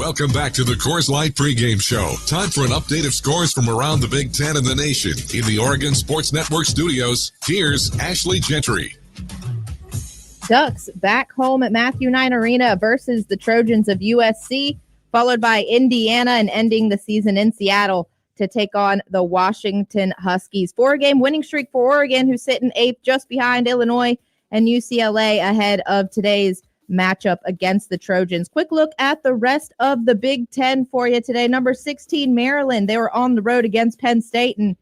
Welcome back to the Coors Light pregame show. Time for an update of scores from around the Big Ten and the nation. In the Oregon Sports Network studios, here's Ashley Gentry. Ducks back home at Matthew Knight Arena versus the Trojans of USC, followed by Indiana and ending the season in Seattle to take on the Washington Huskies. 4-game winning streak for Oregon, who sit in 8th just behind Illinois and UCLA ahead of today's matchup against the Trojans. Quick look at the rest of the Big Ten for you today. Number 16, Maryland. They were on the road against Penn State, and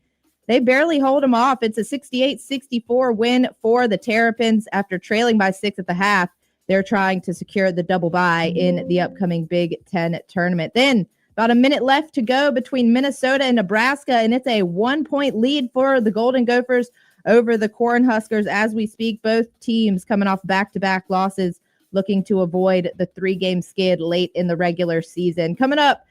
they barely hold them off. It's a 68-64 win for the Terrapins after trailing by 6 at the half. They're trying to secure the double bye in the upcoming Big Ten tournament. Then about a minute left to go between Minnesota and Nebraska, and it's a 1-point lead for the Golden Gophers over the Cornhuskers as we speak. Both teams coming off back-to-back losses, looking to avoid the 3-game skid late in the regular season. Coming up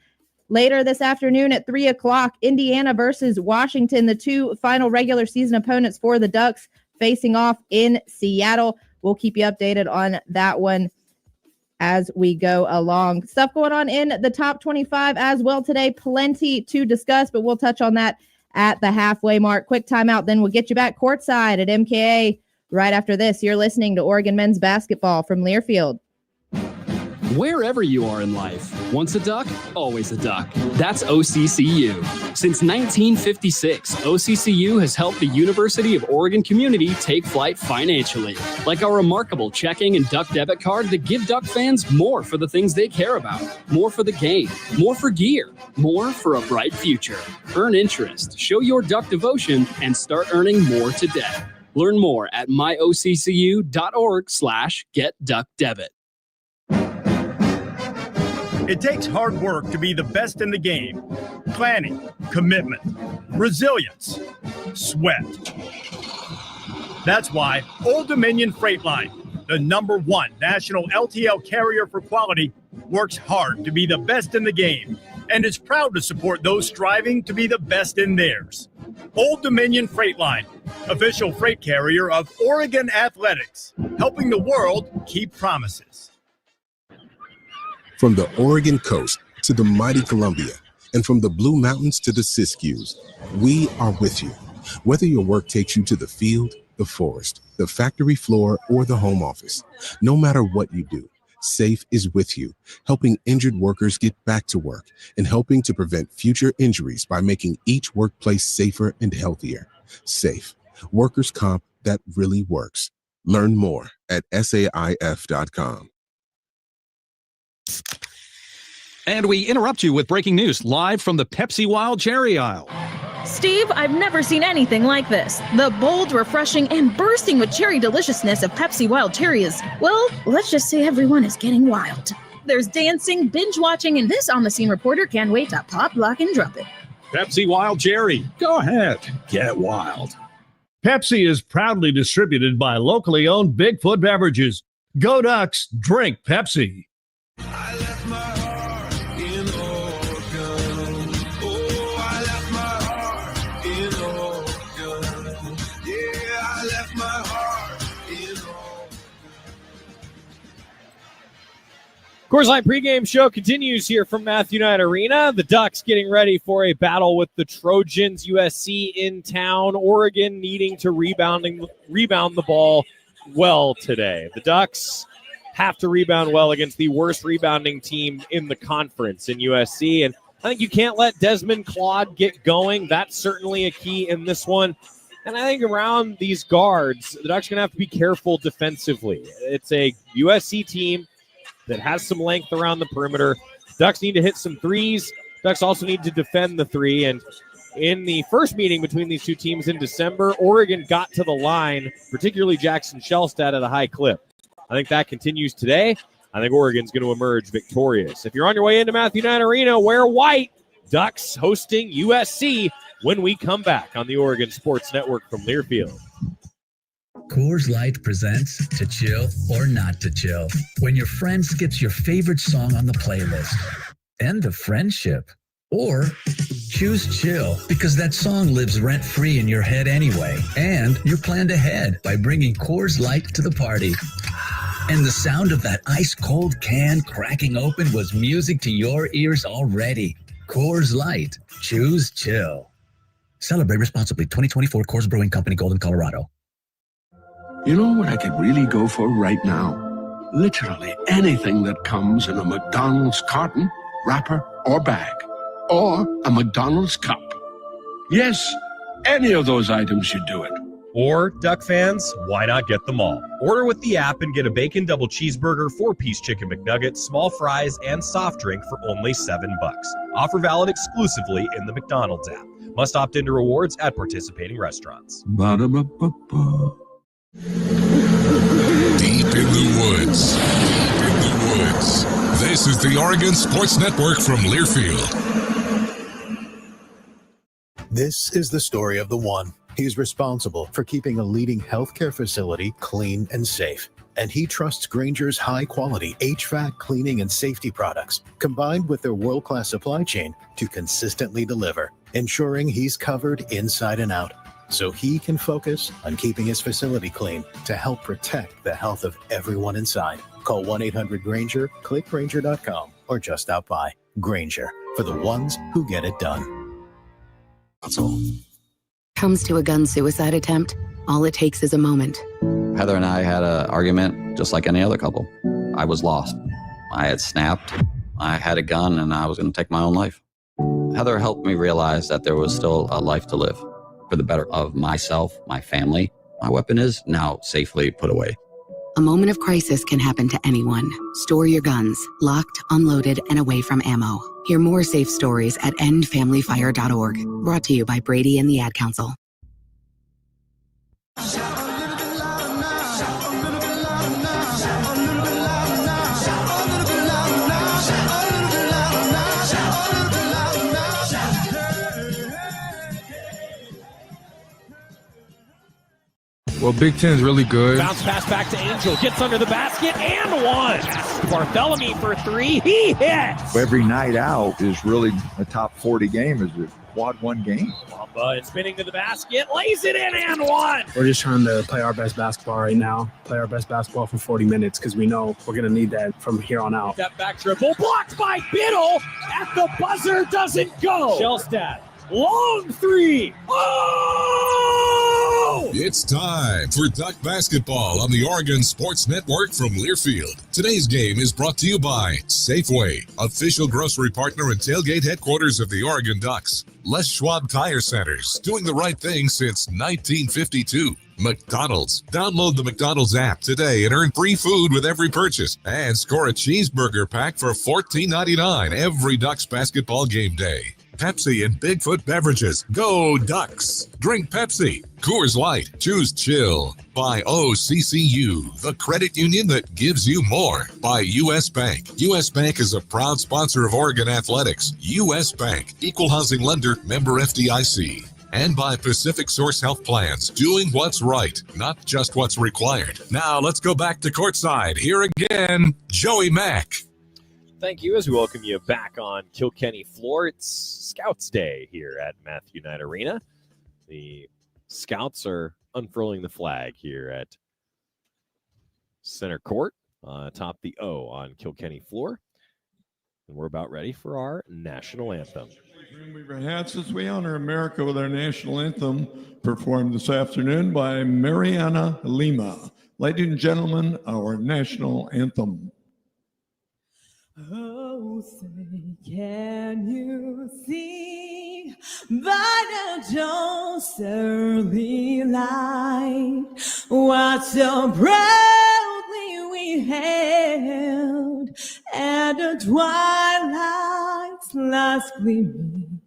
later this afternoon at 3 o'clock, Indiana versus Washington, the two final regular season opponents for the Ducks facing off in Seattle. We'll keep you updated on that one as we go along. Stuff going on in the top 25 as well today. Plenty to discuss, but we'll touch on that at the halfway mark. Quick timeout, then we'll get you back courtside at MKA. Right after this, you're listening to Oregon men's basketball from Learfield. Wherever you are in life, once a duck, always a duck. That's OCCU. Since 1956, OCCU has helped the University of Oregon community take flight financially, like our remarkable checking and duck debit card that give Duck fans more for the things they care about, more for the game, more for gear, more for a bright future. Earn interest, show your duck devotion, and start earning more today. Learn more at myoccu.org/getduckdebit. It takes hard work to be the best in the game. Planning, commitment, resilience, sweat. That's why Old Dominion Freight Line, the #1 national LTL carrier for quality, works hard to be the best in the game and is proud to support those striving to be the best in theirs. Old Dominion Freight Line, official freight carrier of Oregon Athletics, helping the world keep promises. From the Oregon coast to the mighty Columbia, and from the Blue Mountains to the Siskiyous, we are with you. Whether your work takes you to the field, the forest, the factory floor, or the home office, no matter what you do, SAFE is with you, helping injured workers get back to work and helping to prevent future injuries by making each workplace safer and healthier. SAFE, workers' comp that really works. Learn more at SAIF.com. And we interrupt you with breaking news live from the Pepsi Wild Cherry aisle. Steve, I've never seen anything like this. The bold, refreshing, and bursting with cherry deliciousness of Pepsi Wild Cherry is, well, let's just say everyone is getting wild. There's dancing, binge-watching, and this on-the-scene reporter can't wait to pop, lock, and drop it. Pepsi Wild Cherry. Go ahead. Get wild. Pepsi is proudly distributed by locally owned Bigfoot Beverages. Go Ducks, drink Pepsi. I left my heart in Oregon. Oh, I left my heart in Oregon. Yeah, I left my heart in Oregon. Coors Light pregame show continues here from Matthew Knight Arena. The Ducks getting ready for a battle with the Trojans. USC in town. Oregon needing to rebound the ball well today. The Ducks have to rebound well against the worst rebounding team in the conference in USC. And I think you can't let Desmond Claude get going. That's certainly a key in this one. And I think around these guards, the Ducks are going to have to be careful defensively. It's a USC team that has some length around the perimeter. Ducks need to hit some threes. Ducks also need to defend the three. And in the first meeting between these two teams in December, Oregon got to the line, particularly Jackson Shellstat, at a high clip. I think that continues today. I think Oregon's going to emerge victorious. If you're on your way into Matthew Knight Arena, wear white. Ducks hosting USC when we come back on the Oregon Sports Network from Learfield. Coors Light presents To Chill or Not to Chill. When your friend skips your favorite song on the playlist. End of friendship. Or choose chill because that song lives rent-free in your head anyway. And you're planned ahead by bringing Coors Light to the party. And the sound of that ice-cold can cracking open was music to your ears already. Coors Light. Choose chill. Celebrate responsibly. 2024 Coors Brewing Company, Golden, Colorado. You know what I could really go for right now? Literally anything that comes in a McDonald's carton, wrapper, or bag. Or a McDonald's cup. Yes, any of those items should do it. Or, Duck fans, why not get them all? Order with the app and get a bacon double cheeseburger, 4-piece chicken McNugget, small fries, and soft drink for only $7. Offer valid exclusively in the McDonald's app. Must opt into rewards at participating restaurants. Ba-da-ba-ba-ba. Deep in the woods. Deep in the woods. This is the Oregon Sports Network from Learfield. This is the story of the one. He's responsible for keeping a leading healthcare facility clean and safe. And he trusts Grainger's high-quality HVAC cleaning and safety products, combined with their world-class supply chain, to consistently deliver, ensuring he's covered inside and out, so he can focus on keeping his facility clean to help protect the health of everyone inside. Call 1-800-GRAINGER, click Grainger.com, or just stop by. Grainger, for the ones who get it done. That's all. Comes to a gun suicide attempt, all it takes is a moment. Heather and I had an argument just like any other couple. I was lost. I had snapped. I had a gun and I was going to take my own life. Heather helped me realize that there was still a life to live for the better of myself, my family. My weapon is now safely put away. A moment of crisis can happen to anyone. Store your guns, locked, unloaded, and away from ammo. Hear more safe stories at endfamilyfire.org. Brought to you by Brady and the Ad Council. Well, Big Ten's really good. Bounce pass back to Angel. Gets under the basket and one. Bartholomew for three. He hits. Every night out is really a top 40 game. Is a quad one game. Wamba is spinning to the basket. Lays it in and one. We're just trying to play our best basketball right now. Play our best basketball for 40 minutes because we know we're going to need that from here on out. That back dribble blocked by Biddle. At the buzzer doesn't go. Shellstad. Long three. Oh! It's time for Duck Basketball on the Oregon Sports Network from Learfield. Today's game is brought to you by Safeway, official grocery partner and tailgate headquarters of the Oregon Ducks. Les Schwab Tire Centers, doing the right thing since 1952. McDonald's. Download the McDonald's app today and earn free food with every purchase. And score a cheeseburger pack for $14.99 every Ducks basketball game day. Pepsi and Bigfoot Beverages. Go Ducks. Drink Pepsi. Coors Light. Choose chill. By OCCU, the credit union that gives you more. By U.S. Bank. U.S. Bank is a proud sponsor of Oregon Athletics. U.S. Bank. Equal housing lender. Member FDIC. And by Pacific Source Health Plans. Doing what's right, not just what's required. Now let's go back to courtside. Here again, Joey Mack. Thank you as we welcome you back on Kilkenny floor. It's Scouts Day here at Matthew Knight Arena. The Scouts are unfurling the flag here at center court, atop the O on Kilkenny floor. And we're about ready for our national anthem. Weave our hats as we honor America with our national anthem, performed this afternoon by Mariana Lima. Ladies and gentlemen, our national anthem. Oh, say, can you see by the dawn's early light what so proudly we hailed at the twilight's last gleaming,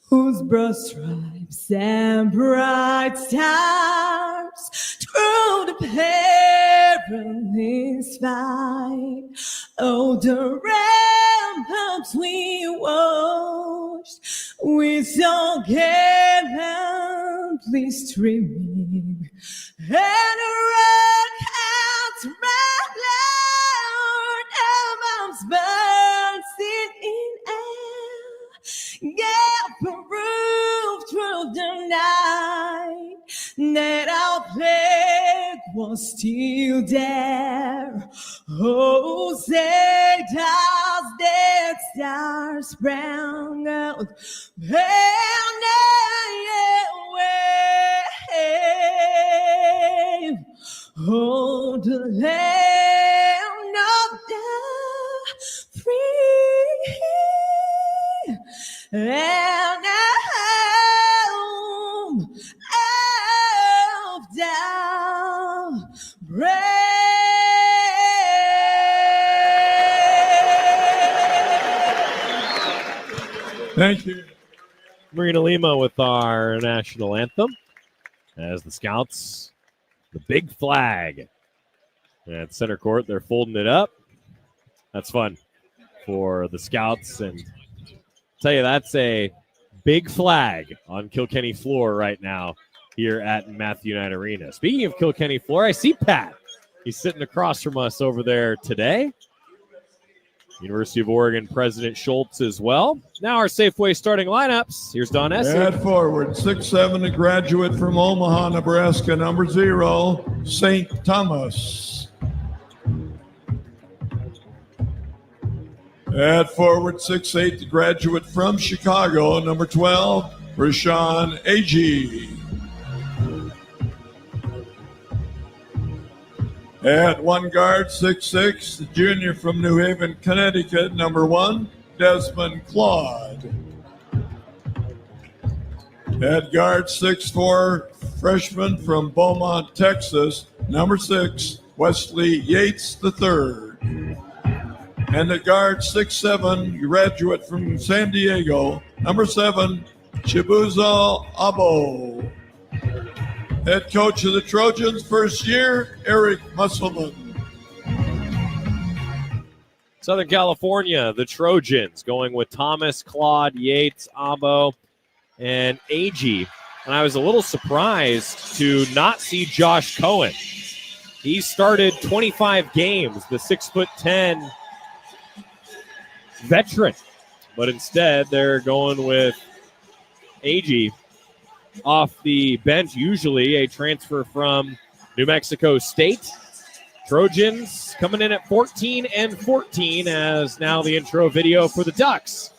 whose broad stripes and bright stars through the perilous fight. Oh, the ramparts we watched, we saw gallantly streaming, and the red hats ran loud, arms bursting in air, gave proof through the night that our plague was still there. Oh, say does that star sprang out and away. Oh, the land of the free and home of the Thank you. Marina Lima with our national anthem as the Scouts, the big flag. At center court, they're folding it up. That's fun for the Scouts. And I'll tell you, that's a big flag on Kilkenny floor right now here at Matthew Knight Arena. Speaking of Kilkenny floor, I see Pat. He's sitting across from us over there today. University of Oregon President Schultz as well. Now our Safeway starting lineups. Here's Don Essig. At forward, 6'7", a graduate from Omaha, Nebraska, number 0, St. Thomas. At forward, 6'8", the graduate from Chicago, number 12, Rashawn Agee. At one guard, 6'6", the junior from New Haven, Connecticut, number 1, Desmond Claude. At guard, 6'4", freshman from Beaumont, Texas, number 6, Wesley Yates III. And at guard, 6'7", graduate from San Diego, number 7, Chibuzo Abo. Head coach of the Trojans, first year, Eric Musselman. Southern California, the Trojans going with Thomas, Claude, Yates, Abo, and Agee. And I was a little surprised to not see Josh Cohen. He started 25 games, the 6'10" veteran. But instead, they're going with Agee off the bench, usually a transfer from New Mexico State. Trojans coming in at 14-14 as now the intro video for the Ducks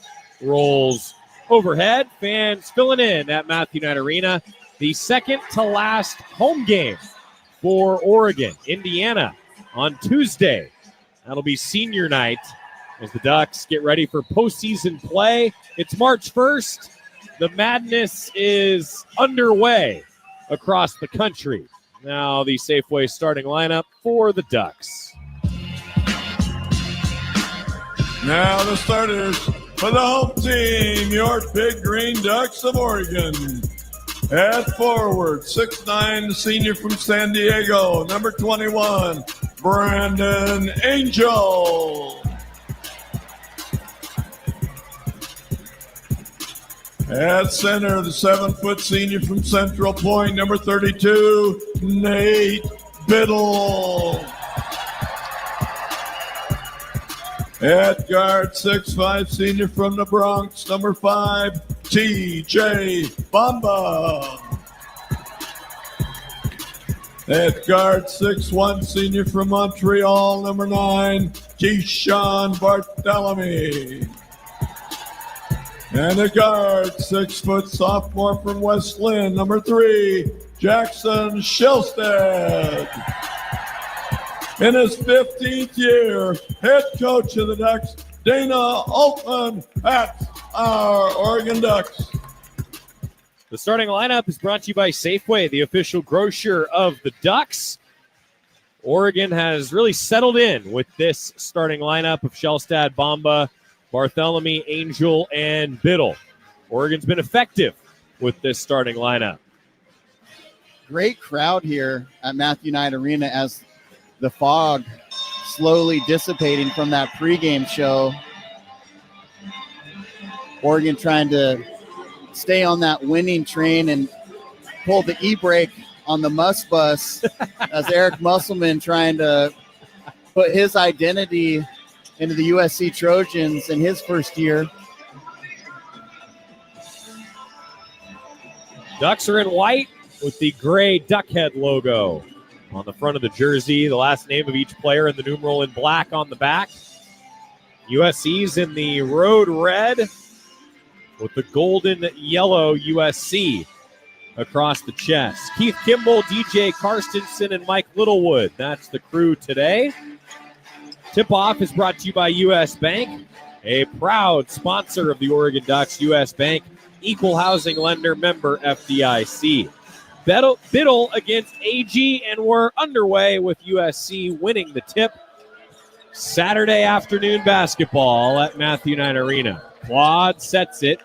rolls overhead. Fans filling in at Matthew Knight Arena. The second to last home game for Oregon, Indiana on Tuesday. That'll be senior night as the Ducks get ready for postseason play. It's March 1st. The madness is underway across the country. Now the Safeway starting lineup for the Ducks. Now the starters for the home team, your Big Green Ducks of Oregon. At forward, 6'9", senior from San Diego, number 21, Brandon Angel. At center, the 7-foot senior from Central Point, number 32, Nate Biddle. At guard, 6'5", senior from the Bronx, number 5, T.J. Bamba. At guard, 6'1", senior from Montreal, number 9, Keyshawn Bartholomew. And a guard, 6-foot sophomore from West Lynn, number 3, Jackson Shilstead. In his 15th year, head coach of the Ducks, Dana Altman at our Oregon Ducks. The starting lineup is brought to you by Safeway, the official grocer of the Ducks. Oregon has really settled in with this starting lineup of Shellstad, Bamba, Bartholomew, Angel, and Biddle. Oregon's been effective with this starting lineup. Great crowd here at Matthew Knight Arena as the fog slowly dissipating from that pregame show. Oregon trying to stay on that winning train and pull the e-brake on the Must Bus as Eric Musselman trying to put his identity into the USC Trojans in his first year. Ducks are in white with the gray duck head logo on the front of the jersey, the last name of each player and the numeral in black on the back. USC's in the road red with the golden yellow USC across the chest. Keith Kimball, DJ Karstensen, and Mike Littlewood. That's the crew today. Tip-off is brought to you by U.S. Bank, a proud sponsor of the Oregon Ducks. U.S. Bank, equal housing lender, member FDIC. Biddle against AG, and we're underway with USC winning the tip. Saturday afternoon basketball at Matthew Knight Arena. Claude sets it,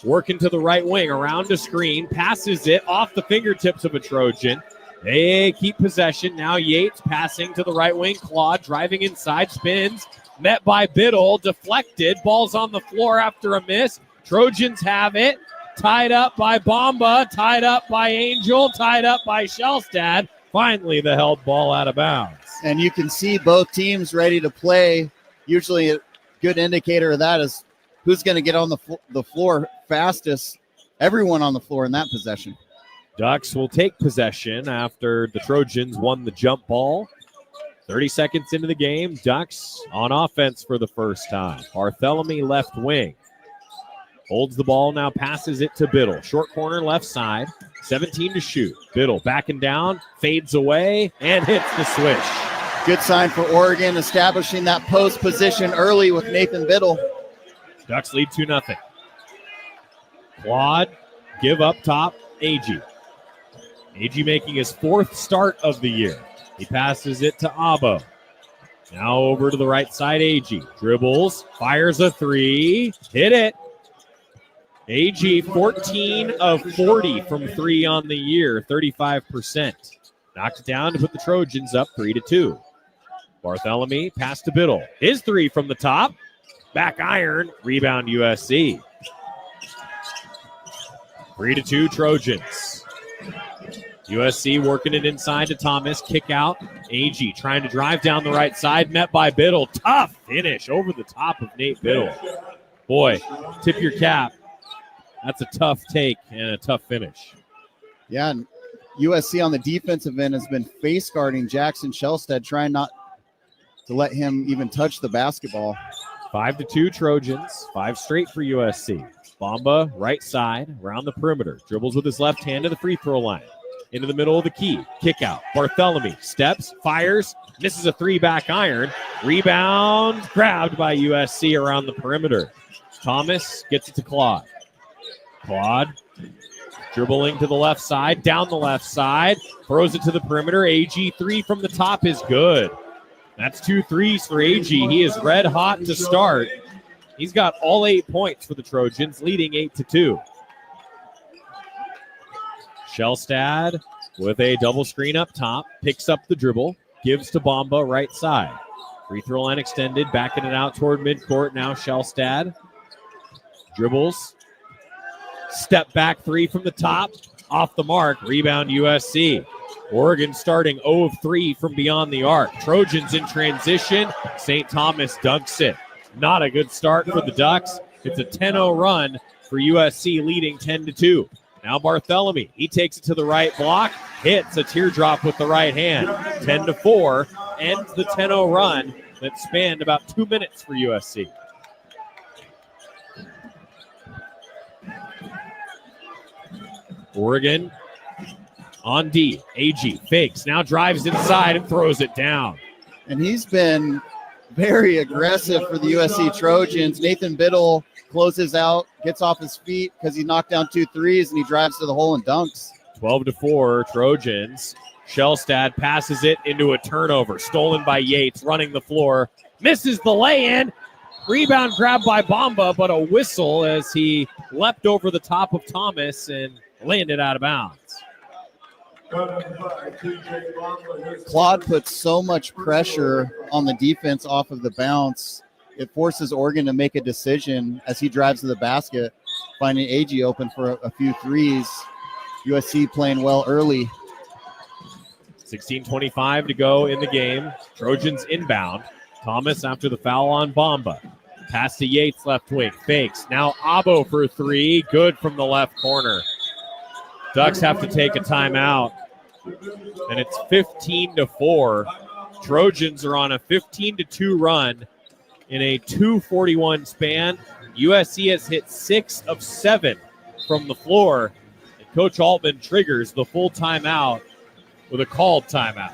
working to the right wing, around a screen, passes it off the fingertips of a Trojan. They keep possession. Now Yates passing to the right wing. Claude driving inside, spins, met by Biddle, deflected. Ball's on the floor after a miss. Trojans have it. Tied up by Bamba, tied up by Angel, tied up by Shellstad. Finally, the held ball out of bounds. And you can see both teams ready to play. Usually a good indicator of that is who's going to get on the floor fastest. Everyone on the floor in that possession. Ducks will take possession after the Trojans won the jump ball. 30 seconds into the game, Ducks on offense for the first time. Barthélemy left wing. Holds the ball, now passes it to Biddle. Short corner left side, 17 to shoot. Biddle backing down, fades away, and hits the swish. Good sign for Oregon, establishing that post position early with Nathan Biddle. Ducks lead 2-0. Claude, give up top, AG. AG making his fourth start of the year. He passes it to Abo. Now over to the right side, AG. Dribbles, fires a three, hit it. AG 14 of 40 from three on the year, 35%. Knocked it down to put the Trojans up 3-2. Barthélemy pass to Biddle. His three from the top. Back iron, rebound USC. 3-2 Trojans. USC working it inside to Thomas. Kick out. AG trying to drive down the right side. Met by Biddle. Tough finish over the top of Nate Biddle. Boy, tip your cap. That's a tough take and a tough finish. Yeah, and USC on the defensive end has been face guarding Jackson Shellstad, trying not to let him even touch the basketball. 5-2 Trojans, 5 straight for USC. Bamba, right side, around the perimeter. Dribbles with his left hand to the free throw line. Into the middle of the key. Kick out. Barthélemy steps, fires, misses a three back iron. Rebound, grabbed by USC around the perimeter. Thomas gets it to Claude. Claude dribbling to the left side, down the left side, throws it to the perimeter. AG three from the top is good. That's 2 threes for AG. He is red hot to start. He's got all 8 points for the Trojans, leading 8-2. Shellstad with a double screen up top, picks up the dribble, gives to Bamba right side. Free throw line extended, backing it out toward midcourt. Now Shellstad dribbles. Step back three from the top, off the mark, rebound USC. Oregon starting 0 of 3 from beyond the arc. Trojans in transition, St. Thomas dunks it. Not a good start for the Ducks. It's a 10-0 run for USC, leading 10-2. Now Barthélemy, he takes it to the right block, hits a teardrop with the right hand. 10-4, ends the 10-0 run that spanned about 2 minutes for USC. Oregon on D. AG fakes, now drives inside and throws it down. And he's been very aggressive for the USC Trojans. Nathan Biddle closes out, gets off his feet because he knocked down 2 threes, and he drives to the hole and dunks. 12-4 Trojans. Shellstad passes it into a turnover. Stolen by Yates, running the floor. Misses the lay-in. Rebound grabbed by Bamba, but a whistle as he leapt over the top of Thomas and landed out of bounds. Claude puts so much pressure on the defense off of the bounce. It forces Oregon to make a decision as he drives to the basket, finding AG open for a few threes. USC playing well early. 16:25 to go in the game. Trojans inbound. Thomas after the foul on Bamba. Pass to Yates, left wing. Fakes. Now Abo for 3. Good from the left corner. Ducks have to take a timeout. and it's 15-4. Trojans are on a 15-2 run in a 2:41 span. USC has hit 6 of 7 from the floor, and Coach Altman triggers the full timeout with a called timeout.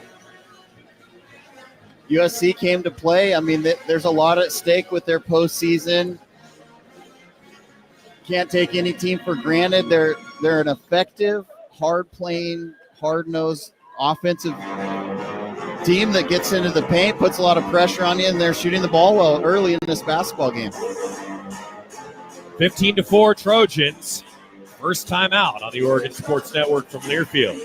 USC came to play. I mean, there's a lot at stake with their postseason. Can't take any team for granted. They're an effective, hard-playing, hard-nosed offensive team that gets into the paint, puts a lot of pressure on you, and they're shooting the ball well early in this basketball game. 15-4 Trojans. First time out on the Oregon Sports Network from Learfield.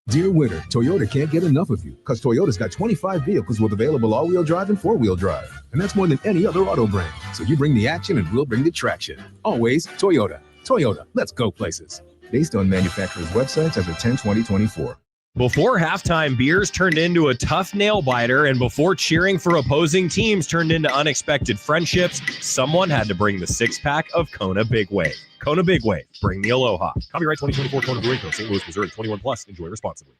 Dear winter, Toyota can't get enough of you because Toyota's got 25 vehicles with available all-wheel drive and four-wheel drive. And that's more than any other auto brand. So you bring the action and we'll bring the traction. Always Toyota. Toyota, let's go places. Based on manufacturer's websites as of 10/20/24. Before halftime beers turned into a tough nail biter, and before cheering for opposing teams turned into unexpected friendships, someone had to bring the six-pack of Kona Big Wave. Kona Big Wave, bring the aloha. Copyright 2024 Kona Brewing Co., St. Louis, Missouri. 21+. Enjoy responsibly.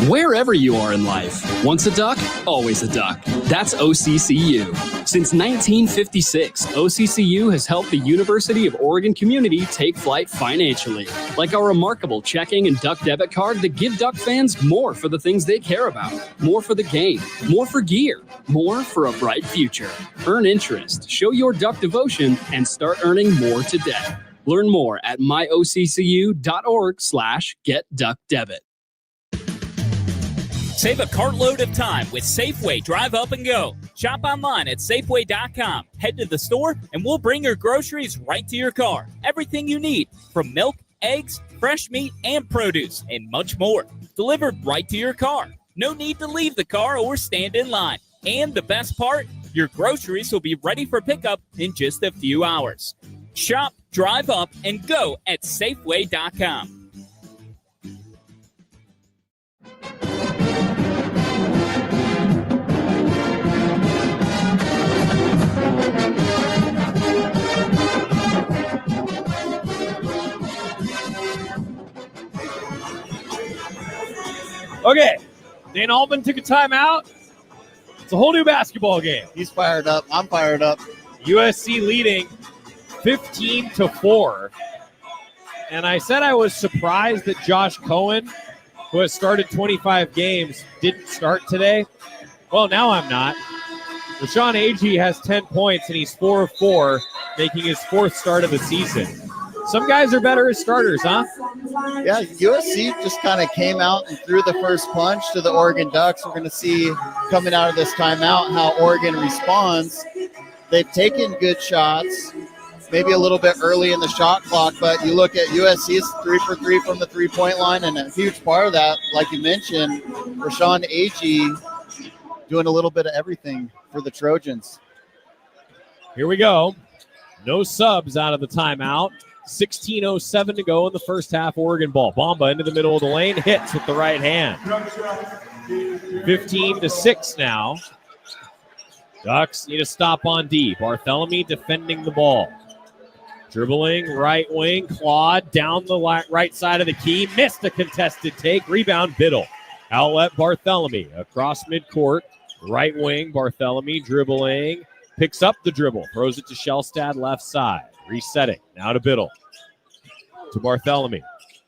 Wherever you are in life, once a duck, always a duck. That's OCCU. Since 1956, OCCU has helped the University of Oregon community take flight financially, like our remarkable checking and duck debit card that give Duck fans more for the things they care about, more for the game, more for gear, more for a bright future. Earn interest, show your Duck devotion, and start earning more today. Learn more at myoccu.org/getduckdebit. Save a cartload of time with Safeway Drive Up and Go. Shop online at Safeway.com. Head to the store and we'll bring your groceries right to your car. Everything you need, from milk, eggs, fresh meat, and produce, and much more. Delivered right to your car. No need to leave the car or stand in line. And the best part, your groceries will be ready for pickup in just a few hours. Shop, drive up, and go at Safeway.com. Okay, Dan Altman took a timeout. It's a whole new basketball game. He's fired up. I'm fired up. USC leading 15-4. And I said I was surprised that Josh Cohen, who has started 25 games, didn't start today. Well, now I'm not. Rashawn Agee has 10 points, and he's 4 of 4, making his fourth start of the season. Some guys are better as starters, huh? Yeah, USC just kind of came out and threw the first punch to the Oregon Ducks. We're going to see coming out of this timeout how Oregon responds. They've taken good shots, maybe a little bit early in the shot clock, but you look at USC's 3 for 3 from the three-point line, and a huge part of that, like you mentioned, Rashawn Agee doing a little bit of everything for the Trojans. Here we go. No subs out of the timeout. 16:07 to go in the first half. Oregon ball. Bamba into the middle of the lane. Hits with the right hand. 15-6 now. Ducks need a stop on D. Barthélemy defending the ball. Dribbling right wing. Claude down the right side of the key. Missed a contested take. Rebound Biddle. Outlet Barthélemy. Across midcourt. Right wing. Barthélemy dribbling. Picks up the dribble. Throws it to Shellstad left side. Resetting. Now to Biddle. To Barthélemy.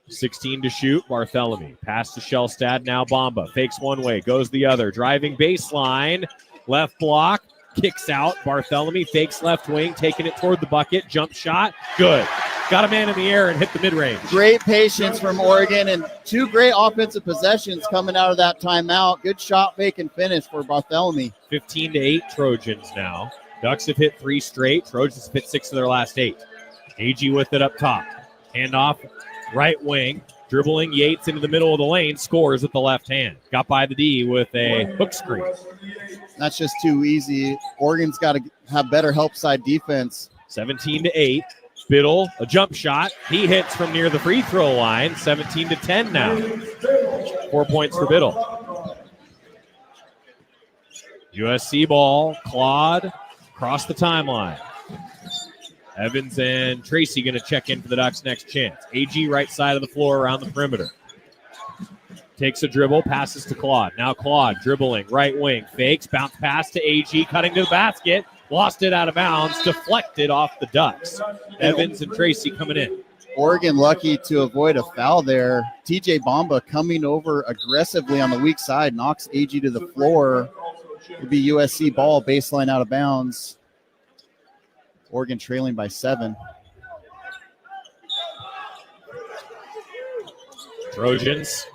16 to shoot. Barthélemy. Pass to Shellstad. Now Bamba. Fakes one way. Goes the other. Driving baseline. Left block. Kicks out. Barthélemy fakes left wing. Taking it toward the bucket. Jump shot. Good. Got a man in the air and hit the mid-range. Great patience from Oregon and two great offensive possessions coming out of that timeout. Good shot, fake, and finish for Barthélemy. 15-8 Trojans now. Ducks have hit 3 straight. Trojans have hit 6 of their last 8. Agee with it up top. Handoff, right wing. Dribbling Yates into the middle of the lane. Scores with the left hand. Got by the D with a hook screen. That's just too easy. Oregon's got to have better help side defense. 17-8. Biddle, a jump shot. He hits from near the free throw line. 17-10 now. 4 points for Biddle. USC ball. Claude across the timeline. Evans and Tracy going to check in for the Ducks' next chance. Agee right side of the floor around the perimeter. Takes a dribble, passes to Claude. Now Claude dribbling, right wing, fakes, bounce pass to AG, cutting to the basket. Lost it out of bounds, deflected off the Ducks. Evans and Tracy coming in. Oregon lucky to avoid a foul there. TJ Bamba coming over aggressively on the weak side, knocks AG to the floor. It'll be USC ball, baseline out of bounds. Oregon trailing by 7. Trojans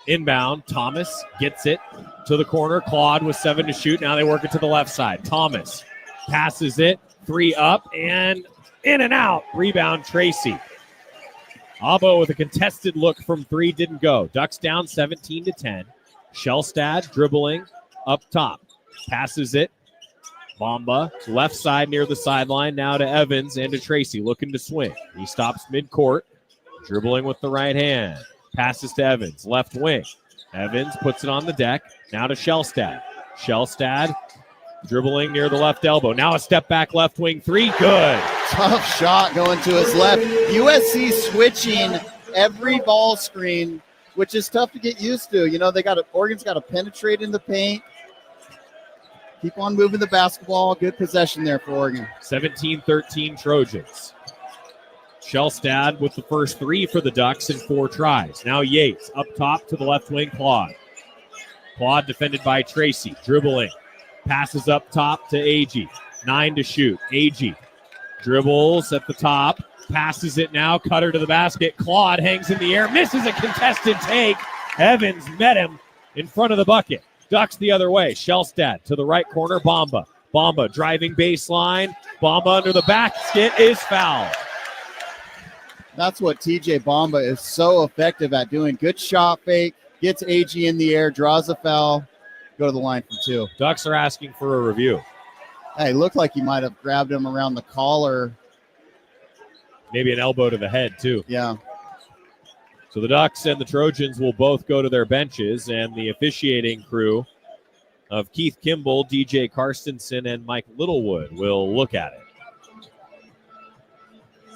inbound. Thomas gets it to the corner. Claude with 7 to shoot. Now they work it to the left side. Thomas passes it. 3 up and in and out. Rebound, Tracy. Abo with a contested look from 3 didn't go. Ducks down 17-10. Shellstad dribbling up top. Passes it. Bamba left side near the sideline. Now to Evans and to Tracy looking to swing. He stops midcourt. Dribbling with the right hand. Passes to Evans. Left wing. Evans puts it on the deck. Now to Shellstad. Shellstad dribbling near the left elbow. Now a step back left wing 3. Good. Tough shot going to his left. USC switching every ball screen, which is tough to get used to. You know, Oregon's got to penetrate in the paint. Keep on moving the basketball. Good possession there for Oregon. 17-13 Trojans. Shellstad with the first 3 for the Ducks in 4 tries. Now Yates up top to the left wing. Claude. Claude defended by Tracy. Dribbling. Passes up top to AG. 9 to shoot. AG dribbles at the top. Passes it now. Cutter to the basket. Claude hangs in the air. Misses a contested take. Evans met him in front of the bucket. Ducks the other way. Shellstad to the right corner. Bamba. Bamba driving baseline. Bamba under the basket is fouled. That's what TJ Bamba is so effective at doing. Good shot fake. Gets AG in the air. Draws a foul. Go to the line for 2. Ducks are asking for a review. Hey, looked like he might have grabbed him around the collar. Maybe an elbow to the head, too. Yeah. So the Ducks and the Trojans will both go to their benches, and the officiating crew of Keith Kimball, DJ Karstensen, and Mike Littlewood will look at it.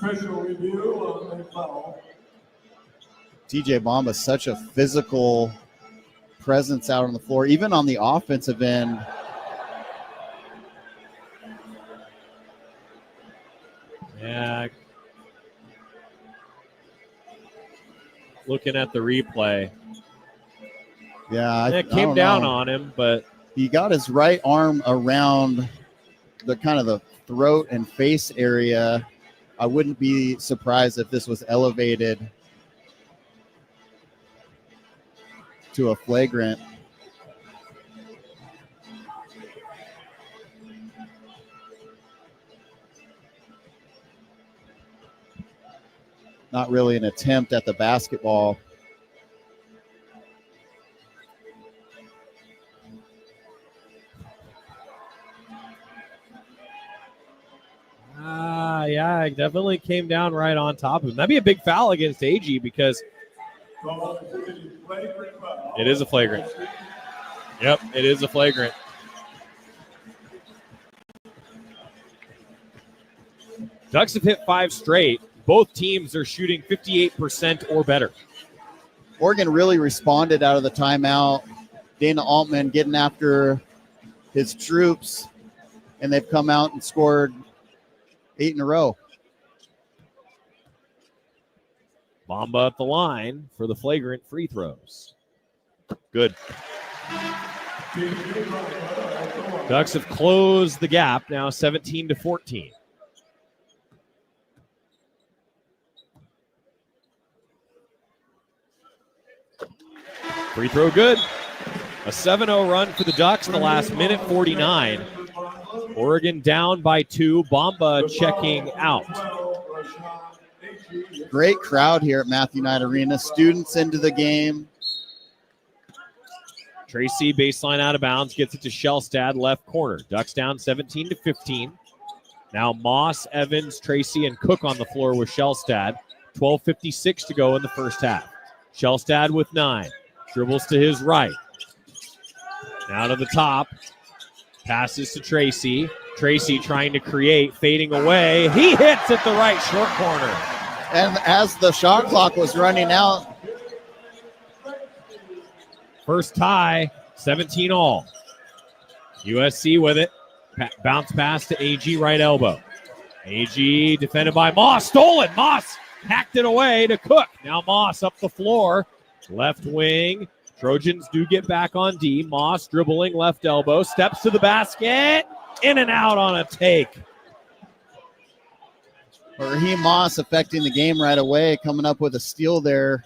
Official review on the foul. TJ Bamba, such a physical presence out on the floor, even on the offensive end. Yeah. Looking at the replay. Yeah, it came down on him, but he got his right arm around the kind of the throat and face area. I wouldn't be surprised if this was elevated to a flagrant. Not really an attempt at the basketball. Yeah, it definitely came down right on top of him. That'd be a big foul against AG because it is a flagrant. Yep, it is a flagrant. Ducks have hit 5 straight. Both teams are shooting 58% or better. Oregon really responded out of the timeout. Dana Altman getting after his troops, and they've come out and scored 8 in a row. Bamba at the line for the flagrant free throws. Good. Ducks have closed the gap, now 17-14. Free throw good. A 7-0 run for the Ducks in the last minute 49. Oregon down by 2. Bamba checking out. Great crowd here at Matthew Knight Arena. Students into the game. Tracy baseline out of bounds, gets it to Shellstad, left corner. Ducks down 17-15. Now Moss, Evans, Tracy, and Cook on the floor with Shellstad. 12:56 to go in the first half. Shellstad with 9. Dribbles to his right. Now to the top. Passes to Tracy. Tracy trying to create, fading away. He hits at the right short corner. And as the shot clock was running out, First tie, 17 all. USC with it. Bounce pass to AG, right elbow. AG defended by Moss. Stolen. Moss hacked it away to Cook. Now Moss up the floor. Left wing. Trojans do get back on D. Moss dribbling left elbow. Steps to the basket. In and out on a take. Raheem Moss affecting the game right away, coming up with a steal there.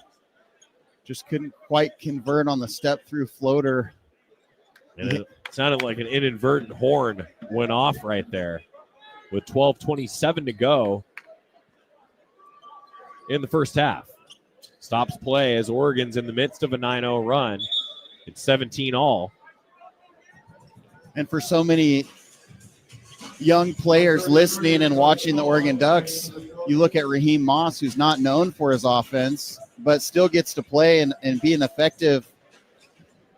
Just couldn't quite convert on the step-through floater. And it sounded like an inadvertent horn went off right there with 12:27 to go in the first half. Stops play as Oregon's in the midst of a 9-0 run. It's 17 all. And for so many young players listening and watching the Oregon Ducks, you look at Raheem Moss, who's not known for his offense, but still gets to play and be an effective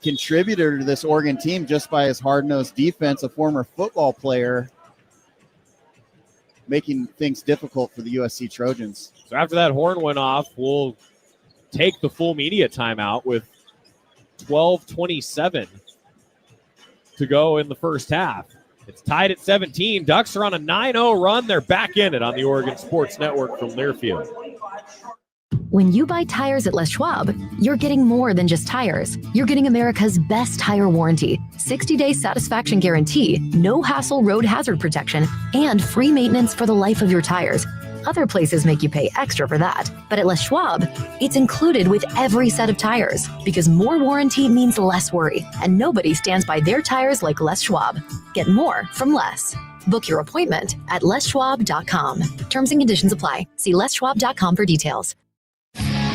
contributor to this Oregon team just by his hard-nosed defense, a former football player, making things difficult for the USC Trojans. So after that horn went off, we'll take the full media timeout with 12:27 to go in the first half. It's tied at 17. Ducks are on a 9-0 run. They're back in it on the Oregon Sports Network from Learfield. When you buy tires at Les Schwab, you're getting more than just tires. You're getting America's best tire warranty, 60-day satisfaction guarantee, no hassle road hazard protection, and free maintenance for the life of your tires. Other places make you pay extra for that, but at Les Schwab, it's included with every set of tires because more warranty means less worry, and nobody stands by their tires like Les Schwab. Get more from less. Book your appointment at leschwab.com. Terms and conditions apply. See leschwab.com for details.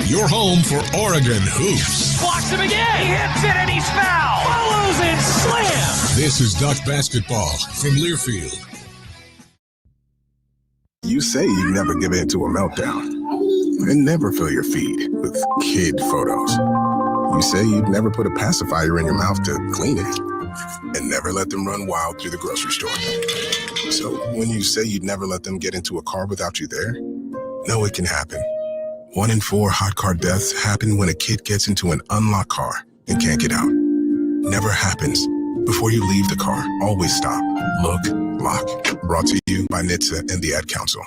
Your home for Oregon hoops. Blocks him again. He hits it and he's fouled. Follows and slams. This is Duck Basketball from Learfield. You say you never give in to a meltdown and never fill your feed with kid photos. You say you'd never put a pacifier in your mouth to clean it and never let them run wild through the grocery store. So when you say you'd never let them get into a car without you there, no, it can happen. 1 in 4 hot car deaths happen when a kid gets into an unlocked car and can't get out. Never happens. Before you leave the car, always stop, look, lock. Brought to you by NHTSA and the Ad Council.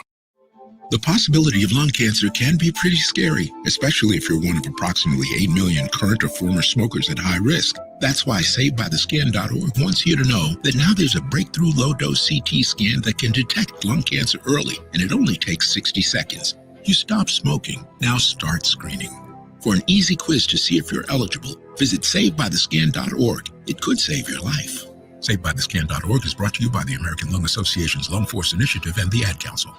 The possibility of lung cancer can be pretty scary, especially if you're one of approximately 8 million current or former smokers at high risk. That's why SaveByTheScan.org wants you to know that now there's a breakthrough low-dose CT scan that can detect lung cancer early, and it only takes 60 seconds. You stop smoking, now start screening. For an easy quiz to see if you're eligible, visit SaveByTheScan.org. It could save your life. SaveByTheScan.org is brought to you by the American Lung Association's Lung Force Initiative and the Ad Council.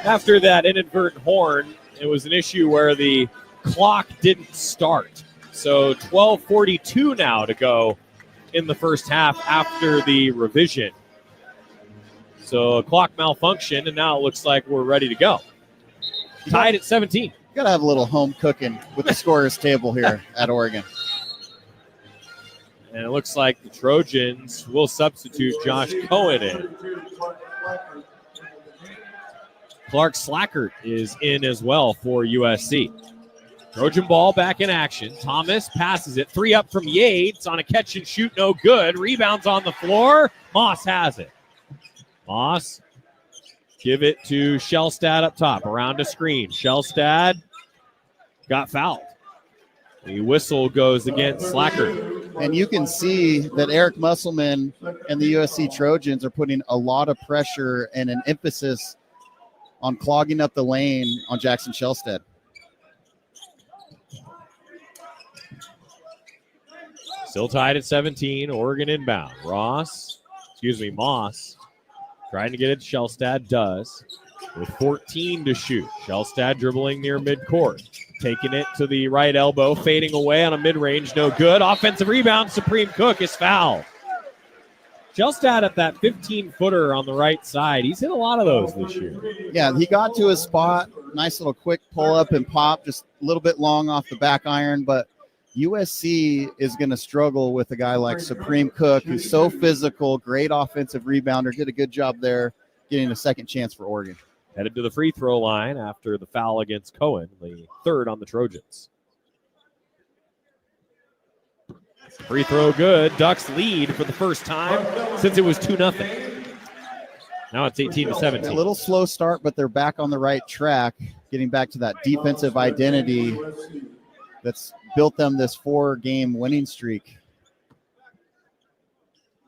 After that inadvertent horn, it was an issue where the clock didn't start. So 12:42 now to go in the first half after the revision. So a clock malfunction, and now it looks like we're ready to go. Tied at 17. You got to have a little home cooking with the scorer's table here at Oregon. And it looks like the Trojans will substitute Josh Cohen in. Clark Slackert is in as well for USC. Trojan ball back in action. Thomas passes it. 3 up from Yates on a catch and shoot. No good. Rebounds on the floor. Moss has it. Moss give it to Shellstad up top. Around a screen. Shellstad got fouled. The whistle goes against Slackert. And you can see that Eric Musselman and the USC Trojans are putting a lot of pressure and an emphasis on clogging up the lane on Jackson Shellstad. Still tied at 17. Oregon inbound. Moss trying to get it to Shellstad. Does. With 14 to shoot. Shellstad dribbling near midcourt. Taking it to the right elbow. Fading away on a mid-range. No good. Offensive rebound. Supreme Cook is fouled. Gelstad at that 15-footer on the right side. He's hit a lot of those this year. Yeah, he got to his spot. Nice little quick pull up and pop, just a little bit long off the back iron. But USC is going to struggle with a guy like Supreme Cook, who's so physical, great offensive rebounder. Did a good job there getting a second chance for Oregon. Headed to the free throw line after the foul against Cohen, the third on the Trojans. Free throw good. Ducks lead for the first time since it was 2-0. Now it's 18-17. A little slow start, but they're back on the right track, getting back to that defensive identity that's built them this 4-game winning streak.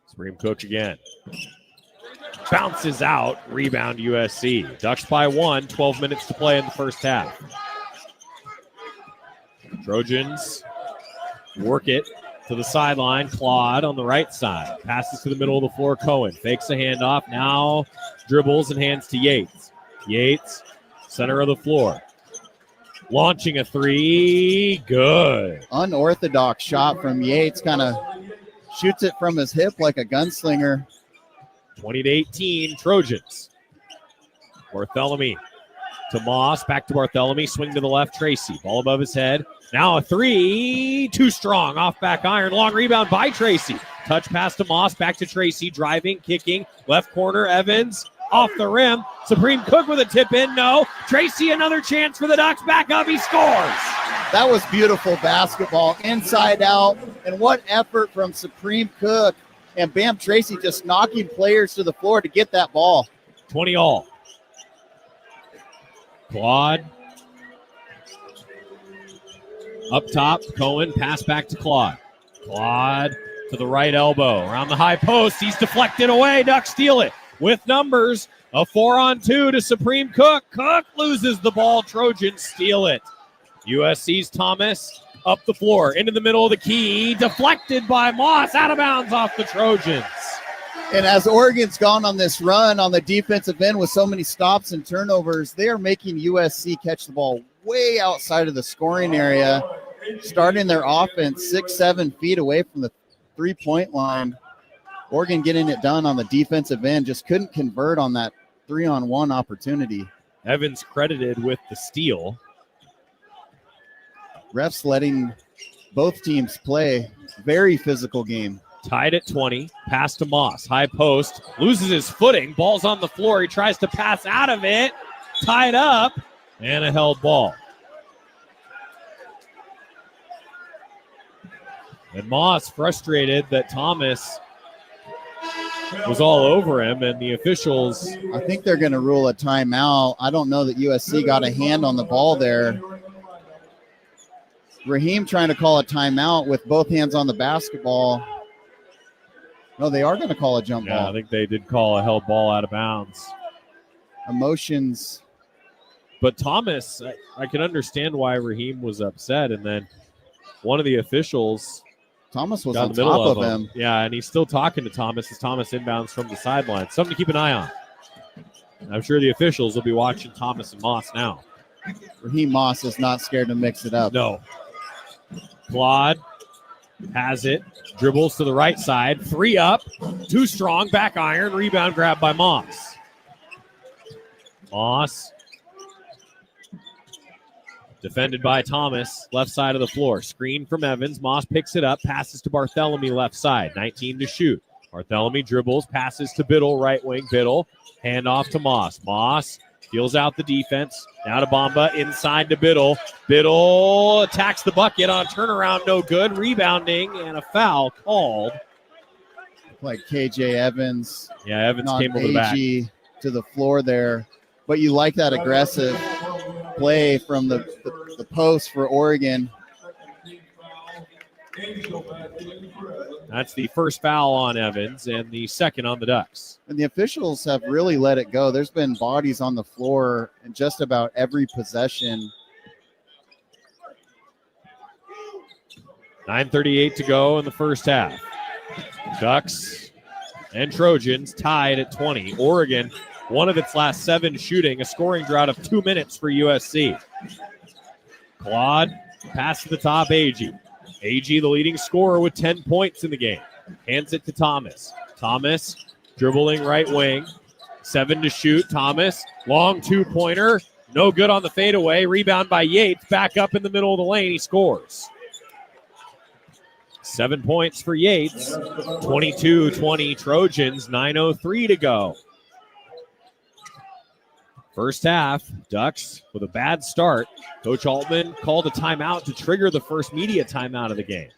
Supreme Cook again. Bounces out. Rebound USC. Ducks by 1. 12 minutes to play in the first half. Trojans work it to the sideline. Claude on the right side. Passes to the middle of the floor. Cohen fakes a handoff. Now dribbles and hands to Yates. Yates, center of the floor. Launching a three. Good. Unorthodox shot from Yates. Kind of shoots it from his hip like a gunslinger. 20-18 Trojans. Barthélemy to Moss. Back to Barthélemy. Swing to the left. Tracy. Ball above his head. Now a three. Too strong. Off back iron. Long rebound by Tracy. Touch pass to Moss. Back to Tracy. Driving. Kicking. Left corner. Evans. Off the rim. Supreme Cook with a tip in. No. Tracy, another chance for the Ducks. Back up. He scores. That was beautiful basketball. Inside out. And what effort from Supreme Cook. And Bam Tracy just knocking players to the floor to get that ball. 20 all. Claude. Up top, Cohen, pass back to Claude. Claude to the right elbow. Around the high post, he's deflected away. Ducks steal it with numbers. A 4-on-2 to Supreme Cook. Cook loses the ball. Trojans steal it. USC's Thomas up the floor, into the middle of the key. Deflected by Moss, out of bounds off the Trojans. And as Oregon's gone on this run on the defensive end with so many stops and turnovers, they are making USC catch the ball way outside of the scoring area, starting their offense 6-7 feet away from the three-point line. Oregon getting it done on the defensive end, just couldn't convert on that 3-on-1 opportunity. Evans credited with the steal. Refs letting both teams play. Very physical game. Tied at 20. Pass to Moss. High post. Loses his footing. Ball's on the floor. He tries to pass out of it. Tied up. And a held ball. And Moss frustrated that Thomas was all over him, and the officials... I think they're going to rule a timeout. I don't know that USC got a hand on the ball there. Raheem trying to call a timeout with both hands on the basketball. No, they are going to call a jump ball. I think they did call a held ball out of bounds. Emotions. But Thomas, I can understand why Raheem was upset, and then one of the officials... Thomas was on top of him. Yeah, and he's still talking to Thomas as Thomas inbounds from the sideline. Something to keep an eye on. I'm sure the officials will be watching Thomas and Moss now. Raheem Moss is not scared to mix it up. No. Claude has it. Dribbles to the right side. 3 up. Too strong. Back iron. Rebound grab by Moss. Moss. Defended by Thomas. Left side of the floor. Screen from Evans. Moss picks it up. Passes to Barthélemy left side. 19 to shoot. Barthélemy dribbles. Passes to Biddle. Right wing. Biddle. Hand off to Moss. Moss feels out the defense. Now to Bamba. Inside to Biddle. Biddle attacks the bucket on turnaround. No good. Rebounding and a foul called. Like KJ Evans. Yeah, Evans came over the back. To the floor there. But you like that aggressive play from the post for Oregon. That's the first foul on Evans and the second on the Ducks. And the officials have really let it go. There's been bodies on the floor in just about every possession. 9:38 to go in the first half. Ducks and Trojans tied at 20. Oregon, one of its last 7 shooting, a scoring drought of 2 minutes for USC. Claude, pass to the top, Agee. Agee, the leading scorer with 10 points in the game. Hands it to Thomas. Thomas dribbling right wing. 7 to shoot. Thomas, long 2-pointer. No good on the fadeaway. Rebound by Yates. Back up in the middle of the lane. He scores. 7 points for Yates. 22-20 Trojans. 9:03 to go. First half, Ducks with a bad start. Coach Altman called a timeout to trigger the first media timeout of the game.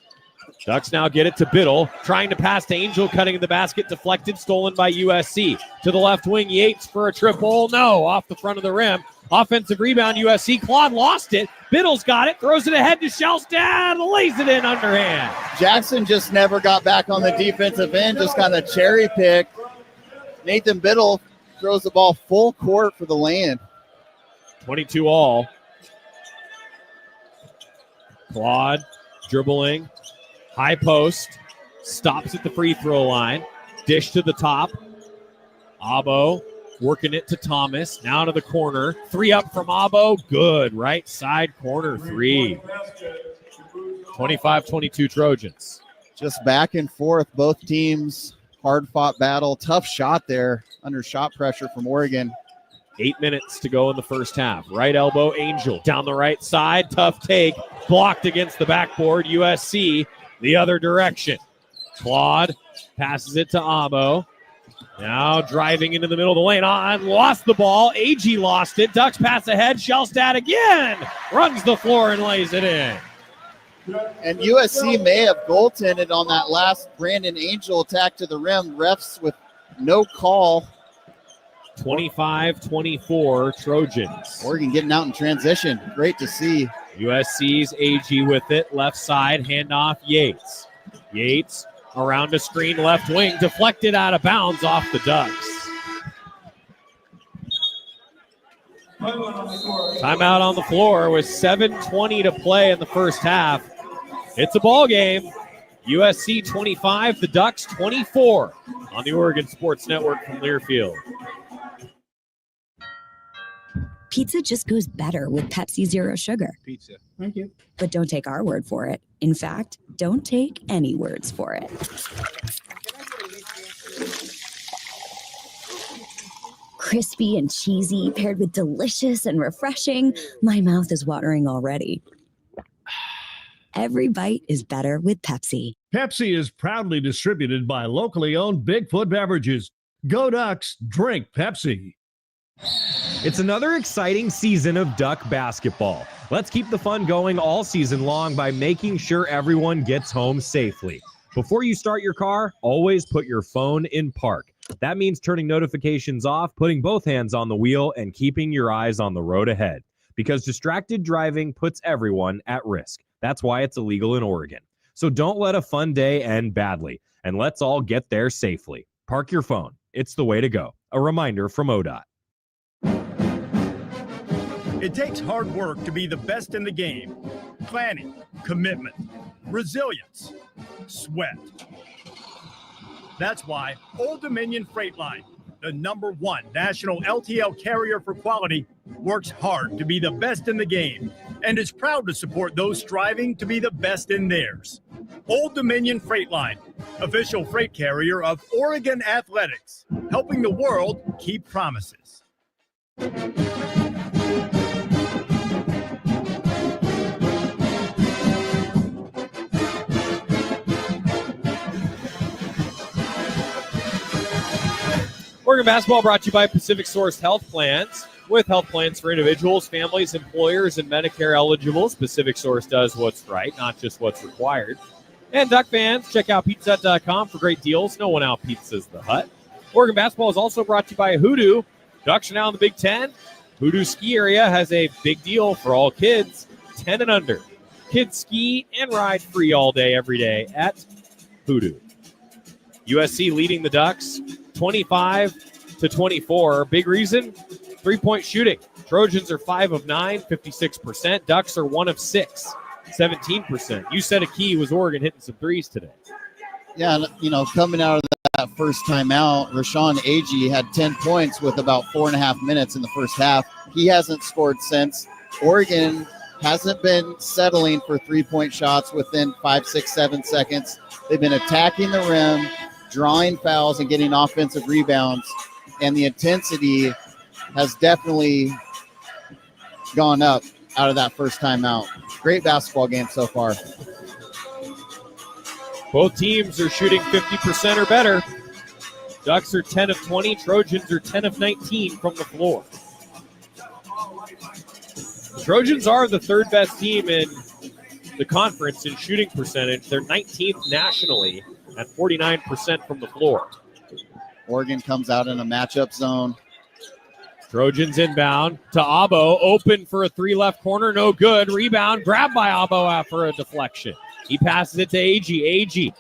Ducks now get it to Biddle, trying to pass to Angel, cutting in the basket, deflected, stolen by USC. To the left wing, Yates for a triple. No, off the front of the rim. Offensive rebound, USC. Claude lost it. Biddle's got it, throws it ahead to Shellstad, lays it in underhand. Jackson just never got back on the defensive end, just kind of cherry picked. Nathan Biddle throws the ball full court for the land. 22 all. Claude dribbling. High post. Stops at the free throw line. Dish to the top. Abo working it to Thomas. Now to the corner. 3 up from Abo. Good. Right side corner 3. 25-22 Trojans. Just back and forth. Both teams hard-fought battle. Tough shot there under shot pressure from Oregon. 8 minutes to go in the first half. Right elbow, Angel. Down the right side. Tough take. Blocked against the backboard. USC the other direction. Claude passes it to Abo. Now driving into the middle of the lane. Lost the ball. AG lost it. Ducks pass ahead. Shellstad again. Runs the floor and lays it in. And USC may have goaltended on that last Brandon Angel attack to the rim. Refs with no call. 25-24 Trojans. Oregon getting out in transition. Great to see. USC's AG with it. Left side, handoff, Yates. Yates around a screen, left wing, deflected out of bounds off the Ducks. Timeout on the floor with 7:20 to play in the first half. It's a ball game. USC 25, the Ducks 24 on the Oregon Sports Network from Learfield. Pizza just goes better with Pepsi Zero Sugar. Pizza. Thank you. But don't take our word for it. In fact, don't take any words for it. Crispy and cheesy, paired with delicious and refreshing. My mouth is watering already. Every bite is better with Pepsi. Pepsi is proudly distributed by locally owned Bigfoot Beverages. Go Ducks, drink Pepsi. It's another exciting season of Duck basketball. Let's keep the fun going all season long by making sure everyone gets home safely. Before you start your car, always put your phone in park. That means turning notifications off, putting both hands on the wheel, and keeping your eyes on the road ahead. Because distracted driving puts everyone at risk. That's why it's illegal in Oregon. So don't let a fun day end badly, and let's all get there safely. Park your phone. It's the way to go. A reminder from ODOT. It takes hard work to be the best in the game. Planning, commitment, resilience, sweat. That's why Old Dominion Freight Line, the #1 national LTL carrier for quality, works hard to be the best in the game and is proud to support those striving to be the best in theirs. Old Dominion Freight Line, official freight carrier of Oregon Athletics, helping the world keep promises. Oregon basketball brought to you by Pacific Source Health Plans. With health plans for individuals, families, employers, and Medicare eligibles, Pacific Source does what's right, not just what's required. And Duck fans, check out PizzaHut.com for great deals. No one out pizzas the Hut. Oregon basketball is also brought to you by Hoodoo. Ducks are now in the Big Ten. Hoodoo Ski Area has a big deal for all kids, 10 and under. Kids ski and ride free all day, every day at Hoodoo. USC leading the Ducks 25-24. Big reason, three-point shooting. Trojans are 5 of 9, 56%. Ducks are 1 of 6, 17%. You said a key was Oregon hitting some threes today. Yeah, coming out of that first time out, Rashawn Agee had 10 points with about 4.5 minutes in the first half. He hasn't scored since. Oregon hasn't been settling for three-point shots within 5, 6, 7 seconds. They've been attacking the rim, drawing fouls and getting offensive rebounds, and the intensity has definitely gone up out of that first timeout. Great basketball game so far. Both teams are shooting 50% or better. Ducks are 10 of 20. Trojans are 10 of 19 from the floor. The Trojans are the third best team in the conference in shooting percentage. They're 19th nationally at 49% from the floor. Oregon comes out in a matchup zone. Trojans inbound to Abo, open for a three left corner, no good. Rebound, grabbed by Abo after a deflection. He passes it to Agee. Agee,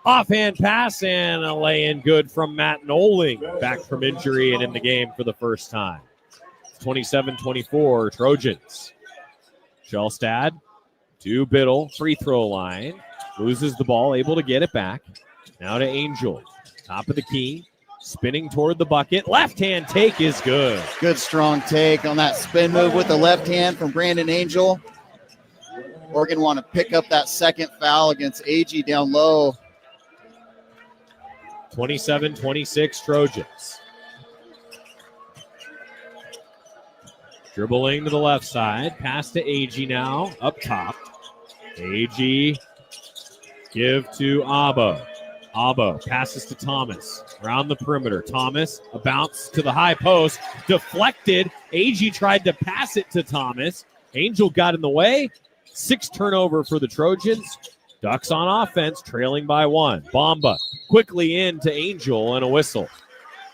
offhand pass and a lay-in good from Matt Noling, back from injury and in the game for the first time. 27-24, Trojans. Shellstad to Biddle, free throw line. Loses the ball, able to get it back. Now to Angel, top of the key. Spinning toward the bucket. Left-hand take is good. Good strong take on that spin move with the left hand from Brandon Angel. Oregon want to pick up that second foul against Agee down low. 27-26 Trojans. Dribbling to the left side. Pass to Agee now. Up top. Agee give to Abo. Abo passes to Thomas. Around the perimeter. Thomas, a bounce to the high post. Deflected. Agee tried to pass it to Thomas. Angel got in the way. 6 turnover for the Trojans. Ducks on offense, trailing by 1. Bamba quickly in to Angel and a whistle.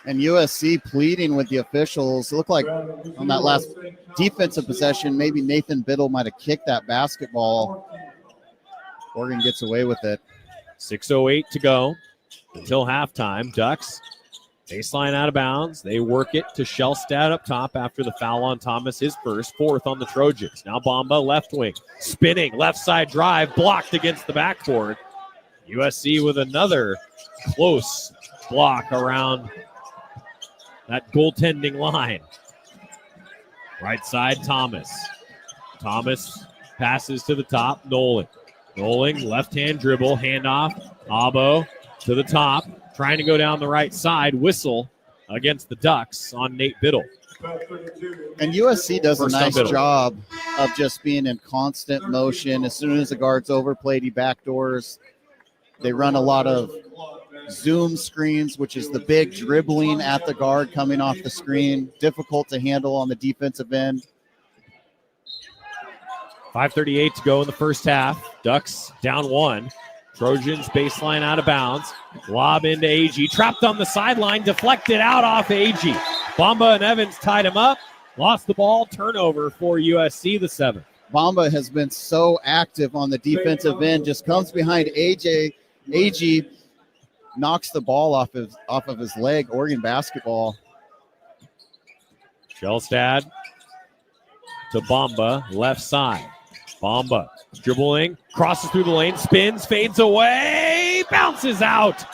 And USC pleading with the officials. It looked like on that last defensive possession, maybe Nathan Biddle might have kicked that basketball. Oregon gets away with it. 6:08 to go until halftime. Ducks baseline out of bounds. They work it to Shellstad up top after the foul on Thomas, his first, 4th on the Trojans. Now Bamba left wing, spinning, left side drive, blocked against the backboard. USC with another close block around that goaltending line. Right side, Thomas. Thomas passes to the top, Noling. Noling, left-hand dribble, handoff, Abo to the top, trying to go down the right side, whistle against the Ducks on Nate Biddle. And USC does First a nice Biddle. job of just being in constant motion. As soon as the guard's overplayed, he backdoors. They run a lot of zoom screens, which is the big dribbling at the guard coming off the screen. Difficult to handle on the defensive end. 5:38 to go in the first half. Ducks down 1. Trojans baseline out of bounds. Lob into Agee. Trapped on the sideline. Deflected out off Agee. Bamba and Evans tied him up. Lost the ball. Turnover for USC, the 7th. Bamba has been so active on the defensive end. Just comes behind Agee, knocks the ball off of his leg. Oregon basketball. Shellstad to Bamba, left side. Bamba dribbling, crosses through the lane, spins, fades away, bounces out.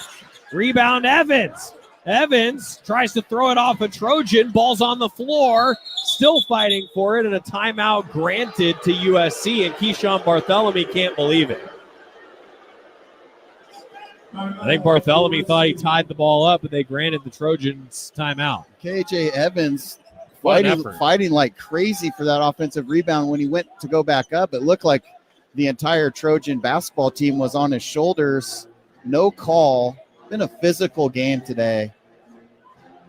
Rebound Evans. Evans tries to throw it off a Trojan. Ball's on the floor. Still fighting for it, and a timeout granted to USC, and Keyshawn Bartholomew can't believe it. I think Bartholomew thought he tied the ball up, but they granted the Trojans timeout. KJ Evans What an effort. fighting like crazy for that offensive rebound. When he went to go back up, it looked like the entire Trojan basketball team was on his shoulders. No call. Been a physical game today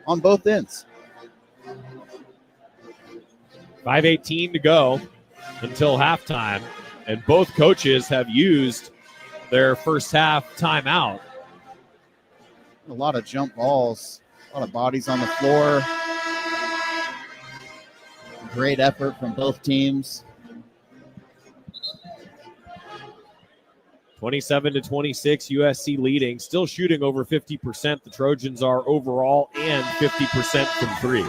on both ends. 5:18 to go until halftime, and both coaches have used their first half timeout. A lot of jump balls, a lot of bodies on the floor. Great effort from both teams. 27-26, USC leading, still shooting over 50%. The Trojans are overall and 50% from 3.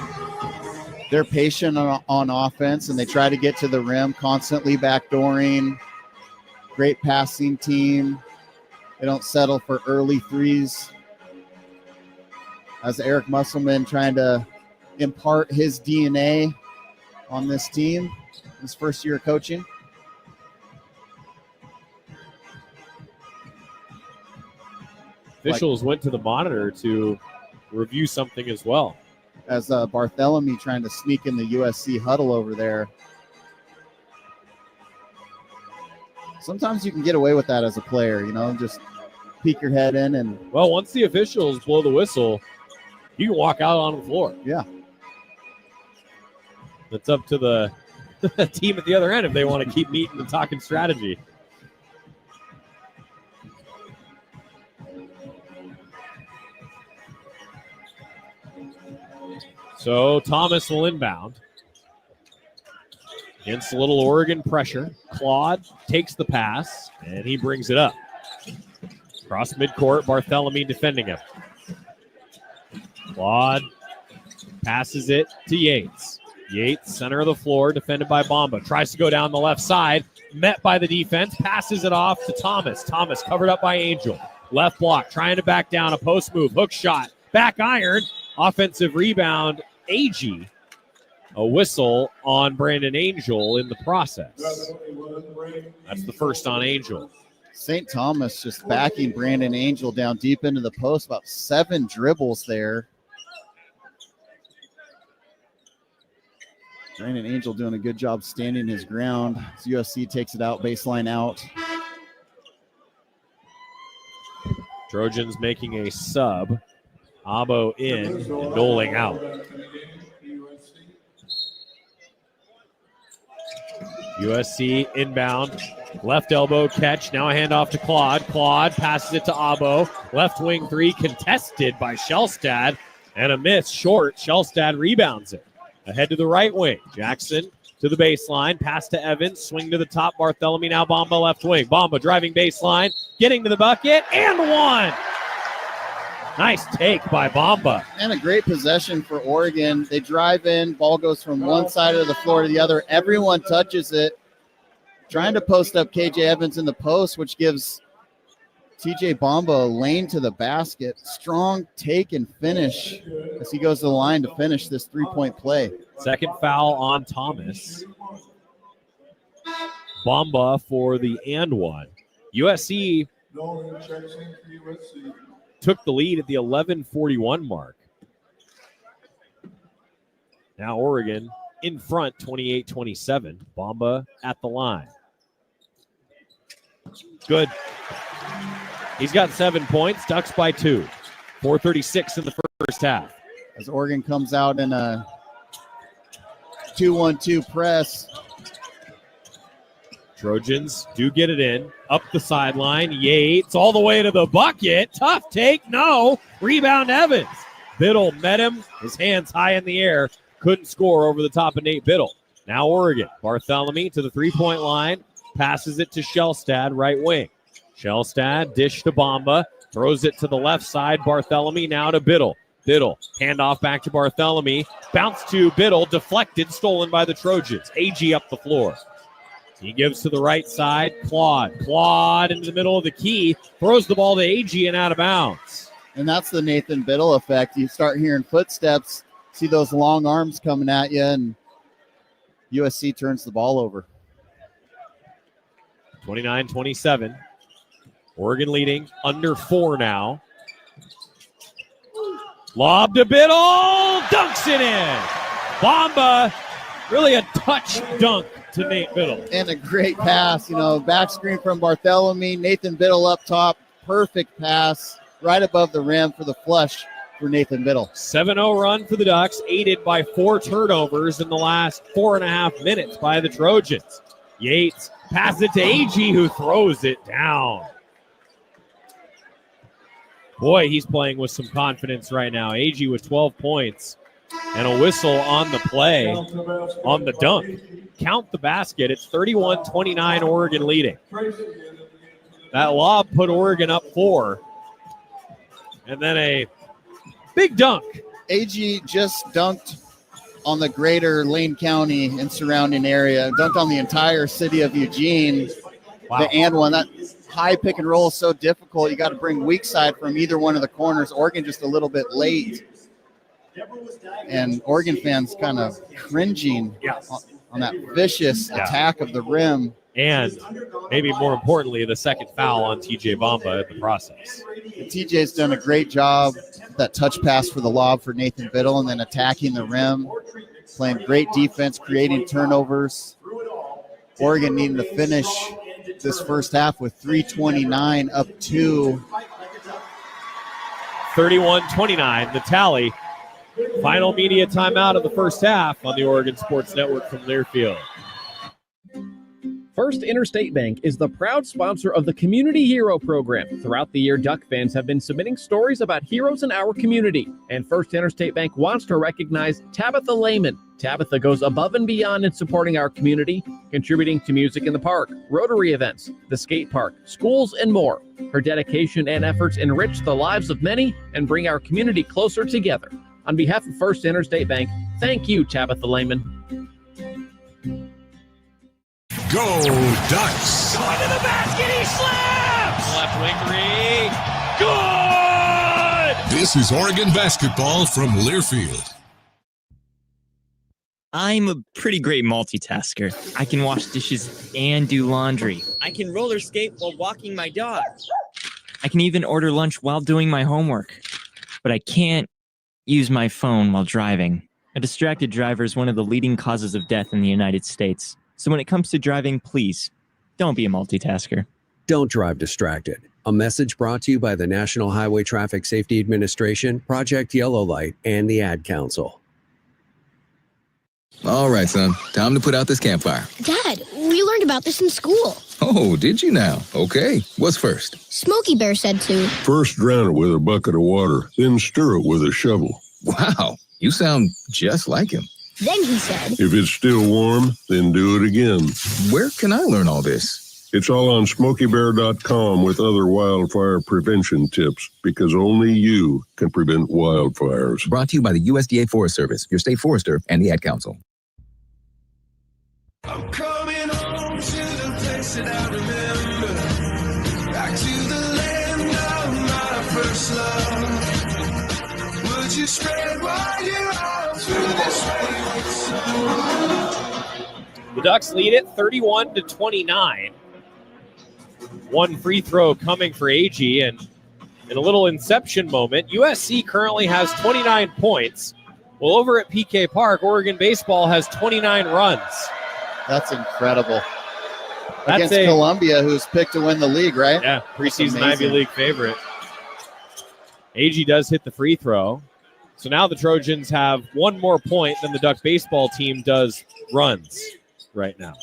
They're patient on offense, and they try to get to the rim, constantly backdooring. Great passing team. They don't settle for early threes. As Eric Musselman trying to impart his DNA on this team, his first year of coaching. Officials went to the monitor to review something as well. As Bartholomew trying to sneak in the USC huddle over there. Sometimes you can get away with that as a player, just peek your head in and. Well, once the officials blow the whistle, you can walk out on the floor. Yeah. It's up to the team at the other end if they want to keep meeting and talking strategy. So Thomas will inbound. Against a little Oregon pressure. Claude takes the pass, and he brings it up. Across midcourt, Bartholomew defending him. Claude passes it to Yates. Yates, center of the floor, defended by Bamba. Tries to go down the left side, met by the defense, passes it off to Thomas. Thomas covered up by Angel. Left block, trying to back down, a post move, hook shot, back iron, offensive rebound, AG. A whistle on Brandon Angel in the process. That's the first on Angel. St. Thomas just backing Brandon Angel down deep into the post, about 7 dribbles there. Brandon Angel doing a good job standing his ground. As USC takes it out, baseline out. Trojans making a sub. Abo in and Doling out. USC inbound. Left elbow catch. Now a handoff to Claude. Claude passes it to Abo. Left wing three contested by Shellstad. And a miss short. Shellstad rebounds it. Ahead to the right wing. Jackson to the baseline. Pass to Evans. Swing to the top. Bartholomew now Bamba left wing. Bamba driving baseline. Getting to the bucket. And one. Nice take by Bamba. And a great possession for Oregon. They drive in. Ball goes from one side of the floor to the other. Everyone touches it. Trying to post up KJ Evans in the post, which gives TJ Bamba a lane to the basket. Strong take and finish as he goes to the line to finish this three-point play. Second foul on Thomas. Bamba for the and one. USC took the lead at the 11:41 mark. Now Oregon in front, 28-27. Bamba at the line. Good. He's got 7 points. Ducks by 2. 4:36 in the first half. As Oregon comes out in a 2-1-2 press. Trojans do get it in. Up the sideline. Yates all the way to the bucket. Tough take. No. Rebound Evans. Biddle met him. His hands high in the air. Couldn't score over the top of Nate Biddle. Now Oregon. Bartholomew to the three-point line. Passes it to Shellstad, right wing. Shellstad, dish to Bamba. Throws it to the left side. Bartholomew now to Biddle. Biddle, handoff back to Bartholomew. Bounce to Biddle. Deflected, stolen by the Trojans. AG up the floor. He gives to the right side. Claude into the middle of the key. Throws the ball to AG and out of bounds. And that's the Nathan Biddle effect. You start hearing footsteps, see those long arms coming at you, and USC turns the ball over. 29-27. Oregon leading under 4 now. Lob to Biddle. Dunks it in. Bamba, really a touch dunk to Nate Biddle. And a great pass, back screen from Bartholomew. Nathan Biddle up top. Perfect pass right above the rim for the flush for Nathan Biddle. 7-0 run for the Ducks, aided by 4 turnovers in the last 4.5 minutes by the Trojans. Yates passes it to AG, who throws it down. Boy, he's playing with some confidence right now. AG with 12 points and a whistle on the play, on the dunk. Count the basket. It's 31-29, Oregon leading. That lob put Oregon up 4. And then a big dunk. AG just dunked on the greater Lane County and surrounding area. Dunked on the entire city of Eugene. Wow. The and one. That high pick and roll is so difficult. You got to bring weak side from either one of the corners. Oregon just a little bit late. And Oregon fans kind of cringing on that vicious attack of the rim. And maybe more importantly, the second foul on TJ Bamba in the process. TJ's done a great job. That touch pass for the lob for Nathan Biddle, and then attacking the rim, playing great defense, creating turnovers. Oregon needing to finish this first half with 3:29 up to 31-29, the tally. Final media timeout of the first half on the Oregon Sports Network from Learfield. First Interstate Bank is the proud sponsor of the Community Hero Program. Throughout the year, Duck fans have been submitting stories about heroes in our community. And First Interstate Bank wants to recognize Tabitha Lehman. Tabitha goes above and beyond in supporting our community, contributing to music in the park, Rotary events, the skate park, schools, and more. Her dedication and efforts enrich the lives of many and bring our community closer together. On behalf of First Interstate Bank, thank you, Tabitha Lehman. Go Ducks! Going to the basket, he slams! Left wing three, good! This is Oregon basketball from Learfield. I'm a pretty great multitasker. I can wash dishes and do laundry. I can roller skate while walking my dog. I can even order lunch while doing my homework. But I can't use my phone while driving. A distracted driver is one of the leading causes of death in the United States. So when it comes to driving, please, don't be a multitasker. Don't drive distracted. A message brought to you by the National Highway Traffic Safety Administration, Project Yellow Light, and the Ad Council. All right, son. Time to put out this campfire. Dad, we learned about this in school. Oh, did you now? Okay. What's first? Smokey Bear said to. First drown it with a bucket of water, then stir it with a shovel. Wow, you sound just like him. Then he said, If it's still warm, then do it again. Where can I learn all this? It's all on SmokeyBear.com with other wildfire prevention tips, because only you can prevent wildfires. Brought to you by the USDA Forest Service, your state forester, and the Ad Council. I'm coming home to the place that I remember. Back to the land of my first love. Would you spread wide your arms through this way? The Ducks lead it 31-29. One free throw coming for AG, and in a little inception moment, USC currently has 29 points. Well, over at PK Park, Oregon baseball has 29 runs. That's incredible. Against Columbia, who's picked to win the league, right? Yeah, preseason Ivy League favorite. AG does hit the free throw. So now the Trojans have one more point than the Duck baseball team does runs right now.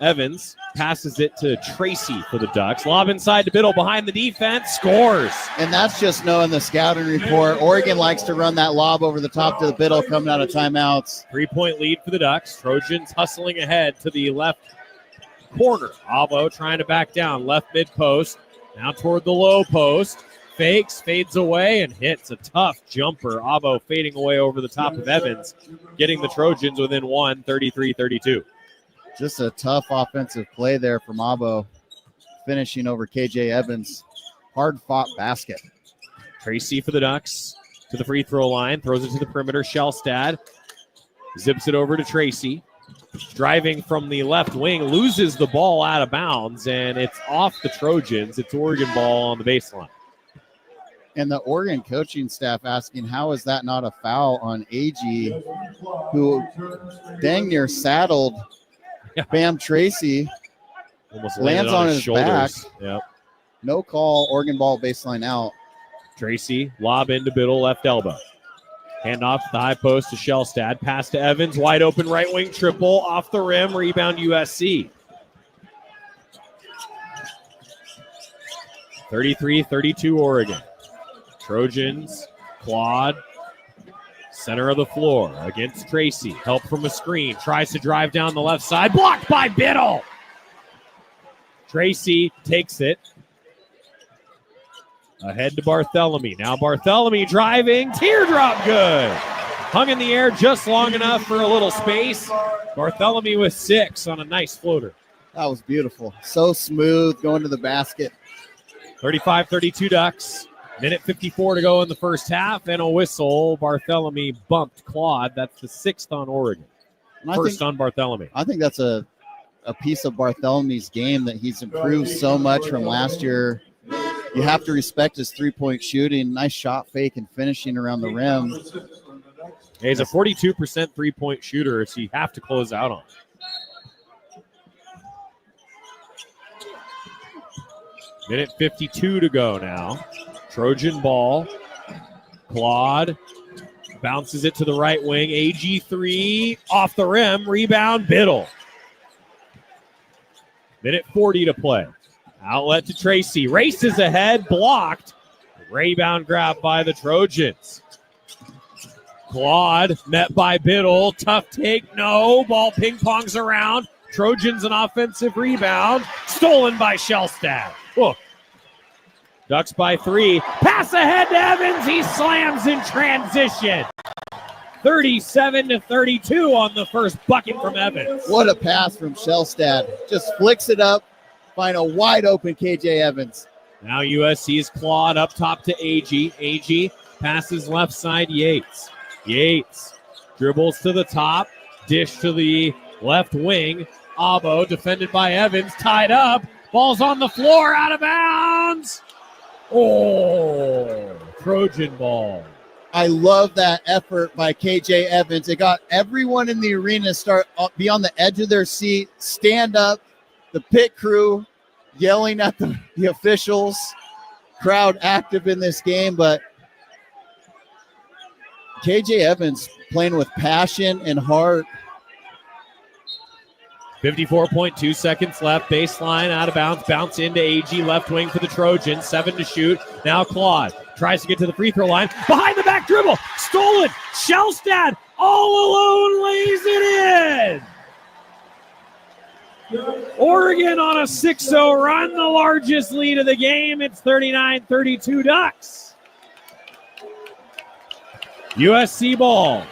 Evans passes it to Tracy for the Ducks. Lob inside to Biddle behind the defense. Scores. And that's just knowing the scouting report. Oregon likes to run that lob over the top to the Biddle coming out of timeouts. 3-point lead for the Ducks. Trojans hustling ahead to the left corner. Avo trying to back down. Left mid post. Now toward the low post. Fakes, fades away, and hits a tough jumper. Avo fading away over the top of Evans, getting the Trojans within one, 33-32. Just a tough offensive play there from Abo, finishing over KJ Evans. Hard-fought basket. Tracy for the Ducks to the free throw line, throws it to the perimeter. Shellstad zips it over to Tracy. Driving from the left wing, loses the ball out of bounds, and it's off the Trojans. It's Oregon ball on the baseline. And the Oregon coaching staff asking, how is that not a foul on AG, who dang near saddled Bam Tracy. Almost lands on his back. Yep. No call, Oregon ball baseline out. Tracy, lob into Biddle, left elbow. Hand off to the high post to Shellstad. Pass to Evans, wide open right wing triple, off the rim, rebound USC. 33-32 Oregon. Trojans, Claude, center of the floor against Tracy. Help from a screen. Tries to drive down the left side. Blocked by Biddle. Tracy takes it. Ahead to Barthélemy. Now Barthélemy driving. Teardrop good. Hung in the air just long enough for a little space. Barthélemy with 6 on a nice floater. That was beautiful. So smooth going to the basket. 35-32 Ducks. Minute 54 to go in the first half, and a whistle. Barthélemy bumped Claude. That's the 6th on Oregon. First on Barthélemy. I think that's a piece of Barthélemy's game that he's improved so much from last year. you have to respect his three-point shooting. Nice shot fake and finishing around the rim. He's a 42% three-point shooter, so you have to close out on. Minute 52 to go now. Trojan ball. Claude bounces it to the right wing. AG3 off the rim. Rebound, Biddle. Minute 40 to play. Outlet to Tracy. Races ahead, blocked. Rebound grab by the Trojans. Claude met by Biddle. Tough take, no. Ball ping-pongs around. Trojans an offensive rebound. Stolen by Shellstad. Whoa. Ducks by 3. Pass ahead to Evans. He slams in transition. 37-32 on the first bucket from Evans. What a pass from Shellstad. Just flicks it up. Find a wide open KJ Evans. Now USC's Claude up top to AG. AG passes left side Yates. Yates dribbles to the top. Dish to the left wing. Abo defended by Evans. Tied up. Ball's on the floor. Out of bounds. Oh, Trojan ball. I love that effort by KJ Evans. It got everyone in the arena be on the edge of their seat, stand up, the pit crew yelling at the officials, crowd active in this game. But KJ Evans playing with passion and heart. 54.2 seconds left. Baseline out of bounds. Bounce into AG left wing for the Trojans. 7 to shoot. Now Claude tries to get to the free throw line. Behind the back dribble. Stolen. Shellstad all alone lays it in. Oregon on a 6-0 run. The largest lead of the game. It's 39-32 Ducks. USC ball.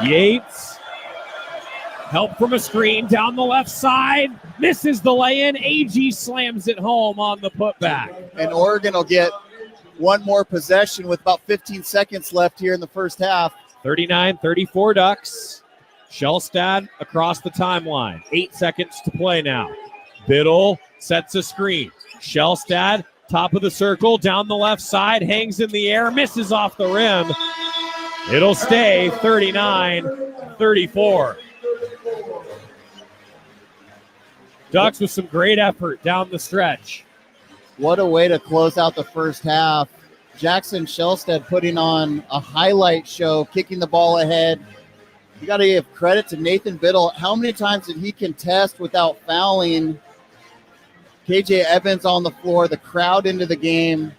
Yates, help from a screen down the left side, misses the lay-in. AG slams it home on the putback. And Oregon will get one more possession with about 15 seconds left here in the first half. 39-34 Ducks. Shellstad across the timeline. 8 seconds to play now. Biddle sets a screen. Shellstad, top of the circle, down the left side, hangs in the air, misses off the rim. It'll stay 39-34. Ducks with some great effort down the stretch. What a way to close out the first half. Jackson Shellstad putting on a highlight show, kicking the ball ahead. You got to give credit to Nathan Biddle. How many times did he contest without fouling? KJ Evans on the floor, the crowd into the game.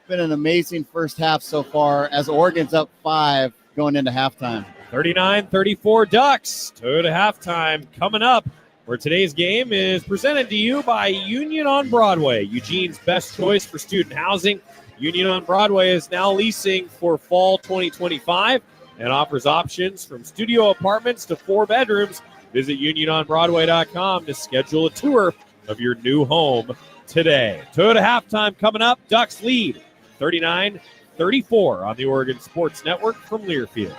Been an amazing first half so far as Oregon's up 5 going into halftime. 39-34 Ducks. 2 to halftime coming up, where today's game is presented to you by Union on Broadway, Eugene's best choice for student housing. Union on Broadway is now leasing for fall 2025 and offers options from studio apartments to 4 bedrooms. Visit uniononbroadway.com to schedule a tour of your new home today. 2 to halftime coming up. Ducks lead 39-34 on the Oregon Sports Network from Learfield.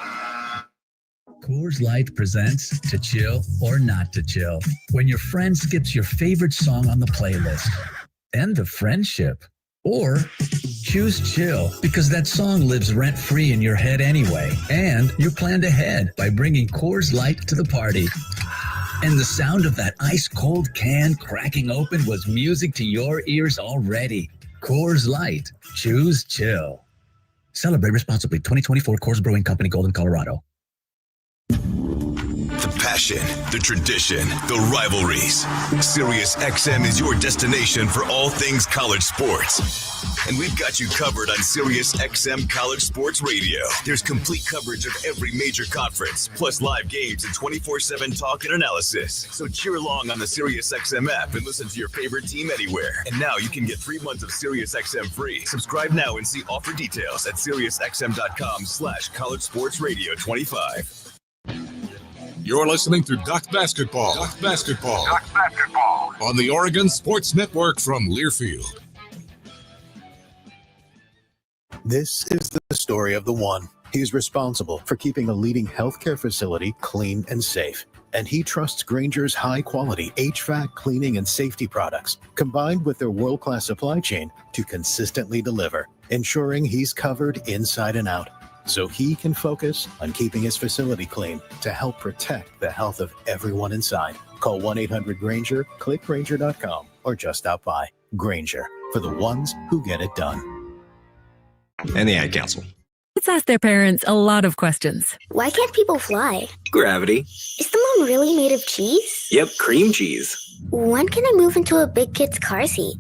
Coors Light presents To Chill or Not to Chill. When your friend skips your favorite song on the playlist. End the friendship. Or choose chill because that song lives rent-free in your head anyway. And you planned ahead by bringing Coors Light to the party. And the sound of that ice-cold can cracking open was music to your ears already. Coors Light. Choose chill. Celebrate responsibly. 2024 Coors Brewing Company, Golden, Colorado. The passion, the tradition, the rivalries. SiriusXM is your destination for all things college sports. And we've got you covered on SiriusXM College Sports Radio. There's complete coverage of every major conference, plus live games and 24/7 talk and analysis. So cheer along on the SiriusXM app and listen to your favorite team anywhere. And now you can get 3 months of SiriusXM free. Subscribe now and see offer details at SiriusXM.com/College Sports Radio 25. You're listening to Duck Basketball. Duck Basketball. Duck Basketball. On the Oregon Sports Network from Learfield. This is the story of the one. He's responsible for keeping a leading healthcare facility clean and safe. and he trusts Grainger's high-quality HVAC, cleaning, and safety products, combined with their world-class supply chain, to consistently deliver, ensuring he's covered inside and out, so he can focus on keeping his facility clean to help protect the health of everyone inside. Call 1-800-GRAINGER, click Grainger.com, or just stop by. Grainger, for the ones who get it done. And the Ad Council. Let's ask their parents a lot of questions. Why can't people fly? Gravity. Is the moon really made of cheese? Yep, cream cheese. When can I move into a big kid's car seat?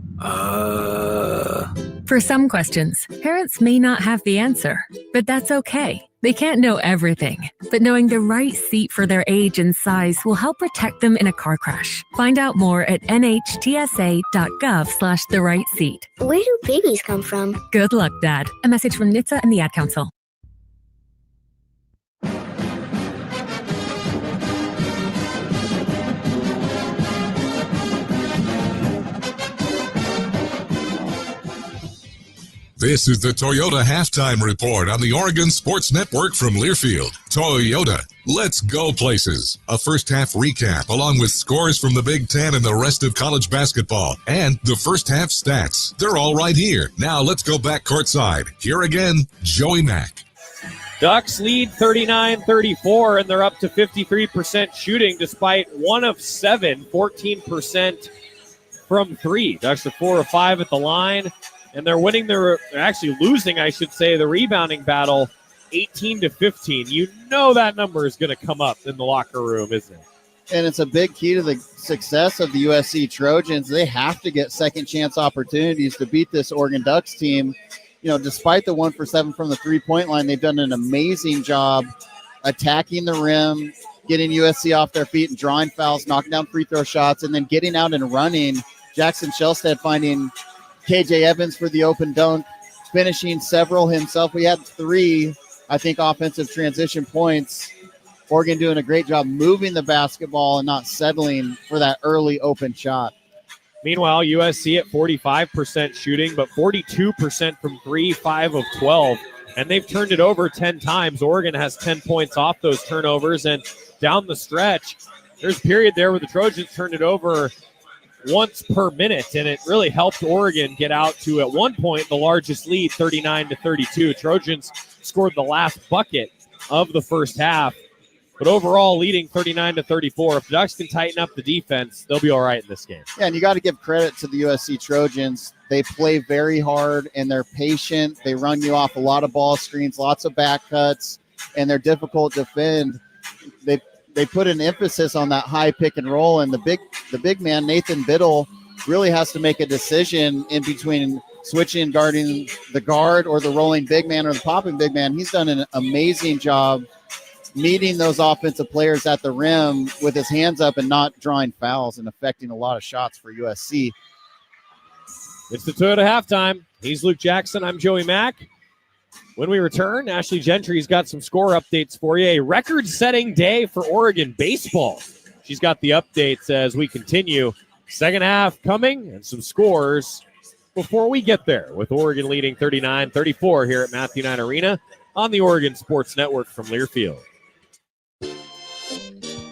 For some questions, parents may not have the answer, but that's okay. They can't know everything, but knowing the right seat for their age and size will help protect them in a car crash. Find out more at nhtsa.gov/the-right-seat. Where do babies come from? Good luck, Dad. A message from NHTSA and the Ad Council. This is the Toyota Halftime Report on the Oregon Sports Network from Learfield. Toyota, let's go places. A first half recap along with scores from the Big Ten and the rest of college basketball. And the first half stats. They're all right here. Now let's go back courtside. Here again, Joey Mack. Ducks lead 39-34, and they're up to 53% shooting despite 1 of 7, 14% from 3. Ducks are 4 of 5 at the line. And they're winning they're actually losing, I should say, the rebounding battle 18-15. You know that number is going to come up in the locker room, isn't it? And it's a big key to the success of the USC Trojans. They have to get second chance opportunities to beat this Oregon Ducks team. You know, despite the 1 for 7 from the 3-point line, they've done an amazing job attacking the rim, getting USC off their feet and drawing fouls, knocking down free throw shots, and then getting out and running. Jackson Shelstead finding KJ Evans for the open dunk, finishing several himself. We had 3, I think, offensive transition points. Oregon doing a great job moving the basketball and not settling for that early open shot. Meanwhile, USC at 45% shooting, but 42% from 3, 5 of 12. And they've turned it over 10 times. Oregon has 10 points off those turnovers. And down the stretch, there's a period there where the Trojans turned it over once per minute, and it really helped Oregon get out to, at one point, the largest lead, 39-32. Trojans scored the last bucket of the first half, but overall leading 39-34. If the Ducks can tighten up the defense, they'll be all right in this game. Yeah, and you got to give credit to the USC Trojans. They play very hard, and they're patient. They run you off a lot of ball screens, lots of back cuts, and they're difficult to defend. They put an emphasis on that high pick and roll, and the big man, Nathan Biddle, really has to make a decision in between switching, guarding the guard or the rolling big man or the popping big man. He's done an amazing job meeting those offensive players at the rim with his hands up and not drawing fouls and affecting a lot of shots for USC. It's the Toyota halftime. He's Luke Jackson. I'm Joey Mack. When we return, Ashley Gentry's got some score updates for you. A record-setting day for Oregon baseball. She's got the updates as we continue. Second half coming and some scores before we get there, with Oregon leading 39-34 here at Matthew Knight Arena on the Oregon Sports Network from Learfield.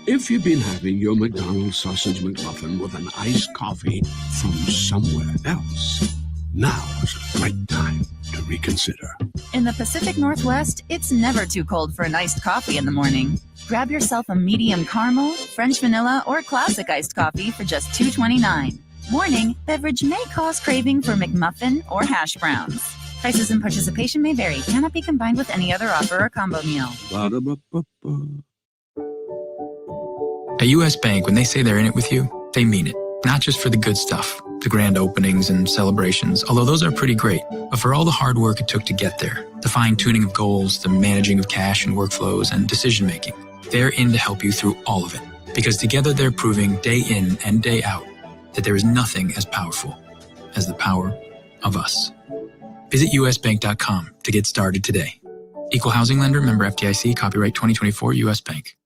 If you've been having your McDonald's sausage McMuffin with an iced coffee from somewhere else, now's the right time to reconsider. In the Pacific Northwest, it's never too cold for an iced coffee in the morning. Grab yourself a medium caramel, French vanilla, or classic iced coffee for just $2.29. Warning, beverage may cause craving for McMuffin or hash browns. Prices and participation may vary. Cannot be combined with any other offer or combo meal. Ba-da-ba-ba-ba. At U.S. Bank, when they say they're in it with you, they mean it. Not just for the good stuff, the grand openings and celebrations, although those are pretty great, but for all the hard work it took to get there, the fine-tuning of goals, the managing of cash and workflows, and decision-making. They're in to help you through all of it, because together they're proving day in and day out that there is nothing as powerful as the power of us. Visit usbank.com to get started today. Equal housing lender, member FDIC, copyright 2024 U.S. Bank.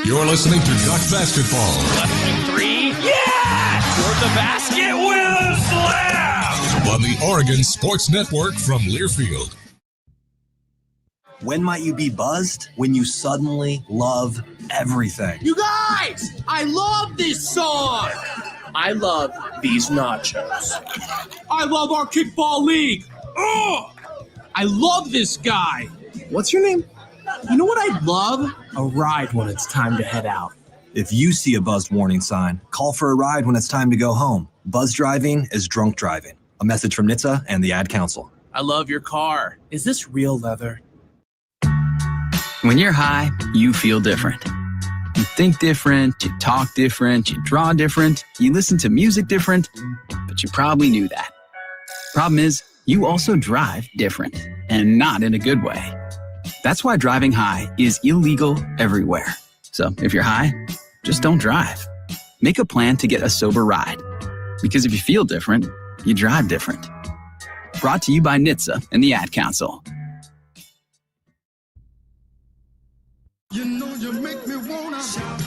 You're listening to Duck Basketball. Left and 3, yeah! Toward the basket with a slam! On the Oregon Sports Network from Learfield. When might you be buzzed? When you suddenly love everything. You guys, I love this song. I love these nachos. I love our kickball league. Ugh! I love this guy. What's your name? You know what I'd love? A ride when it's time to head out. If you see a buzzed warning sign, call for a ride when it's time to go home. Buzz driving is drunk driving. A message from NHTSA and the Ad Council. I love your car. Is this real leather? When you're high, you feel different. You think different, you talk different, you draw different, you listen to music different, but you probably knew that. Problem is, you also drive different, and not in a good way. That's why driving high is illegal everywhere. So if you're high, just don't drive. Make a plan to get a sober ride. Because if you feel different, you drive different. Brought to you by NHTSA and the Ad Council. You know you make me wanna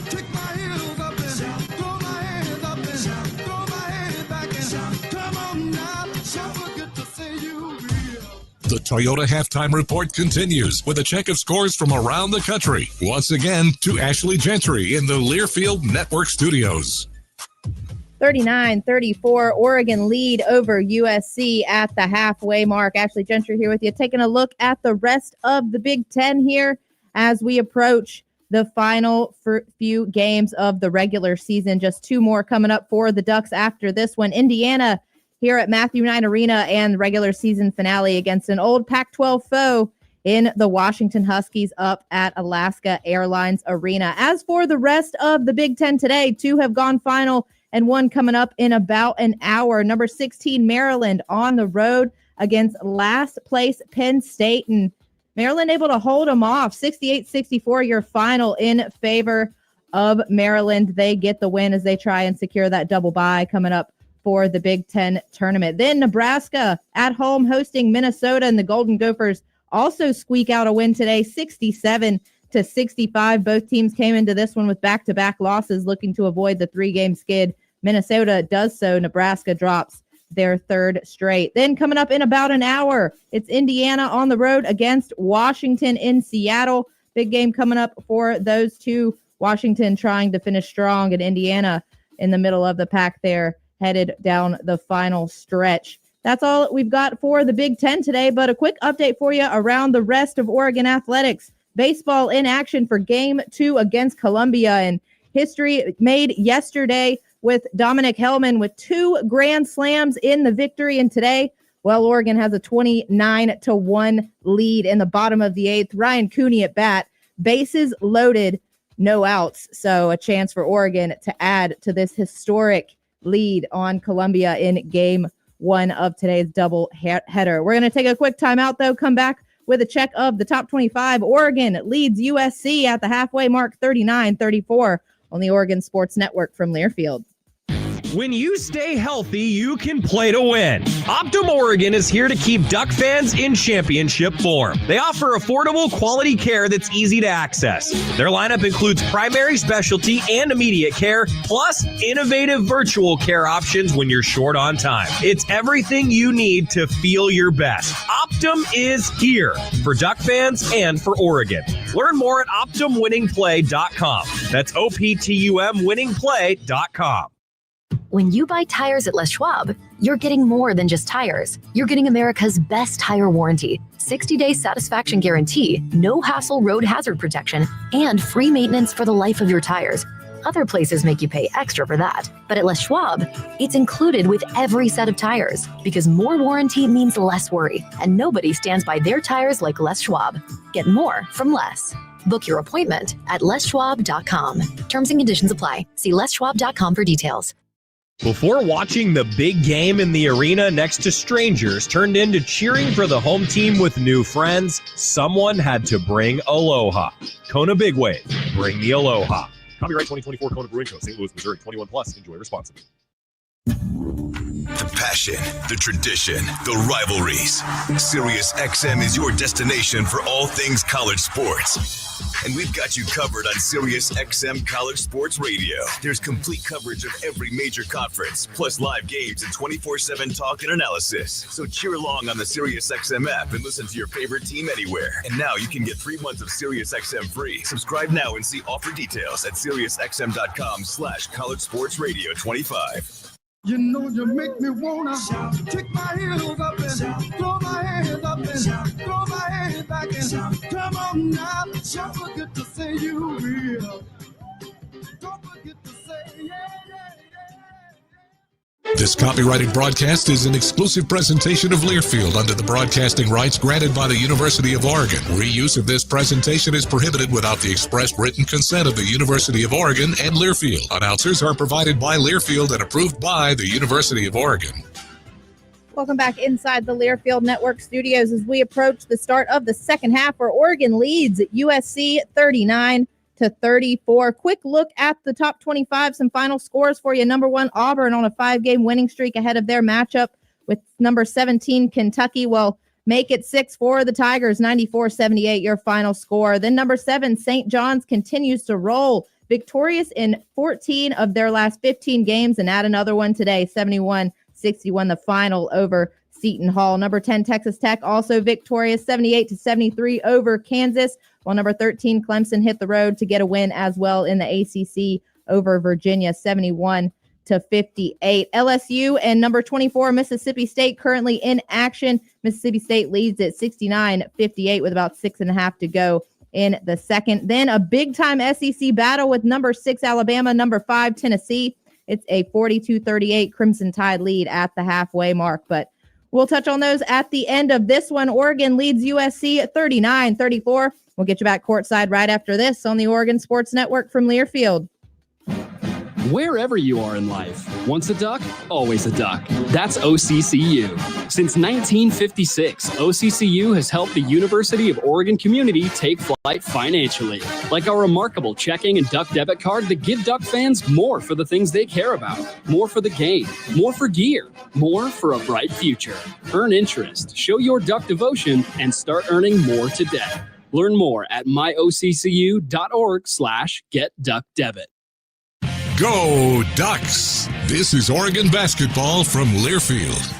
kick my heels up and throw my hands up and throw my head back and come on now, don't forget to say you real. The Toyota Halftime Report continues with a check of scores from around the country. Once again, to Ashley Gentry in the Learfield Network Studios. 39-34, Oregon lead over USC at the halfway mark. Ashley Gentry here with you, taking a look at the rest of the Big Ten here as we approach the final few games of the regular season. Just two more coming up for the Ducks after this one. Indiana here at Matthew Knight Arena and regular season finale against an old Pac-12 foe in the Washington Huskies up at Alaska Airlines Arena. As for the rest of the Big Ten today, two have gone final and one coming up in about an hour. Number 16, Maryland on the road against last place Penn State, and Maryland able to hold them off. 68-64, your final in favor of Maryland. They get the win as they try and secure that double bye coming up for the Big Ten tournament. Then Nebraska at home hosting Minnesota, and the Golden Gophers also squeak out a win today, 67-65. Both teams came into this one with back-to-back losses, looking to avoid the three-game skid. Minnesota does so. Nebraska drops their third straight. Then coming up in about an hour, it's Indiana on the road against Washington in Seattle. Big game coming up for those two. Washington trying to finish strong, and Indiana in the middle of the pack there, headed down the final stretch. That's all that we've got for the Big Ten today, but a quick update for you around the rest of Oregon athletics. Baseball in action for Game 2 against Columbia, and history made yesterday with Dominic Hellman with 2 grand slams in the victory. And today, well, Oregon has a 29-1 lead in the bottom of the 8th. Ryan Cooney at bat, bases loaded, no outs. So a chance for Oregon to add to this historic lead on Columbia in Game 1 of today's double header. We're going to take a quick timeout, though, come back with a check of the top 25. Oregon leads USC at the halfway mark, 39-34 on the Oregon Sports Network from Learfield. When you stay healthy, you can play to win. Optum Oregon is here to keep Duck fans in championship form. They offer affordable, quality care that's easy to access. Their lineup includes primary specialty and immediate care, plus innovative virtual care options when you're short on time. It's everything you need to feel your best. Optum is here for Duck fans and for Oregon. Learn more at OptumWinningPlay.com. That's OPTUMWinningPlay.com. When you buy tires at Les Schwab, you're getting more than just tires. You're getting America's best tire warranty, 60-day satisfaction guarantee, no hassle road hazard protection, and free maintenance for the life of your tires. Other places make you pay extra for that. But at Les Schwab, it's included with every set of tires, because more warranty means less worry, and nobody stands by their tires like Les Schwab. Get more from less. Book your appointment at leschwab.com. Terms and conditions apply. See leschwab.com for details. Before watching the big game in the arena next to strangers turned into cheering for the home team with new friends, someone had to bring aloha. Kona Big Wave, bring the aloha. Copyright 2024 Kona Brewing Co. St. Louis, Missouri, 21+. Enjoy responsibly. The passion, the tradition, the rivalries. Sirius XM is your destination for all things college sports. And we've got you covered on Sirius XM College Sports Radio. There's complete coverage of every major conference, plus live games and 24/7 talk and analysis. So cheer along on the Sirius XM app and listen to your favorite team anywhere. And now you can get 3 months of Sirius XM free. Subscribe now and see offer details at SiriusXM.com/College Sports Radio 25. You know you make me wanna kick my heels up and throw my hands up and throw my hands back and come on now. Don't forget to say you will. Don't forget to say yeah. This copyrighted broadcast is an exclusive presentation of Learfield under the broadcasting rights granted by the University of Oregon. Reuse of this presentation is prohibited without the express written consent of the University of Oregon and Learfield. Announcers are provided by Learfield and approved by the University of Oregon. Welcome back inside the Learfield Network studios as we approach the start of the second half where Oregon leads at USC 39-34. Quick look at the top 25, some final scores for you. Number 1, Auburn on a 5-game winning streak ahead of their matchup with number 17, Kentucky. Well, make it 6 for the Tigers, 94-78, your final score. Then number 7, St. John's continues to roll, victorious in 14 of their last 15 games, and add another one today, 71-61, the final over Seton Hall. Number 10, Texas Tech, also victorious, 78-73 over Kansas. While number 13, Clemson, hit the road to get a win as well in the ACC over Virginia, 71-58. LSU and number 24, Mississippi State, currently in action. Mississippi State leads at 69-58 with about 6.5 to go in the second. Then a big-time SEC battle with number 6, Alabama, number 5, Tennessee. It's a 42-38 Crimson Tide lead at the halfway mark, but we'll touch on those at the end of this one. Oregon leads USC at 39-34. We'll get you back courtside right after this on the Oregon Sports Network from Learfield. Wherever you are in life, once a duck, always a duck. That's OCCU. Since 1956, OCCU has helped the University of Oregon community take flight financially, like our remarkable checking and duck debit card that give duck fans more for the things they care about, more for the game, more for gear, more for a bright future. Earn interest, show your duck devotion, and start earning more today. Learn more at myoccu.org/getduckdebit. Go Ducks! This is Oregon basketball from Learfield.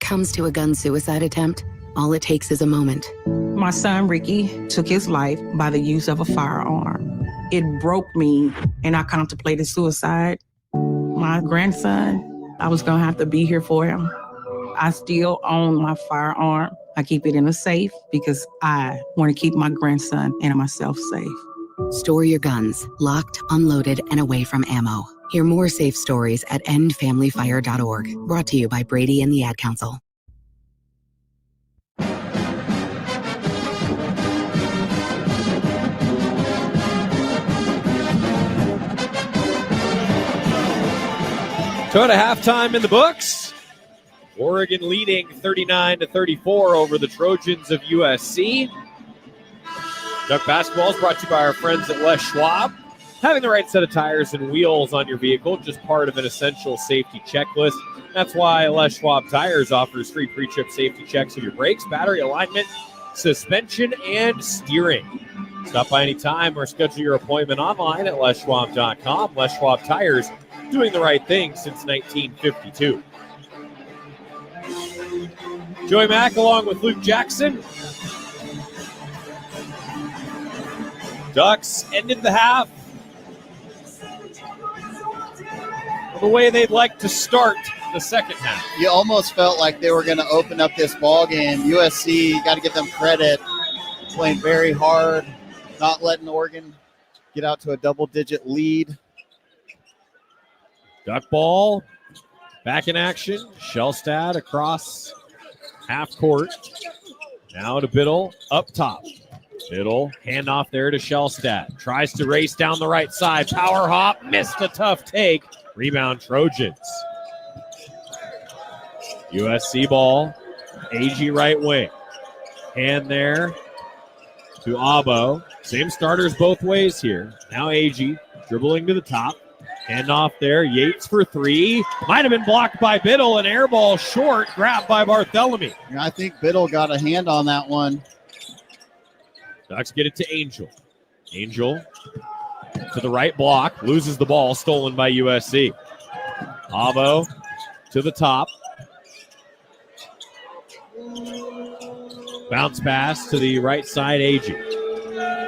Comes to a gun suicide attempt, all it takes is a moment. My son, Ricky, took his life by the use of a firearm. It broke me, and I contemplated suicide. My grandson, I was going to have to be here for him. I still own my firearm. I keep it in a safe because I want to keep my grandson and myself safe. Store your guns, locked, unloaded, and away from ammo. Hear more safe stories at endfamilyfire.org. Brought to you by Brady and the Ad Council. So at a halftime in the books, Oregon leading 39-34 over the Trojans of USC. Duck basketball is brought to you by our friends at Les Schwab. Having the right set of tires and wheels on your vehicle, just part of an essential safety checklist. That's why Les Schwab Tires offers free pre-trip safety checks of your brakes, battery alignment, suspension, and steering. Stop by anytime or schedule your appointment online at leschwab.com. Les Schwab Tires, doing the right thing since 1952. Joey Mack along with Luke Jackson. Ducks ended the half the way they'd like to start the second half. You almost felt like they were going to open up this ball game. USC, got to give them credit, playing very hard, not letting Oregon get out to a double-digit lead. Duck ball, back in action. Shellstad across half court. Now to Biddle, up top. Biddle, handoff there to Shellstad. Tries to race down the right side. Power hop, missed a tough take. Rebound Trojans. USC ball. AG right wing. Hand there to Abo. Same starters both ways here. Now AG dribbling to the top. Handoff there. Yates for three. Might have been blocked by Biddle. An air ball short. Grabbed by Bartholomew. I think Biddle got a hand on that one. Ducks get it to Angel. Angel to the right block. Loses the ball. Stolen by USC. Avo to the top. Bounce pass to the right side, AG.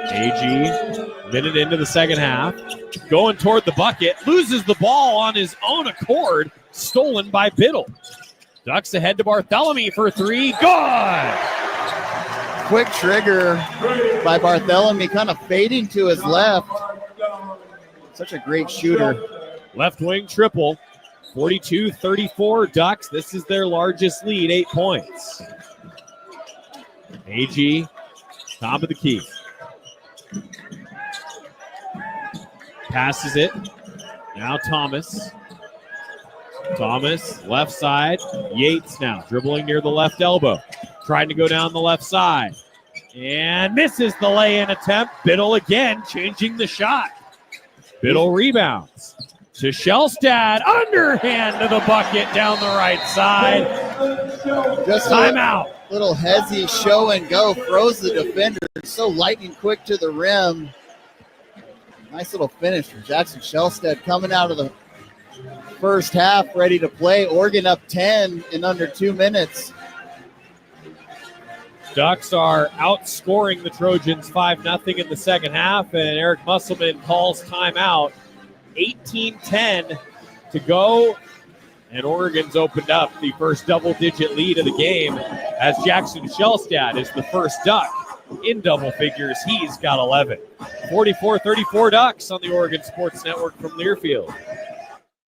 AG, minute into the second half. Going toward the bucket. Loses the ball on his own accord. Stolen by Biddle. Ducks ahead to Bartholomew for three. Good! Quick trigger by Bartholomew, kind of fading to his left. Such a great shooter. Left wing triple. 42-34 Ducks. This is their largest lead, 8 points. AG, top of the key. Passes it. Now Thomas. Thomas, left side. Yates now dribbling near the left elbow. Trying to go down the left side. And misses the lay-in attempt. Biddle again changing the shot. Biddle rebounds to Shellstad. Underhand to the bucket down the right side. Just timeout. Little hezzy show and go. Throws the defender. So lightning quick to the rim. Nice little finish from Jackson Shellstad coming out of the first half, ready to play. Oregon up 10 in under 2 minutes. Ducks are outscoring the Trojans 5-0 in the second half, and Eric Musselman calls timeout. 18-10 to go, and Oregon's opened up the first double-digit lead of the game as Jackson Shellstad is the first Duck in double figures. He's got 11. 44-34 Ducks on the Oregon Sports Network from Learfield.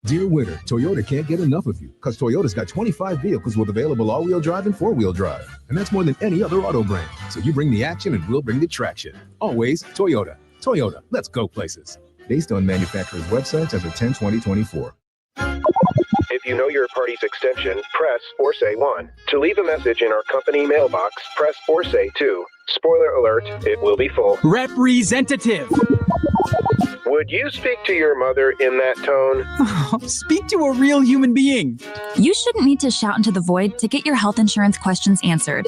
Dear winter, Toyota can't get enough of you because Toyota's got 25 vehicles with available all-wheel drive and four-wheel drive. And that's more than any other auto brand. So you bring the action and we'll bring the traction. Always Toyota. Toyota, let's go places. Based on manufacturer's websites as of 10/20/24. If you know your party's extension, press or say 1. To leave a message in our company mailbox, press or say 2. Spoiler alert, it will be full. Representative. Would you speak to your mother in that tone? Speak to a real human being. You shouldn't need to shout into the void to get your health insurance questions answered.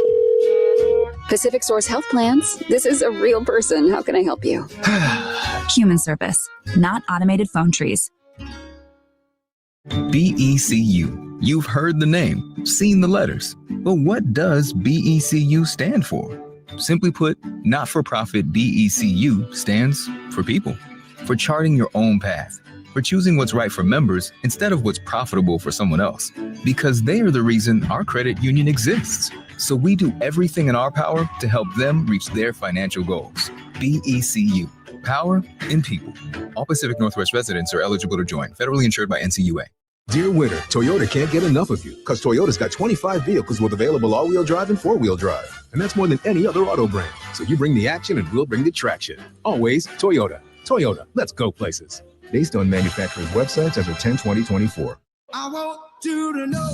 Pacific Source Health Plans. This is a real person. How can I help you? Human service, not automated phone trees. BECU. You've heard the name, seen the letters. But what does BECU stand for? Simply put, not-for-profit BECU stands for people. For charting your own path. For choosing what's right for members instead of what's profitable for someone else. Because they are the reason our credit union exists. So we do everything in our power to help them reach their financial goals. BECU. Power in people. All Pacific Northwest residents are eligible to join. Federally insured by NCUA. Dear winter, Toyota can't get enough of you because Toyota's got 25 vehicles with available all-wheel drive and four-wheel drive. And that's more than any other auto brand. So you bring the action and we'll bring the traction. Always Toyota. Toyota, let's go places. Based on manufacturer's websites as of 10/20/24. I want you to know.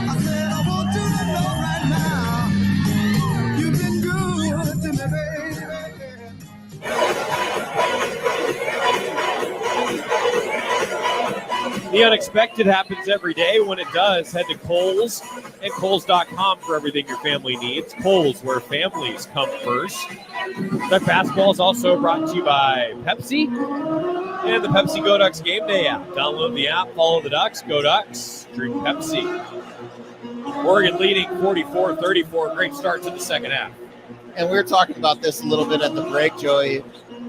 I said I want you to know right now. You've been good to me, baby. The unexpected happens every day. When it does, head to Kohl's and Kohl's.com for everything your family needs. Kohl's, where families come first. Duck basketball is also brought to you by Pepsi and the Pepsi Go Ducks Game Day app. Download the app, follow the Ducks, go Ducks, drink Pepsi. Oregon leading 44-34. Great start to the second half. And we were talking about this a little bit at the break, Joey.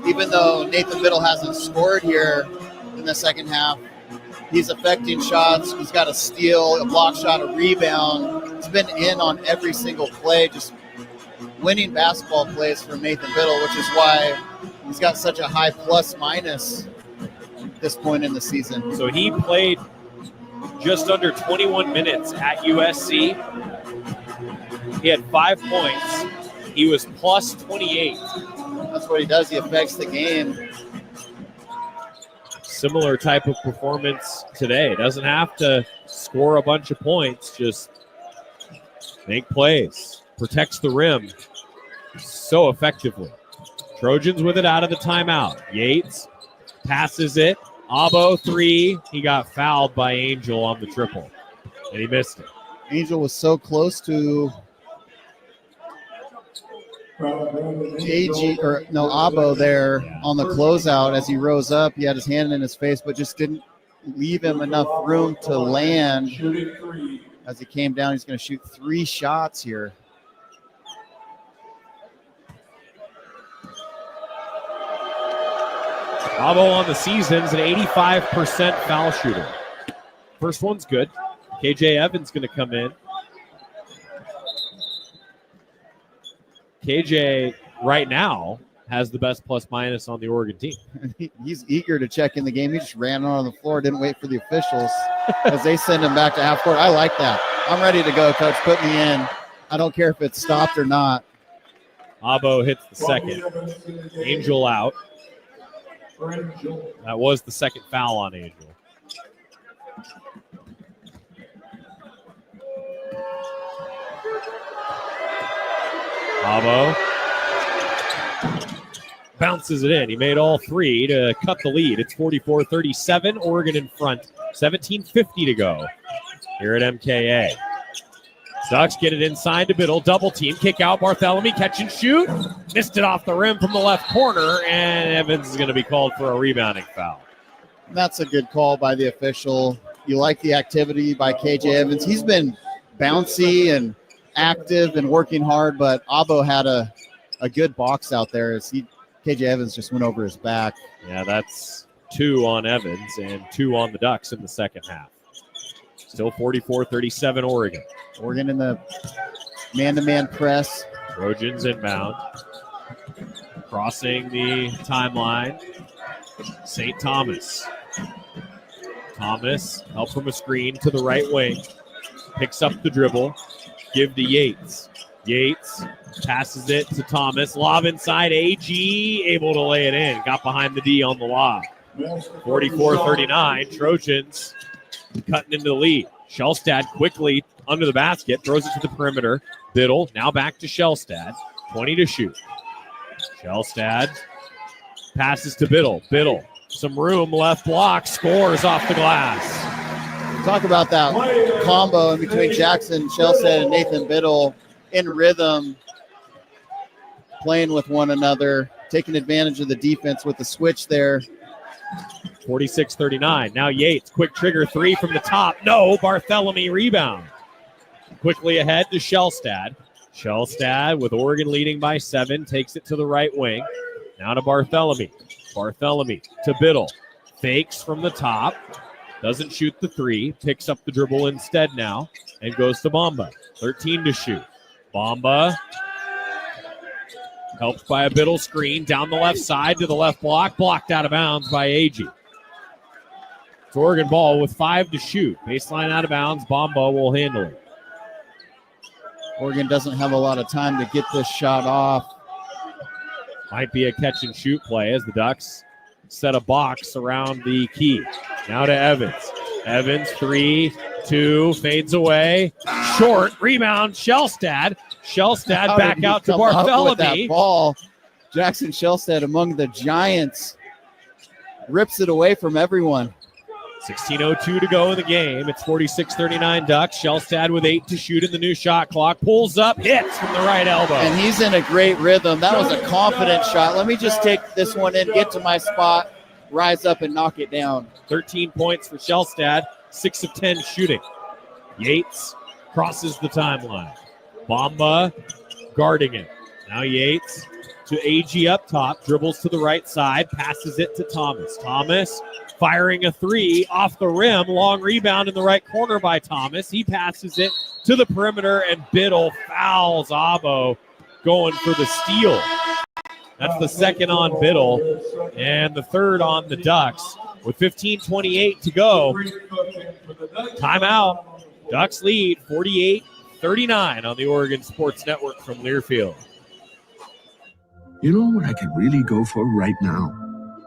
Even though Nathan Biddle hasn't scored here in the second half, he's affecting shots. He's got a steal, a block shot, a rebound. He's been in on every single play, just winning basketball plays for Nathan Biddle, which is why he's got such a high plus-minus at this point in the season. So he played just under 21 minutes at USC. He had 5 points. He was plus 28. That's what he does. He affects the game. Similar type of performance today. Doesn't have to score a bunch of points, just make plays. Protects the rim so effectively. Trojans with it out of the timeout. Yates passes it. Abo 3. He got fouled by Angel on the triple, and he missed it. Angel was so close to Abo there on the closeout as he rose up. He had his hand in his face, but just didn't leave him enough room to land. As he came down, he's going to shoot 3 shots here. Abo on the season's an 85% foul shooter. First one's good. KJ Evans going to come in. KJ right now has the best plus minus on the Oregon team. He's eager to check in the game. He just ran on the floor, didn't wait for the officials as they send him back to half court. I like that. I'm ready to go, Coach. Put me in. I don't care if it's stopped or not. Abo hits the second. Angel out. That was the second foul on Angel. Abo bounces it in. He made all 3 to cut the lead. It's 44-37. Oregon in front. 17:50 to go here at MKA. Ducks get it inside to Biddle. Double team. Kick out. Barthélemy. Catch and shoot. Missed it off the rim from the left corner. And Evans is going to be called for a rebounding foul. That's a good call by the official. You like the activity by KJ Evans. He's been bouncy and active and working hard, but Abo had a good box out there as KJ Evans just went over his back. Yeah, that's 2 on Evans and 2 on the Ducks in the second half. Still 44-37 Oregon. Oregon in the man-to-man press. Trojans inbound. Crossing the timeline. St. Thomas. Thomas, help from a screen to the right wing. Picks up the dribble. Give to Yates. Yates passes it to Thomas. Lob inside. AG able to lay it in. Got behind the D on the lob. 44-39. Trojans cutting into the lead. Shellstad quickly under the basket. Throws it to the perimeter. Biddle now back to Shellstad. 20 to shoot. Shellstad passes to Biddle. Biddle, some room, left block. Scores off the glass. Talk about that combo in between Jackson, Shellstad, and Nathan Biddle in rhythm, playing with one another, taking advantage of the defense with the switch there. 46-39. Now Yates, quick trigger 3 from the top. No, Barthélemy rebound. Quickly ahead to Shellstad. Shellstad with Oregon leading by 7, takes it to the right wing. Now to Barthélemy. Barthélemy to Biddle. Fakes from the top. Doesn't shoot the 3. Picks up the dribble instead now and goes to Bamba. 13 to shoot. Bamba helped by a Biddle screen down the left side to the left block. Blocked out of bounds by AG. It's Oregon ball with 5 to shoot. Baseline out of bounds. Bamba will handle it. Oregon doesn't have a lot of time to get this shot off. Might be a catch and shoot play as the Ducks set a box around the key. Now to Evans. Evans, 3-2, fades away. Short, rebound, Shellstad. Shellstad back out to Barthélemy. That ball. Jackson Shellstad among the giants. Rips it away from everyone. 16:02 to go in the game. It's 46-39 Ducks. Shellstad with 8 to shoot in the new shot clock. Pulls up, hits from the right elbow. And he's in a great rhythm. That was a confident shot. Let me just take this one in, get to my spot, rise up and knock it down. 13 points for Shellstad, 6 of 10 shooting. Yates crosses the timeline. Bamba guarding it. Now Yates to AG up top, dribbles to the right side, passes it to Thomas. Thomas firing a 3 off the rim. Long rebound in the right corner by Thomas. He passes it to the perimeter, and Biddle fouls Abo, going for the steal. That's the second on Biddle, and the third on the Ducks. With 15:28 to go. Timeout. Ducks lead 48-39 on the Oregon Sports Network from Learfield. You know what I could really go for right now?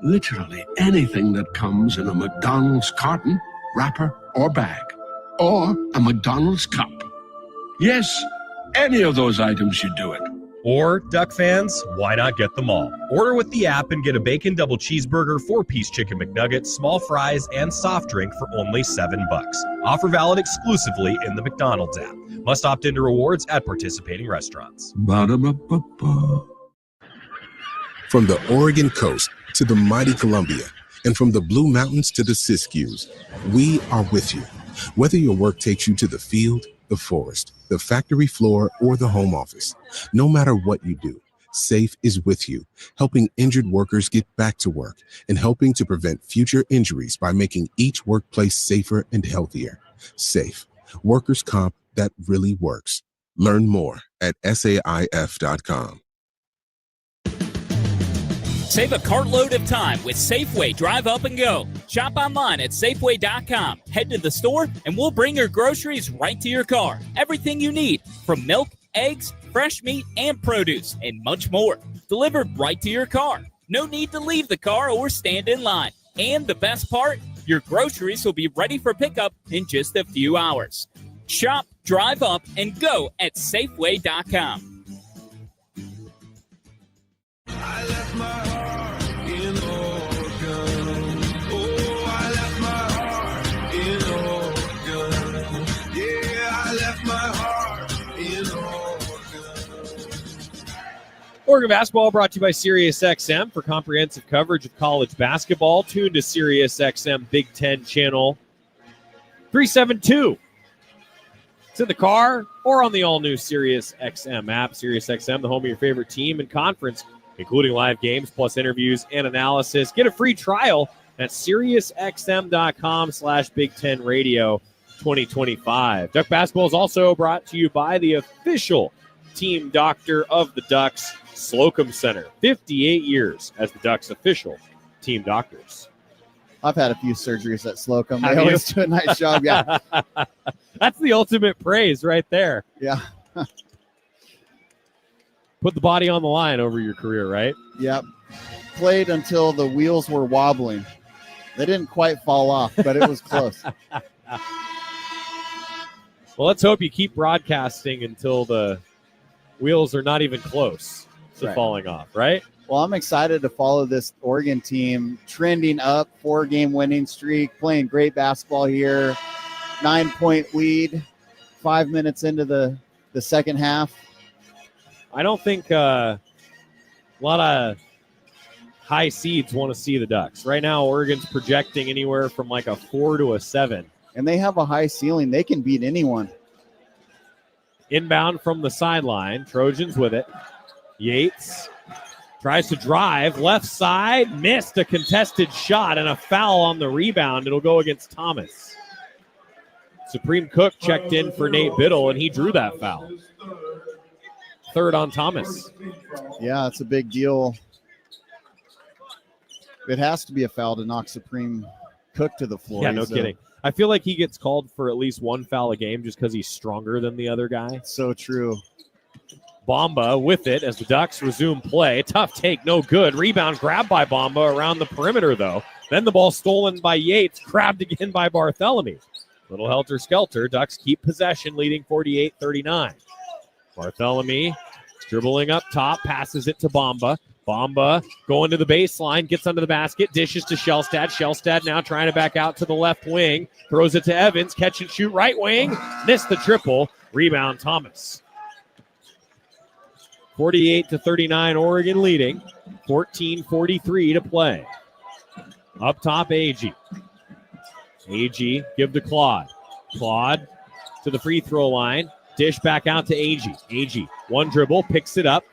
Literally anything that comes in a McDonald's carton, wrapper, or bag. Or a McDonald's cup. Yes, any of those items should do it. Or, Duck fans, why not get them all? Order with the app and get a bacon double cheeseburger, 4-piece chicken McNugget, small fries, and soft drink for only $7. Offer valid exclusively in the McDonald's app. Must opt into rewards at participating restaurants. Ba-da-ba-ba-ba. From the Oregon coast to the mighty Columbia, and from the Blue Mountains to the Siskiyous, we are with you. Whether your work takes you to the field, the forest, the factory floor, or the home office, no matter what you do, SAFE is with you, helping injured workers get back to work and helping to prevent future injuries by making each workplace safer and healthier. SAFE, workers' comp that really works. Learn more at SAIF.com. Save a cartload of time with Safeway Drive Up and Go. Shop online at Safeway.com. Head to the store and we'll bring your groceries right to your car. Everything you need, from milk, eggs, fresh meat, and produce, and much more. Delivered right to your car. No need to leave the car or stand in line. And the best part, your groceries will be ready for pickup in just a few hours. Shop, drive up, and go at Safeway.com. I left my heart in Oregon. Oh, I left my heart in Oregon. Yeah, I left my heart in Oregon. Oregon basketball brought to you by SiriusXM. For comprehensive coverage of college basketball, tune to SiriusXM Big Ten Channel 372. It's in the car or on the all-new SiriusXM app. SiriusXM, the home of your favorite team and conference, including live games plus interviews and analysis. Get a free trial at SiriusXM.com/Big Ten Radio 2025. Duck basketball is also brought to you by the official team doctor of the Ducks, Slocum Center. 58 years as the Ducks' official team doctors. I've had a few surgeries at Slocum. They Have always you? do a nice job. Yeah. That's the ultimate praise right there. Yeah. Put the body on the line over your career, right? Yep. Played until the wheels were wobbling. They didn't quite fall off, but it was close. Well, let's hope you keep broadcasting until the wheels are not even close to Right. falling off, right? Well, I'm excited to follow this Oregon team trending up, 4-game winning streak, playing great basketball here. 9-point lead, 5 minutes into the second half. I don't think a lot of high seeds want to see the Ducks. Right now, Oregon's projecting anywhere from like a 4 to a 7. And they have a high ceiling. They can beat anyone. Inbound from the sideline. Trojans with it. Yates tries to drive. Left side. Missed a contested shot and a foul on the rebound. It'll go against Thomas. Supreme Cook checked in for Nate Biddle, and he drew that foul. Third on Thomas. Yeah, it's a big deal. It has to be a foul to knock Supreme Cook to the floor. Yeah, no kidding. I feel like he gets called for at least one foul a game just because he's stronger than the other guy. So true. Bamba with it as the Ducks resume play. Tough take, no good. Rebound grabbed by Bamba around the perimeter, though. Then the ball stolen by Yates, grabbed again by Barthélemy. Little helter-skelter. Ducks keep possession, leading 48-39. Barthélemy dribbling up top, passes it to Bamba. Bamba going to the baseline, gets under the basket, dishes to Shellstad. Shellstad now trying to back out to the left wing. Throws it to Evans, catch and shoot right wing. Missed the triple. Rebound Thomas. 48-39, Oregon leading. 14:43 to play. Up top, Agee. Agee, give to Claude. Claude to the free throw line. Dish back out to Agee. Agee, one dribble, picks it up.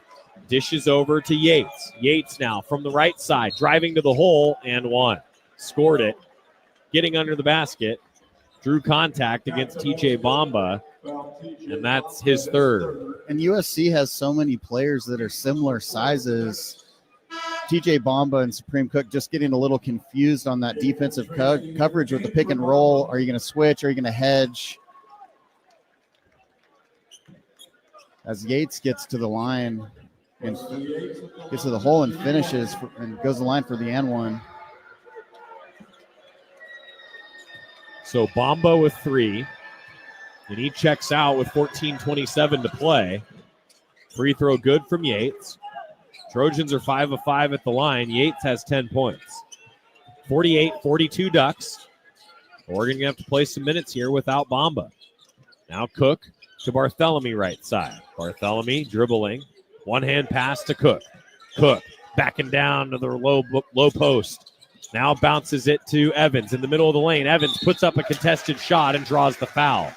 Dishes over to Yates. Yates now from the right side, driving to the hole and one. Scored it. Getting under the basket. Drew contact against TJ Bamba. And that's his third. And USC has so many players that are similar sizes. TJ Bamba and Supreme Cook just getting a little confused on that defensive coverage with the pick and roll. Are you going to switch? Are you going to hedge? As Yates gets to the line and gets to the hole and finishes and goes to the line for the and one. So Bamba with 3. And he checks out with 14:27 to play. Free throw good from Yates. Trojans are 5 of 5 at the line. Yates has 10 points. 48-42 Ducks. Oregon going to have to play some minutes here without Bamba. Now Cook to Barthélemy right side. Barthélemy dribbling. One-hand pass to Cook. Cook backing down to the low post. Now bounces it to Evans in the middle of the lane. Evans puts up a contested shot and draws the foul.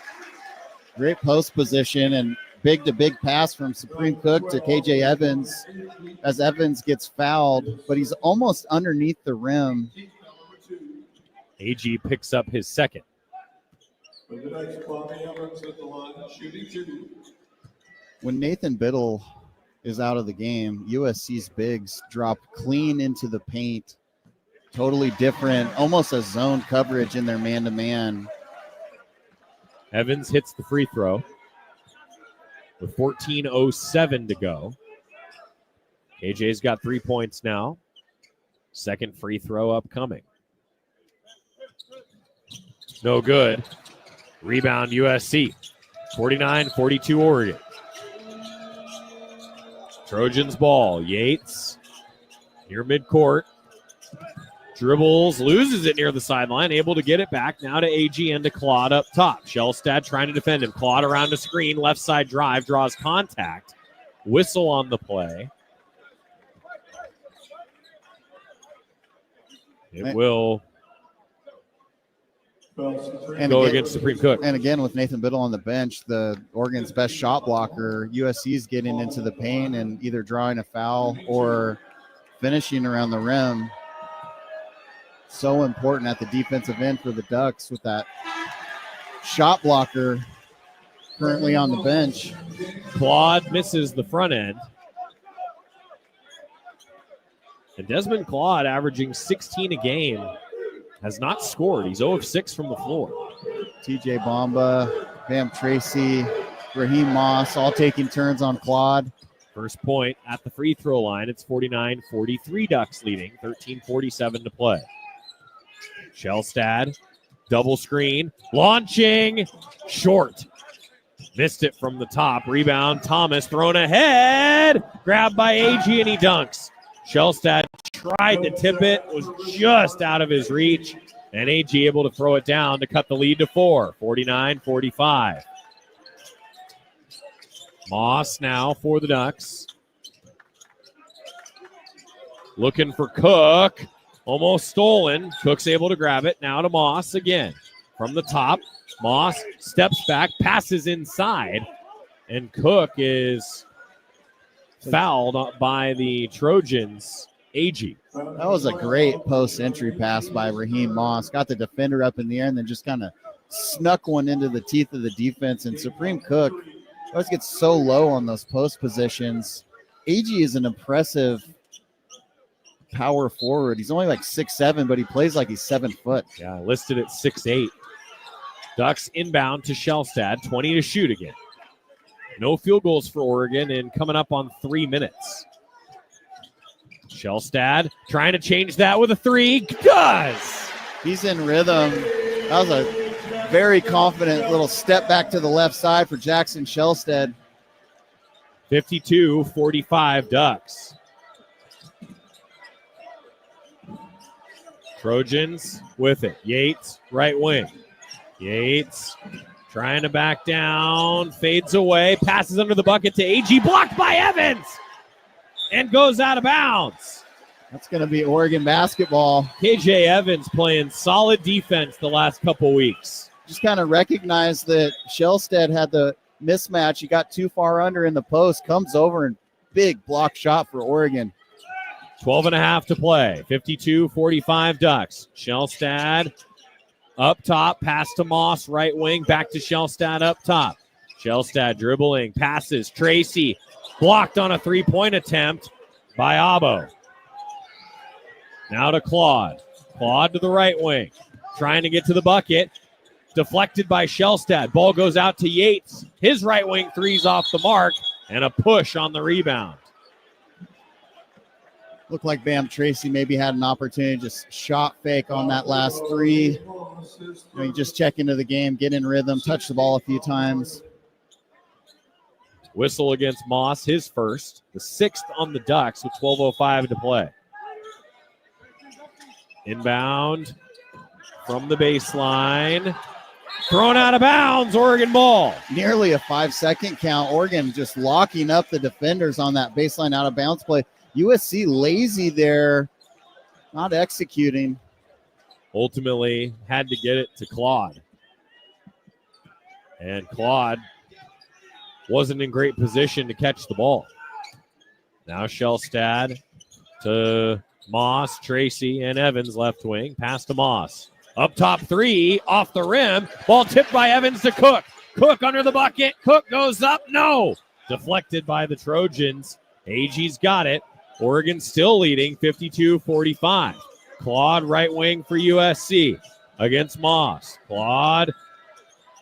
Great post position and big-to-big pass from Supreme Cook to KJ Evans as Evans gets fouled, but he's almost underneath the rim. AG picks up his second. When Nathan Biddle is out of the game, USC's bigs drop clean into the paint. Totally different, almost a zone coverage in their man-to-man. Evans hits the free throw with 14:07 to go. KJ's got 3 points now. Second free throw upcoming. No good. Rebound USC. 49-42 Oregon. Trojans ball. Yates near midcourt. Dribbles, loses it near the sideline, able to get it back now to AG and to Claude up top. Shellstad trying to defend him. Claude around the screen, left side drive, draws contact. Whistle on the play. It will go against Supreme Cook. And again, with Nathan Biddle on the bench, the Oregon's best shot blocker, USC's getting into the paint and either drawing a foul or finishing around the rim. So important at the defensive end for the Ducks with that shot blocker currently on the bench. Claude misses the front end. And Desmond Claude, averaging 16 a game, has not scored. He's 0 of 6 from the floor. TJ Bamba, Bam Tracy, Raheem Moss, all taking turns on Claude. First point at the free throw line. It's 49-43 Ducks leading, 13:47 to play. Shellstad, double screen, launching, short. Missed it from the top. Rebound, Thomas thrown ahead. Grabbed by AG and he dunks. Shellstad tried to tip it, was just out of his reach, and AG able to throw it down to cut the lead to 4, 49-45. Moss now for the Ducks. Looking for Cook. Almost stolen. Cook's able to grab it. Now to Moss again. From the top, Moss steps back, passes inside, and Cook is fouled by the Trojans. AG. That was a great post-entry pass by Raheem Moss. Got the defender up in the air and then just kind of snuck one into the teeth of the defense. And Supreme Cook always gets so low on those post positions. AG is an impressive power forward. He's only like 6'7", but he plays like he's 7 foot. Yeah, listed at 6'8". Ducks inbound to Shellstad, 20 to shoot again. No field goals for Oregon and coming up on 3 minutes. Shellstad trying to change that with a 3. Does! He's in rhythm. That was a very confident little step back to the left side for Jackson Shellstad. 52-45 Ducks. Trojans with it. Yates, right wing. Yates trying to back down, fades away, passes under the bucket to AG, blocked by Evans, and goes out of bounds. That's going to be Oregon basketball. KJ Evans playing solid defense the last couple weeks. Just kind of recognize that Shellstad had the mismatch. He got too far under in the post, comes over and big block shot for Oregon. 12.5 to play. 52-45 Ducks. Shellstad up top. Pass to Moss, right wing. Back to Shellstad up top. Shellstad dribbling. Passes. Tracy blocked on a three-point attempt by Abo. Now to Claude. Claude to the right wing. Trying to get to the bucket. Deflected by Shellstad. Ball goes out to Yates. His right wing three's off the mark. And a push on the rebound. Looked like Bam Tracy maybe had an opportunity to just shot fake on that last three. Just check into the game, get in rhythm, touch the ball a few times. Whistle against Moss, his first. The 6th on the Ducks with 12:05 to play. Inbound from the baseline. Thrown out of bounds, Oregon ball. Nearly a 5-second count. Oregon just locking up the defenders on that baseline out of bounds play. USC lazy there, not executing. Ultimately had to get it to Claude. And Claude wasn't in great position to catch the ball. Now Shellstad to Moss, Tracy, and Evans left wing. Pass to Moss. Up top 3, off the rim. Ball tipped by Evans to Cook. Cook under the bucket. Cook goes up. No. Deflected by the Trojans. Agee's got it. Oregon still leading 52-45. Claude right wing for USC against Moss. Claude,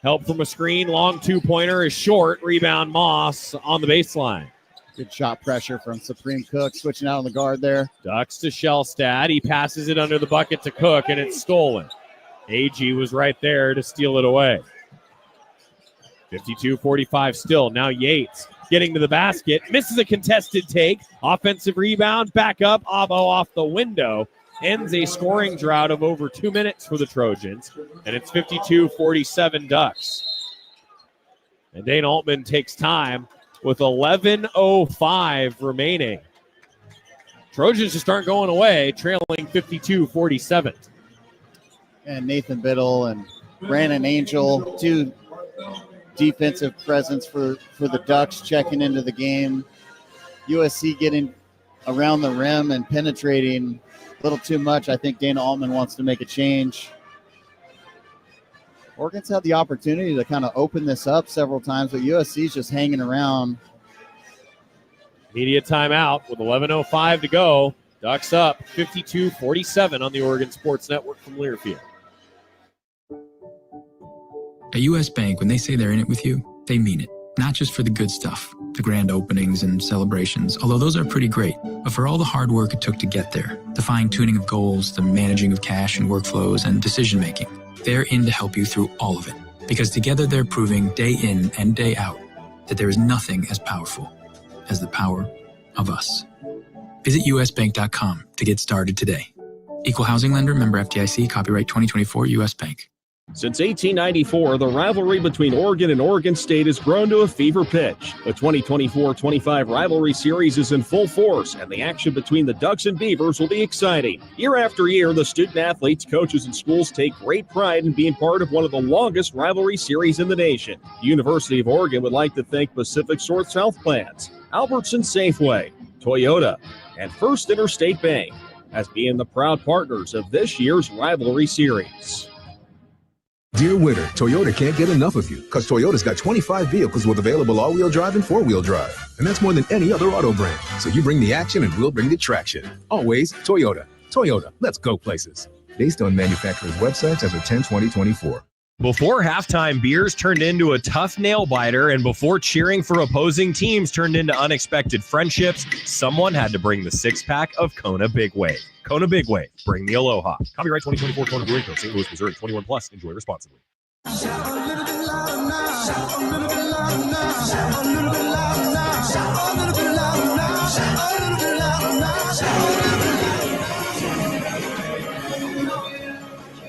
help from a screen. Long two-pointer is short. Rebound Moss on the baseline. Good shot pressure from Supreme Cook, switching out on the guard there. Ducks to Shellstad. He passes it under the bucket to Cook, and it's stolen. Agee was right there to steal it away. 52-45 still. Now Yates getting to the basket. Misses a contested take. Offensive rebound. Back up. Abo off the window. Ends a scoring drought of over 2 minutes for the Trojans. And it's 52-47 Ducks. And Dane Altman takes time with 11:05 remaining. Trojans just aren't going away, trailing 52-47. And Nathan Biddle and Brandon Angel, two defensive presence for the Ducks checking into the game. USC getting around the rim and penetrating a little too much. I think Dana Altman wants to make a change. Oregon's had the opportunity to kind of open this up several times, but USC's just hanging around. Media timeout with 11:05 to go. Ducks up 52-47 on the Oregon Sports Network from Learfield. At U.S. Bank, when they say they're in it with you, they mean it. Not just for the good stuff, the grand openings and celebrations, although those are pretty great, but for all the hard work it took to get there, the fine-tuning of goals, the managing of cash and workflows, and decision-making. They're in to help you through all of it, because together they're proving day in and day out that there is nothing as powerful as the power of us. Visit usbank.com to get started today. Equal housing lender, member FDIC, copyright 2024 U.S. Bank. Since 1894, the rivalry between Oregon and Oregon State has grown to a fever pitch. The 2024-25 rivalry series is in full force, and the action between the Ducks and Beavers will be exciting. Year after year, the student-athletes, coaches, and schools take great pride in being part of one of the longest rivalry series in the nation. The University of Oregon would like to thank Pacific Source Health Plans, Albertson Safeway, Toyota, and First Interstate Bank as being the proud partners of this year's rivalry series. Dear winter, Toyota can't get enough of you because Toyota's got 25 vehicles with available all-wheel drive and four-wheel drive. And that's more than any other auto brand. So you bring the action and we'll bring the traction. Always Toyota. Toyota, let's go places. Based on manufacturer's websites as of 10/20/24. Before halftime beers turned into a tough nail biter, and before cheering for opposing teams turned into unexpected friendships, someone had to bring the six-pack of Kona Big Wave. Kona Big Wave, bring the aloha. Copyright 2024 Kona Brewing Co. St. Louis, Missouri. 21 plus. Enjoy responsibly.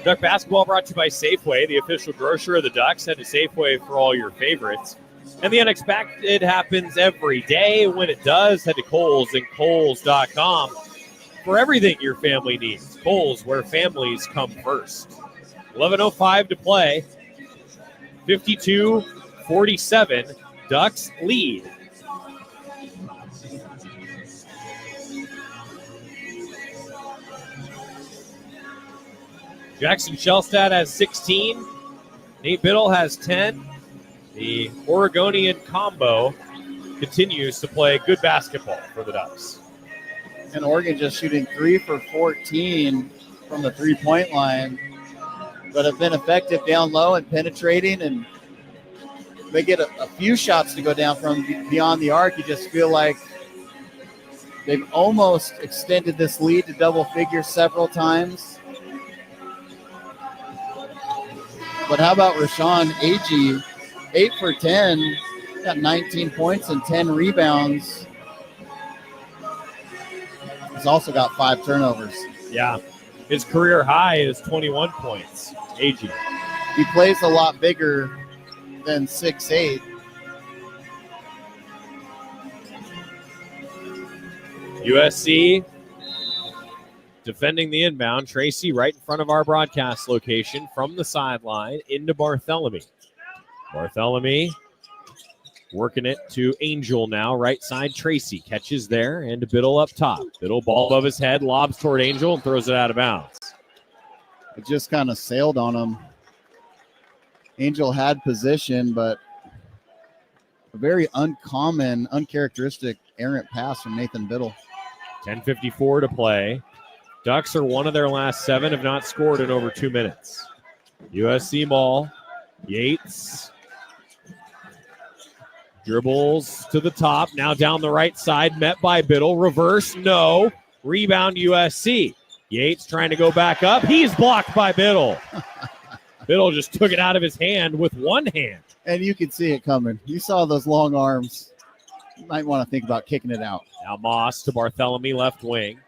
Duck basketball brought to you by Safeway, the official grocer of the Ducks. Head to Safeway for all your favorites. And the unexpected happens every day. When it does, head to Kohl's and Kohl's.com for everything your family needs. Kohl's, where families come first. 11:05 to play. 52-47. Ducks lead. Jackson Shellstad has 16. Nate Biddle has 10. The Oregonian combo continues to play good basketball for the Ducks. And Oregon just shooting 3 for 14 from the three-point line, but have been effective down low and penetrating, and they get a few shots to go down from beyond the arc. You just feel like they've almost extended this lead to double figures several times. But how about Rashawn Agee, 8 for 10, got 19 points and 10 rebounds. He's also got 5 turnovers. Yeah. His career high is 21 points. AG. He plays a lot bigger than 6'8". USC defending the inbound. Tracy right in front of our broadcast location from the sideline into Barthélemy. Barthélemy working it to Angel now. Right side, Tracy catches there and to Biddle up top. Biddle ball above his head, lobs toward Angel and throws it out of bounds. It just kind of sailed on him. Angel had position, but a very uncommon, uncharacteristic errant pass from Nathan Biddle. 10:54 to play. Ducks are one of their last 7, have not scored in over 2 minutes. USC ball. Yates dribbles to the top. Now down the right side, met by Biddle. Reverse, no. Rebound USC. Yates trying to go back up. He's blocked by Biddle. Biddle just took it out of his hand with one hand. And you could see it coming. You saw those long arms. You might want to think about kicking it out. Now Moss to Barthélemy, left wing.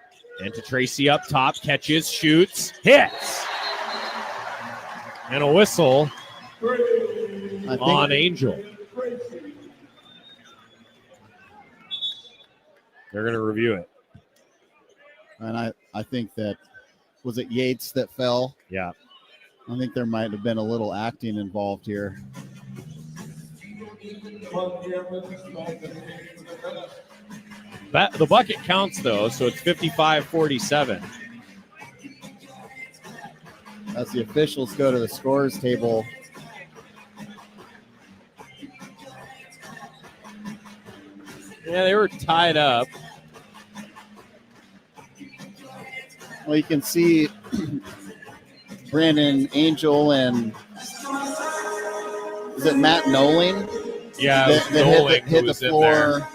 And to Tracy up top. Catches, shoots, hits. And a whistle on Angel. They're going to review it. And I think that, was it Yates that fell? Yeah. I think there might have been a little acting involved here. The bucket counts, though, so it's 55-47. As the officials go to the scorers table. Yeah, they were tied up. Well, you can see Brandon Angel and is it Matt Noling? Yeah, that Noling hit the was in floor there.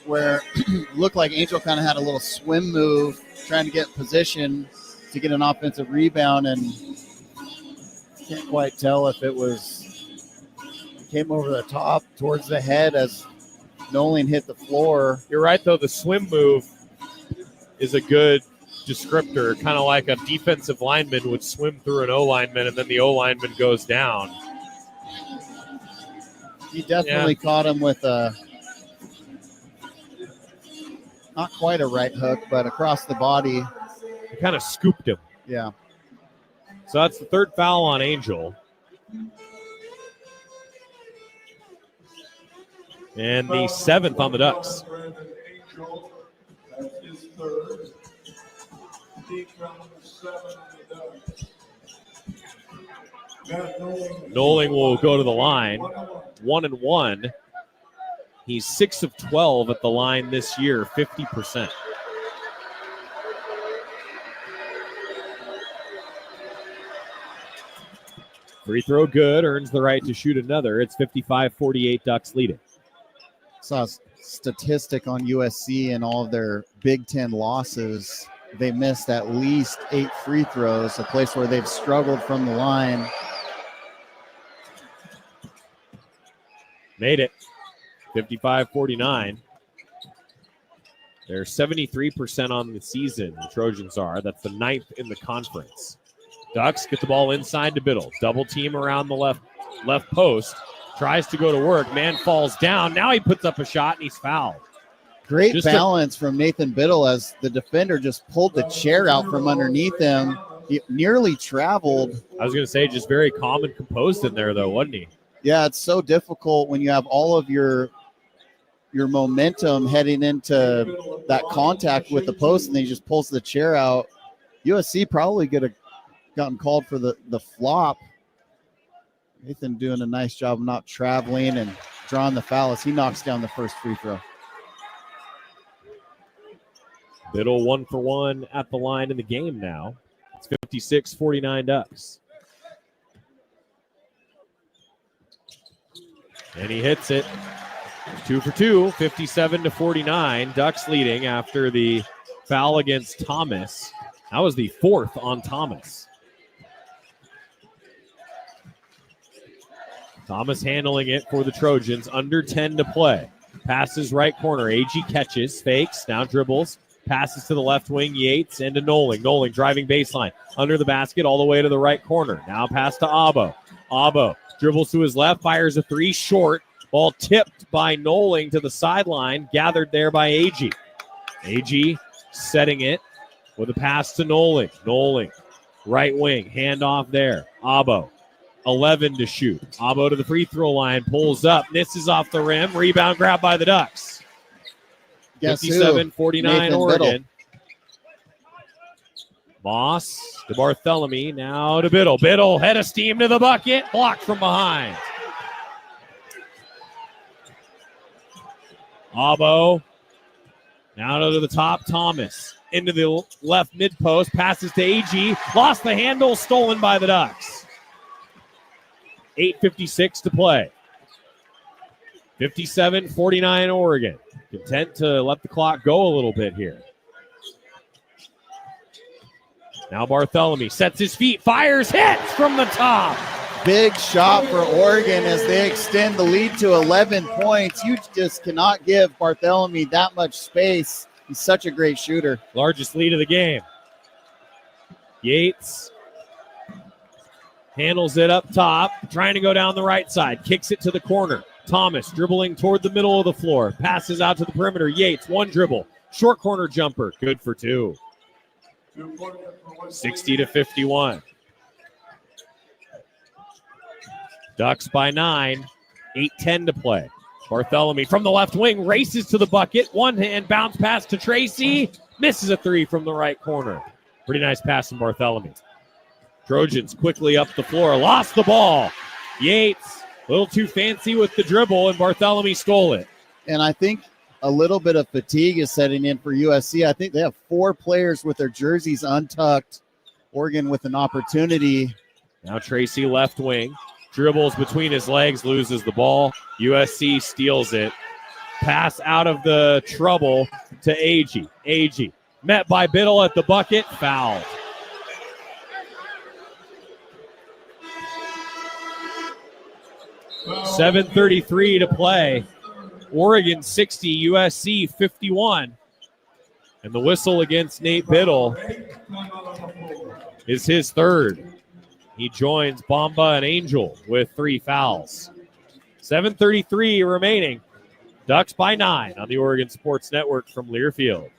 where it looked like Angel kind of had a little swim move trying to get position to get an offensive rebound, and can't quite tell if it came over the top towards the head as Nolan hit the floor. You're right, though. The swim move is a good descriptor, kind of like a defensive lineman would swim through an O lineman, and then the O lineman goes down. He definitely caught him with not quite a right hook, but across the body. He kind of scooped him. Yeah. So that's the third foul on Angel. And the 7th on the Ducks. That's his third. Noling will go to the line. 1-1. He's 6 of 12 at the line this year, 50%. Free throw good, earns the right to shoot another. It's 55-48, Ducks leading. Saw a statistic on USC and all of their Big Ten losses. They missed at least 8 free throws, a place where they've struggled from the line. Made it. 55-49. They're 73% on the season, the Trojans are. That's the 9th in the conference. Ducks get the ball inside to Biddle. Double team around the left post. Tries to go to work. Man falls down. Now he puts up a shot and he's fouled. Great balance from Nathan Biddle as the defender just pulled the chair out from underneath him. He nearly traveled. I was going to say just very calm and composed in there, though, wasn't he? Yeah, it's so difficult when you have all of your momentum heading into that contact with the post, and then he just pulls the chair out. USC probably could have gotten called for the flop. Nathan doing a nice job of not traveling and drawing the foul as he knocks down the first free throw. Biddle 1 for 1 at the line in the game now. It's 56-49 Ducks. And he hits it. 2 for 2, 57-49. Ducks leading after the foul against Thomas. That was the 4th on Thomas. Thomas handling it for the Trojans. Under 10 to play. Passes right corner. AG catches, fakes, now dribbles. Passes to the left wing, Yates, and to Noling. Noling driving baseline. Under the basket, all the way to the right corner. Now pass to Abo. Abo dribbles to his left, fires a three short. Ball tipped by Noling to the sideline. Gathered there by AG. AG setting it with a pass to Noling. Noling, right wing, handoff there. Abo, 11 to shoot. Abo to the free throw line, pulls up, misses off the rim. Rebound grab by the Ducks. 57-49 Oregon. Moss to Bartholomew, now to Biddle. Biddle, head of steam to the bucket, blocked from behind. Abo, now to the top, Thomas. Into the left mid post, passes to AG, lost the handle, stolen by the Ducks. 8:56 to play. 57-49 Oregon. Content to let the clock go a little bit here. Now Bartholomew sets his feet, fires, hits from the top. Big shot for Oregon as they extend the lead to 11 points. You just cannot give Bartholomew that much space. He's such a great shooter. Largest lead of the game. Yates handles it up top, trying to go down the right side, kicks it to the corner. Thomas dribbling toward the middle of the floor, passes out to the perimeter. Yates, one dribble, short corner jumper, good for two. 60-51. Ducks by 9, 8:10 to play. Bartholomew from the left wing races to the bucket. One hand bounce pass to Tracy. Misses a three from the right corner. Pretty nice pass from Bartholomew. Trojans quickly up the floor. Lost the ball. Yates a little too fancy with the dribble, and Bartholomew stole it. And I think a little bit of fatigue is setting in for USC. I think they have 4 players with their jerseys untucked. Oregon with an opportunity. Now Tracy left wing. Dribbles between his legs, loses the ball. USC steals it. Pass out of the trouble to AG. AG met by Biddle at the bucket, fouled. .7:33 to play. Oregon 60, USC 51. And the whistle against Nate Biddle is his third. He joins Bomba and Angel with 3 fouls. 7:33 remaining. Ducks by 9 on the Oregon Sports Network from Learfield.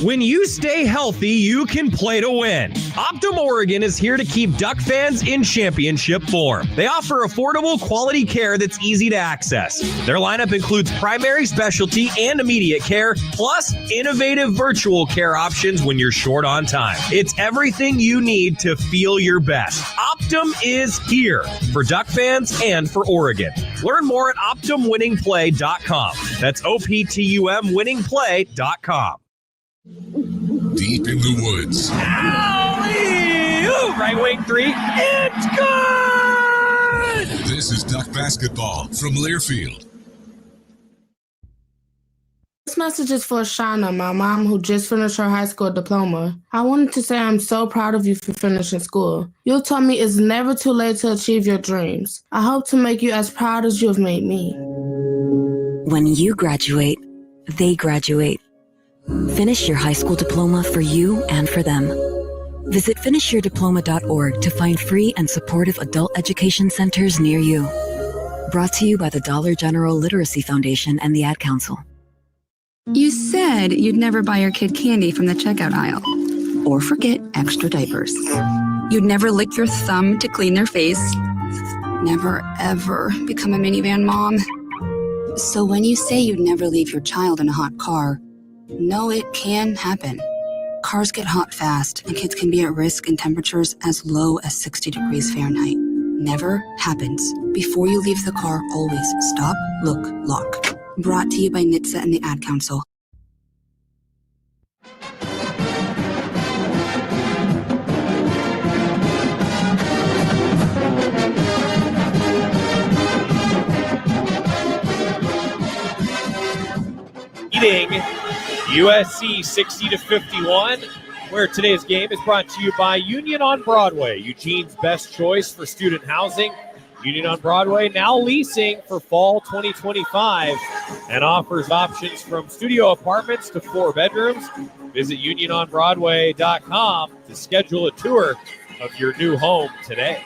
When you stay healthy, you can play to win. Optum Oregon is here to keep Duck fans in championship form. They offer affordable, quality care that's easy to access. Their lineup includes primary, specialty, and immediate care, plus innovative virtual care options when you're short on time. It's everything you need to feel your best. Optum is here for Duck fans and for Oregon. Learn more at OptumWinningPlay.com. That's OPTUM winningplay.com. Deep in the woods. Alley-oop! Right wing three. It's good! This is Duck basketball from Learfield. This message is for Shauna, my mom who just finished her high school diploma. I wanted to say I'm so proud of you for finishing school. You told me it's never too late to achieve your dreams. I hope to make you as proud as you have made me. When you graduate, they graduate. Finish your high school diploma for you and for them. Visit finishyourdiploma.org to find free and supportive adult education centers near you. Brought to you by the Dollar General Literacy Foundation and the Ad Council. You said you'd never buy your kid candy from the checkout aisle. Or forget extra diapers. You'd never lick your thumb to clean their face. Never, ever become a minivan mom. So when you say you'd never leave your child in a hot car, know it can happen. Cars get hot fast, and kids can be at risk in temperatures as low as 60 degrees Fahrenheit. Never happens. Before you leave the car, always stop, look, lock. Brought to you by NHTSA and the Ad Council. Beating USC 60-51, where today's game is brought to you by Union on Broadway, Eugene's best choice for student housing. Union on Broadway now leasing for fall 2025 and offers options from studio apartments to 4 bedrooms. Visit uniononbroadway.com to schedule a tour of your new home today.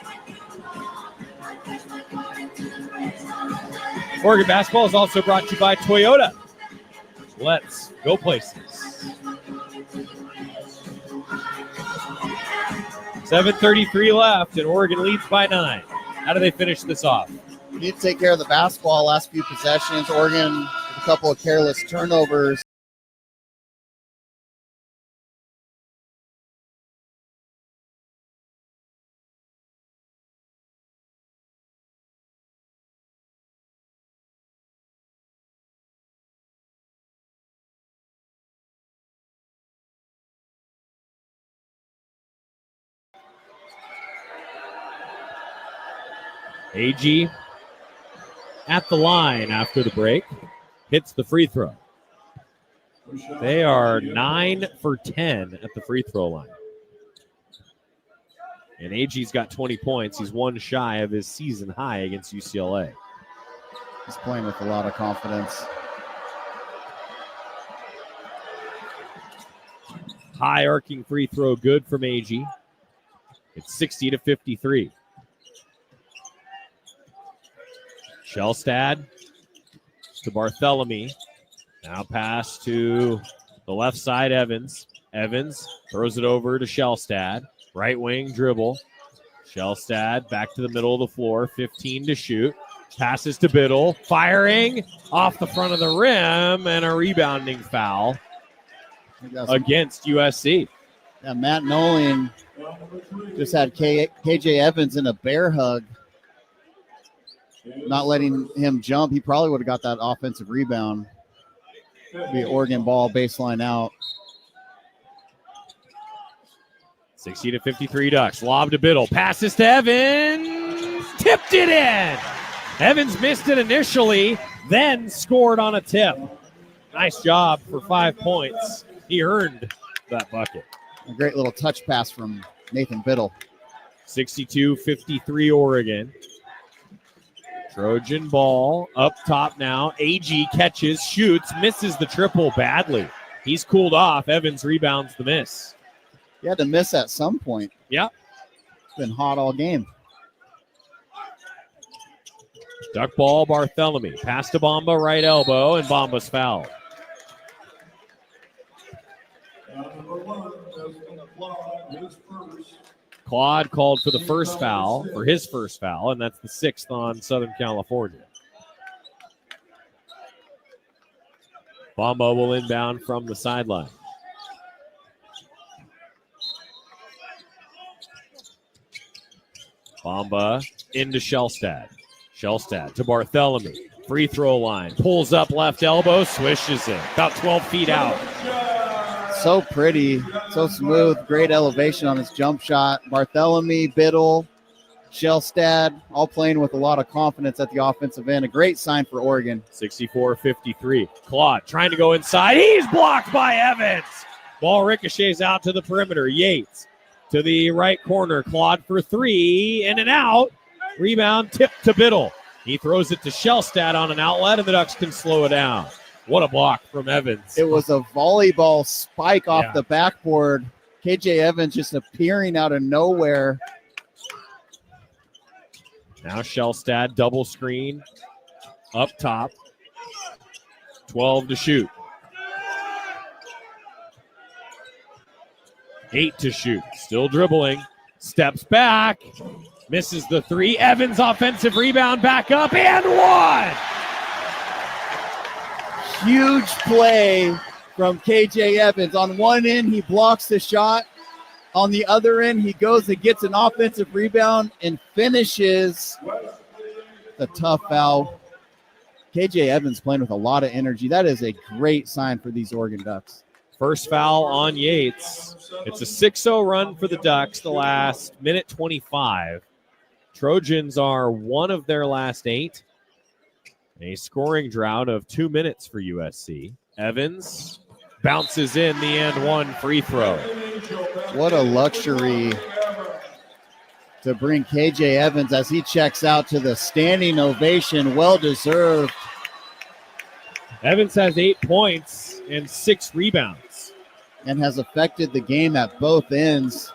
Oregon basketball is also brought to you by Toyota. Let's go places. 7:33 left, and Oregon leads by 9. How do they finish this off? We need to take care of the basketball last few possessions. Oregon with a couple of careless turnovers. AG at the line after the break. Hits the free throw. They are 9 for 10 at the free throw line. And AG's got 20 points. He's one shy of his season high against UCLA. He's playing with a lot of confidence. High arcing free throw good from AG. It's 60-53. Shellstad to Barthélemy. Now pass to the left side, Evans. Evans throws it over to Shellstad. Right wing dribble. Shellstad back to the middle of the floor. 15 to shoot. Passes to Biddle. Firing off the front of the rim and a rebounding foul against USC. Yeah, Matt Nolan just had KJ Evans in a bear hug. Not letting him jump. He probably would have got that offensive rebound. Be Oregon ball baseline out. 60-53 Ducks. Lob to Biddle. Passes to Evans. Tipped it in. Evans missed it initially, then scored on a tip. Nice job for 5 points. He earned that bucket. A great little touch pass from Nathan Biddle. 62-53 Oregon. Trojan ball up top now. AG catches, shoots, misses the triple badly. He's cooled off. Evans rebounds the miss. He had to miss at some point. Yep. It's been hot all game. Duck ball, Barthélemy. Pass to Bamba, right elbow, and Bamba's fouled. Claude called for the first foul, for his first foul, and that's the 6th on Southern California. Bamba will inbound from the sideline. Bamba into Shellstad. Shellstad to Barthélemy. Free throw line. Pulls up left elbow, swishes it. About 12 feet out. So pretty, so smooth, great elevation on his jump shot. Barthélemy, Biddle, Shellstad, all playing with a lot of confidence at the offensive end. A great sign for Oregon. 64-53. Claude trying to go inside. He's blocked by Evans. Ball ricochets out to the perimeter. Yates to the right corner. Claude for 3. In and out. Rebound tipped to Biddle. He throws it to Shellstad on an outlet, and the Ducks can slow it down. What a block from Evans. It was a volleyball spike off the backboard. KJ Evans just appearing out of nowhere. Now Shellstad double screen up top. 12 to shoot. 8 to shoot. Still dribbling. Steps back. Misses the 3. Evans offensive rebound back up and 1. Huge play from KJ Evans. On one end, he blocks the shot. On the other end, he goes and gets an offensive rebound and finishes the tough foul. KJ Evans playing with a lot of energy. That is a great sign for these Oregon Ducks. First foul on Yates. It's a 6-0 run for the Ducks the last minute 25. Trojans are one of their last 8. A scoring drought of 2 minutes for USC. Evans bounces in the and 1 free throw. What a luxury to bring KJ Evans as he checks out to the standing ovation. Well-deserved. Evans has 8 points and 6 rebounds. And has affected the game at both ends.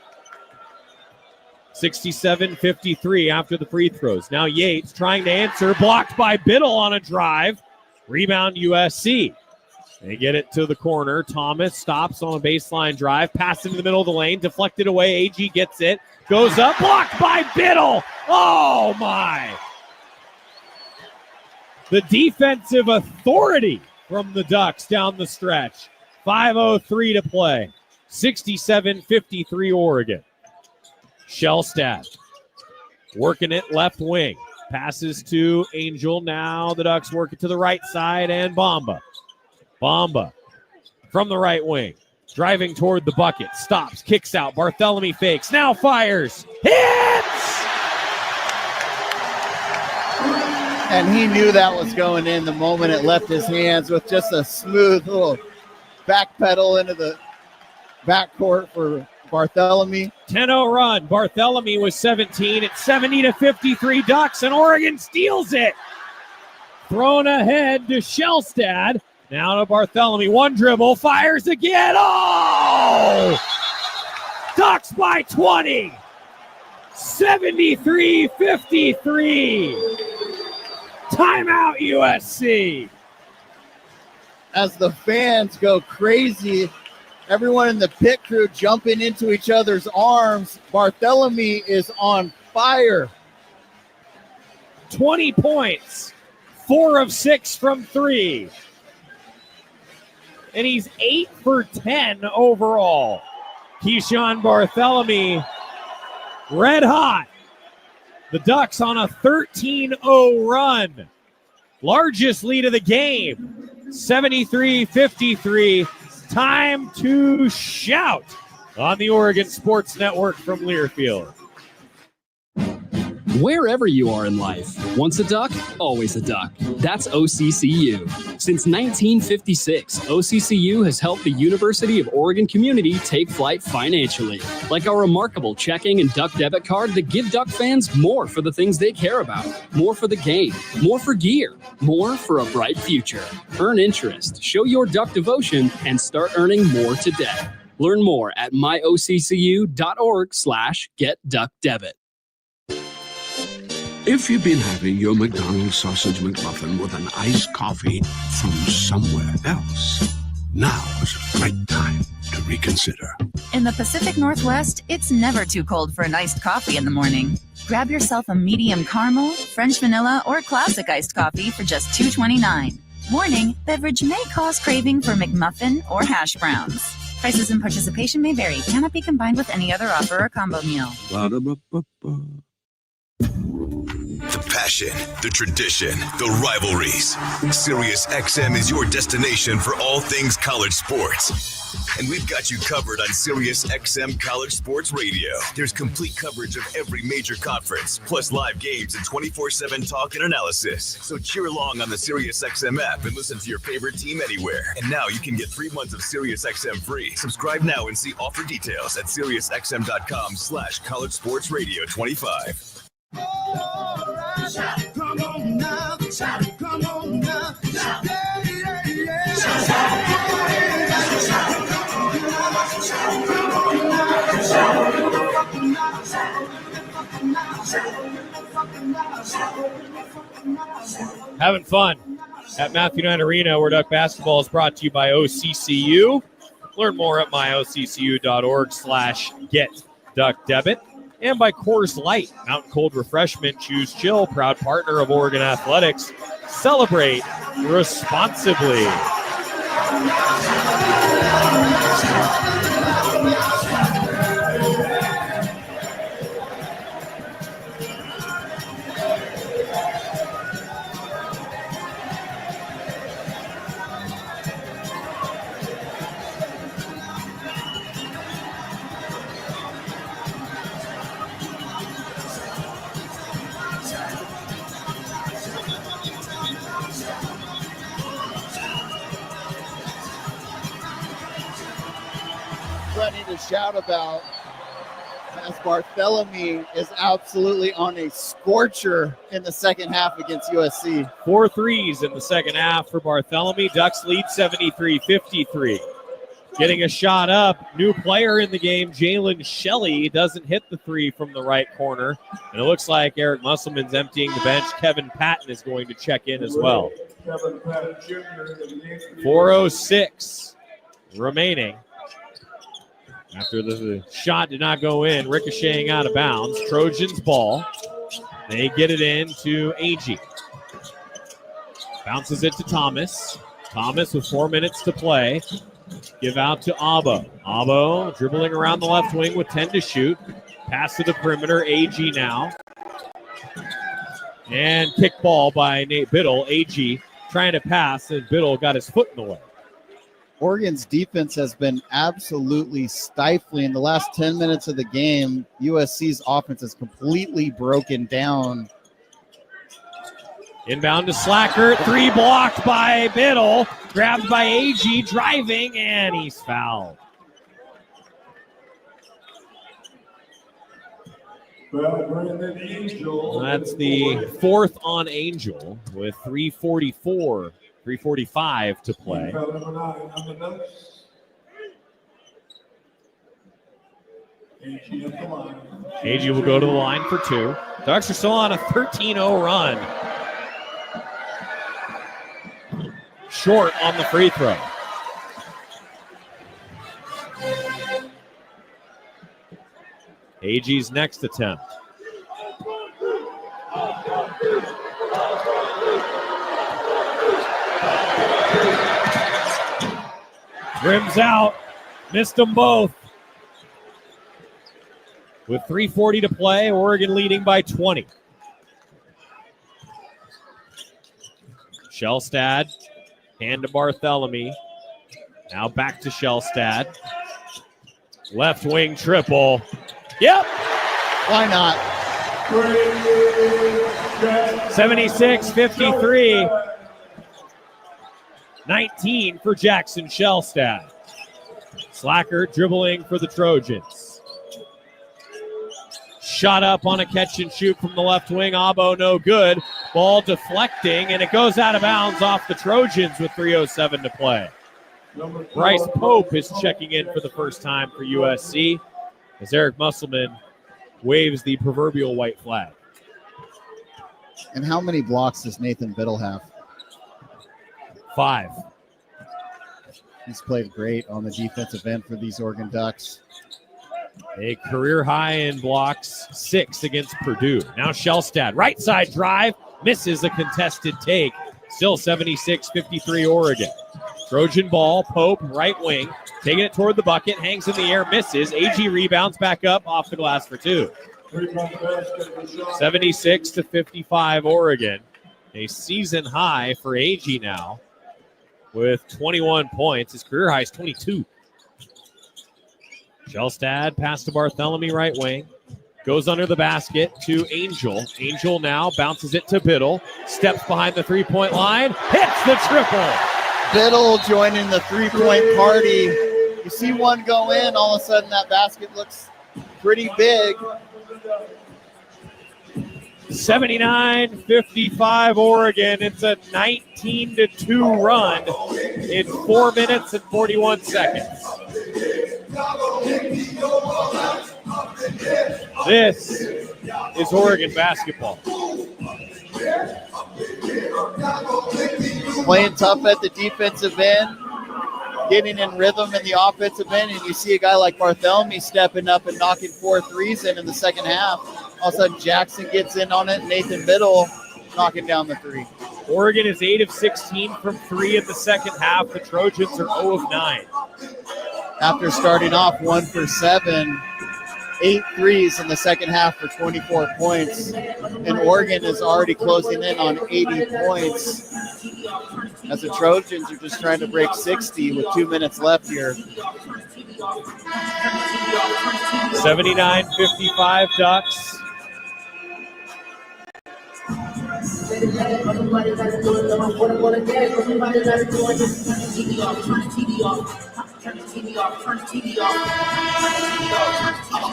67-53 after the free throws. Now Yates trying to answer, blocked by Biddle on a drive. Rebound USC. They get it to the corner. Thomas stops on a baseline drive, pass into the middle of the lane, deflected away. AG gets it, goes up, blocked by Biddle. Oh my. The defensive authority from the Ducks down the stretch. 5:03 to play. 67-53 Oregon. Shellstad working it left wing. Passes to Angel. Now the Ducks work it to the right side, and Bamba. Bamba from the right wing. Driving toward the bucket. Stops, kicks out. Barthélemy fakes. Now fires. Hits! And he knew that was going in the moment it left his hands with just a smooth little back pedal into the backcourt for Barthélemy. 10-0 run. Barthélemy was 17. It's 70-53 Ducks, and Oregon steals it. Thrown ahead to Shellstad. Now to Barthélemy. One dribble. Fires again. Oh! Ducks by 20. 73-53. Timeout USC. As the fans go crazy, everyone in the pit crew jumping into each other's arms. Barthélemy is on fire. 20 points. 4 of 6 from 3. And he's 8 for 10 overall. Keyshawn Barthélemy, red hot. The Ducks on a 13-0 run. Largest lead of the game. 73-53. Time to shout on the Oregon Sports Network from Learfield. Wherever you are in life, once a duck, always a duck. That's OCCU. Since 1956, OCCU has helped the University of Oregon community take flight financially, like our remarkable checking and duck debit card that give Duck fans more for the things they care about, more for the game, more for gear, more for a bright future. Earn interest, show your Duck devotion, and start earning more today. Learn more at myoccu.org/getduckdebit. If you've been having your McDonald's sausage McMuffin with an iced coffee from somewhere else, now is a great time to reconsider. In the Pacific Northwest, it's never too cold for an iced coffee in the morning. Grab yourself a medium caramel, French vanilla, or classic iced coffee for just $2.29. Warning, beverage may cause craving for McMuffin or hash browns. Prices and participation may vary. Cannot be combined with any other offer or combo meal. Ba-da-ba-ba-ba. The passion, the tradition, the rivalries. SiriusXM is your destination for all things college sports. And we've got you covered on SiriusXM College Sports Radio. There's complete coverage of every major conference, plus live games and 24/7 talk and analysis. So cheer along on the SiriusXM app and listen to your favorite team anywhere. And now you can get 3 months of SiriusXM free. Subscribe now and see offer details at SiriusXM.com/collegesportsradio25. Come on now, come on now, yeah, yeah, yeah. Having fun at Matthew Knight Arena, where Duck basketball is brought to you by OCCU. Learn more at myoccu.org/getduckdebit. And by Coors Light, Mountain Cold Refreshment. Choose chill, proud partner of Oregon Athletics. Celebrate responsibly. Plenty to shout about. Barthélemy is absolutely on a scorcher in the second half against USC. 4 threes in the second half for Barthélemy. Ducks lead 73-53. Getting a shot up, new player in the game, Jalen Shelley, doesn't hit the three from the right corner. And it looks like Eric Musselman's emptying the bench. Kevin Patton is going to check in as well. 4:06 remaining. After the shot did not go in, ricocheting out of bounds. Trojans ball. They get it in to Agee. Bounces it to Thomas. Thomas with 4 minutes to play. Give out to Abo. Abo dribbling around the left wing with 10 to shoot. Pass to the perimeter. Agee now. And kick ball by Nate Biddle. Agee trying to pass, and Biddle got his foot in the way. Oregon's defense has been absolutely stifling. The last 10 minutes of the game, USC's offense is completely broken down. Inbound to Slacker. Three blocked by Biddle. Grabbed by Agee, driving, and he's fouled. That's the fourth on Angel with 3:45 to play. Agee will go to the line for two. Ducks are still on a 13-0 run. Short on the free throw. Agee's next attempt. Rims out. Missed them both. With 3:40 to play, Oregon leading by 20. Shellstad. Hand to Barthélemy. Now back to Shellstad. Left wing triple. Yep. Why not? 76-53. 19 for Jackson Shellstad. Slacker dribbling for the Trojans. Shot up on a catch and shoot from the left wing. Abo no good. Ball deflecting, and it goes out of bounds off the Trojans with 3:07 to play. Bryce Pope is checking in for the first time for USC as Eric Musselman waves the proverbial white flag. And how many blocks does Nathan Biddle have? 5. He's played great on the defensive end for these Oregon Ducks. A career high in blocks, 6 against Purdue. Now Shellstad, right side drive, misses a contested take. Still 76-53 Oregon. Trojan ball, Pope, right wing, taking it toward the bucket, hangs in the air, misses. Agee rebounds back up off the glass for 2. 76-55 Oregon. A season high for Agee now with 21 points. His career high is 22. Shellstad pass to Barthélemy, right wing. Goes under the basket to Angel. Angel now bounces it to Biddle. Steps behind the three-point line. Hits the triple. Biddle joining the three-point party. You see one go in, all of a sudden that basket looks pretty big. 79-55 Oregon. It's a 19-2 run in 4 minutes and 41 seconds. This is Oregon basketball. Playing tough at the defensive end, getting in rhythm in the offensive end, and you see a guy like Barthélemy stepping up and knocking 4 threes in the second half. All of a sudden, Jackson gets in on it. Nathan Biddle knocking down the 3. Oregon is 8 of 16 from 3 in the second half. The Trojans are 0 of 9. After starting off 1 for 7, 8 threes in the second half for 24 points. And Oregon is already closing in on 80 points as the Trojans are just trying to break 60 with 2 minutes left here. 79-55 Ducks.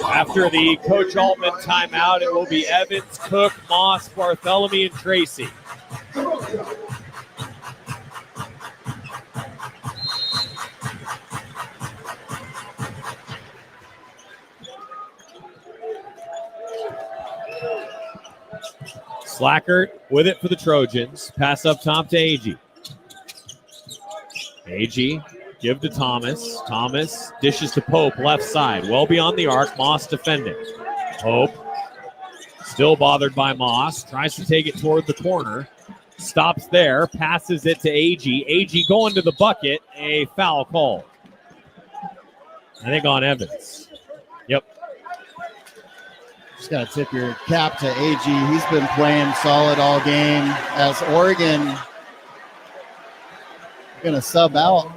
After the Coach Altman timeout, it will be Evans, Cook, Moss, Bartholomew, and Tracy. Slackert with it for the Trojans. Pass up top to Agee. Agee, give to Thomas. Thomas dishes to Pope, left side. Well beyond the arc. Moss defending. Pope, still bothered by Moss. Tries to take it toward the corner. Stops there. Passes it to Agee. Agee going to the bucket. A foul call. I think on Evans. Yep. Just got to tip your cap to Agee. He's been playing solid all game as Oregon going to sub out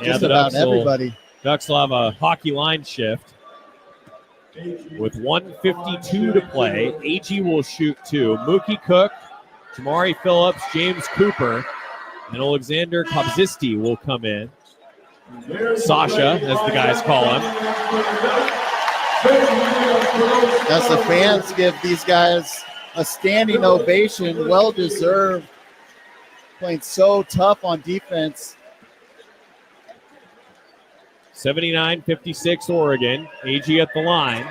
just about everybody. Ducks will have a hockey line shift with 1:52 to play. Agee will shoot 2. Mookie Cook, Jamari Phillips, James Cooper, and Alexander Kobzisti will come in. Sasha, as the guys call him. As the fans give these guys a standing ovation, well-deserved, playing so tough on defense. 79-56 Oregon. Agee at the line,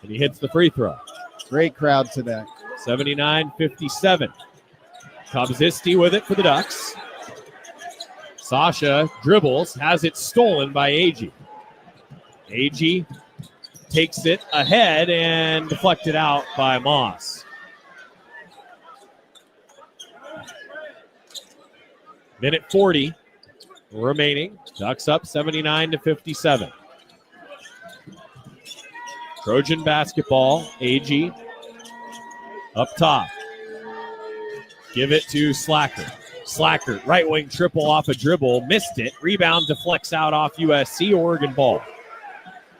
and he hits the free throw. Great crowd today. 79-57. Kobzisti with it for the Ducks. Sasha dribbles, has it stolen by Agee. Agee takes it ahead and deflected out by Moss. Minute 40 remaining. Ducks up 79-57. Trojan basketball. Agee up top. Give it to Slackert. Slackert, right wing triple off a dribble. Missed it. Rebound deflects out off USC. Oregon ball.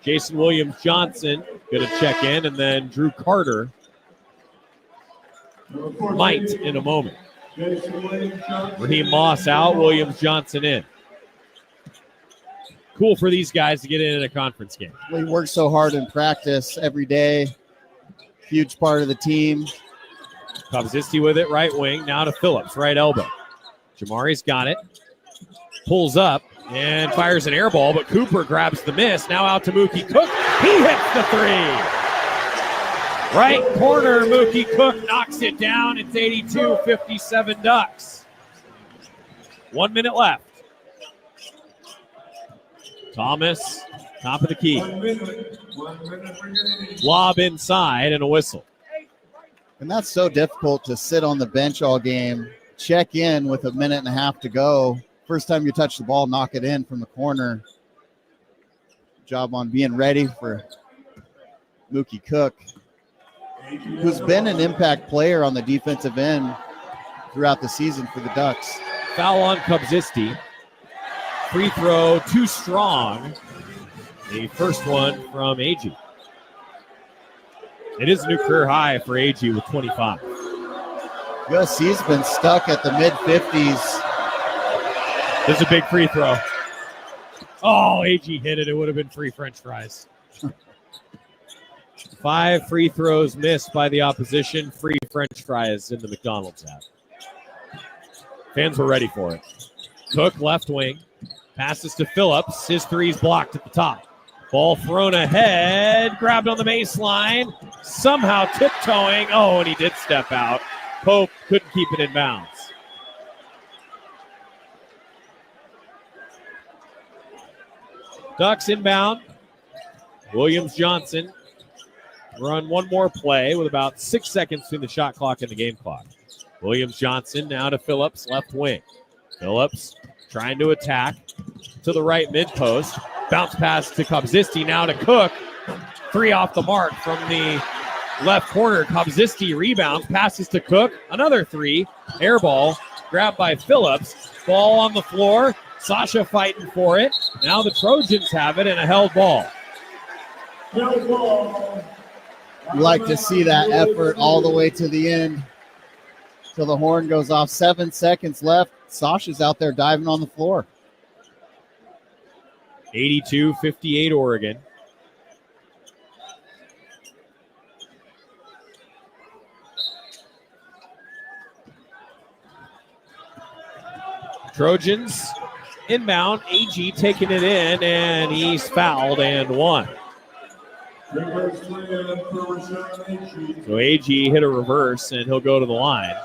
Jason Williams-Johnson going to check in, and then Drew Carter might in a moment. Raheem Moss out, Williams-Johnson in. Cool for these guys to get in a conference game. We work so hard in practice every day. Huge part of the team. Kobzisti with it, right wing. Now to Phillips, right elbow. Jamari's got it. Pulls up and fires an air ball, but Cooper grabs the miss. Now out to Mookie Cook. He hits the 3. Right corner, Mookie Cook knocks it down. It's 82-57 Ducks. 1 minute left. Thomas, top of the key. Lob inside and a whistle. And that's so difficult to sit on the bench all game, check in with a minute and a half to go. First time you touch the ball, knock it in from the corner. Job on being ready for Mookie Cook, who's been an impact player on the defensive end throughout the season for the Ducks. Foul on Kobzisti. Free throw too strong. The first one from Agee. It is a new career high for Agee with 25. USC's been stuck at the mid-50s. There's a big free throw. Oh, Agee hit it. It would have been free French fries. 5 free throws missed by the opposition. Free French fries in the McDonald's app. Fans were ready for it. Cook, left wing. Passes to Phillips. His three's blocked at the top. Ball thrown ahead. Grabbed on the baseline. Somehow tiptoeing. Oh, and he did step out. Pope couldn't keep it in bounds. Ducks inbound. Williams-Johnson run one more play with about 6 seconds between the shot clock and the game clock. Williams-Johnson now to Phillips, left wing. Phillips trying to attack to the right mid-post. Bounce pass to Kobzisti, now to Cook. 3 off the mark from the left corner. Kobzisti rebounds, passes to Cook. Another 3. Air ball, grabbed by Phillips. Ball on the floor. Sasha fighting for it. Now the Trojans have it and a held ball. You like to see that effort all the way to the end till the horn goes off. 7 seconds left. Sasha's out there diving on the floor. 82-58 Oregon. Trojans inbound. AG taking it in, and he's fouled and one. So AG hit a reverse, and he'll go to the line.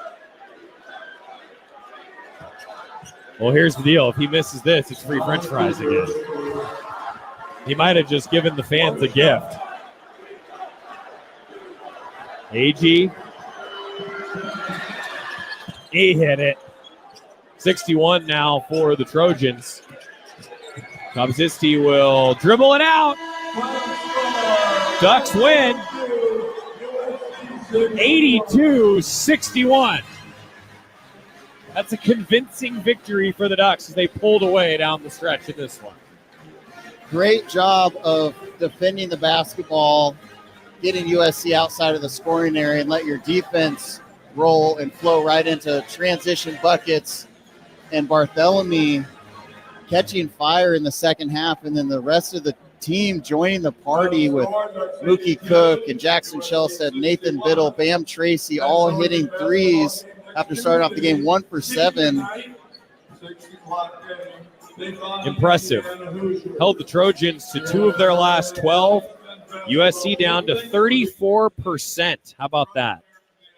Well, here's the deal. If he misses this, it's free French fries again. He might have just given the fans a gift. AG. He hit it. 61 now for the Trojans. Kobzisti will dribble it out. Ducks win. 82-61. That's a convincing victory for the Ducks as they pulled away down the stretch in this one. Great job of defending the basketball, getting USC outside of the scoring area, and let your defense roll and flow right into transition buckets. And Barthélemy catching fire in the second half, and then the rest of the team joining the party with Mookie Cook and Jackson Shellstead, Nathan Biddle, Bam Tracy, all hitting threes after starting off the game 1 for 7. Impressive. Held the Trojans to 2 of their last 12. USC down to 34%. How about that?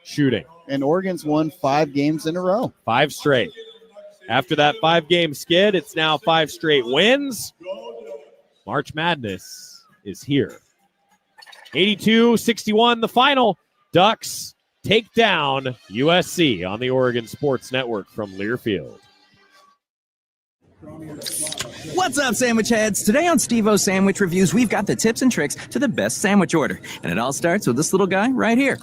Shooting. And Oregon's won 5 games in a row. 5 straight. After that 5-game skid, it's now 5 straight wins. March Madness is here. 82-61, the final. Ducks take down USC on the Oregon Sports Network from Learfield. What's up, sandwich heads? Today on Steve-O's Sandwich Reviews, we've got the tips and tricks to the best sandwich order. And it all starts with this little guy right here.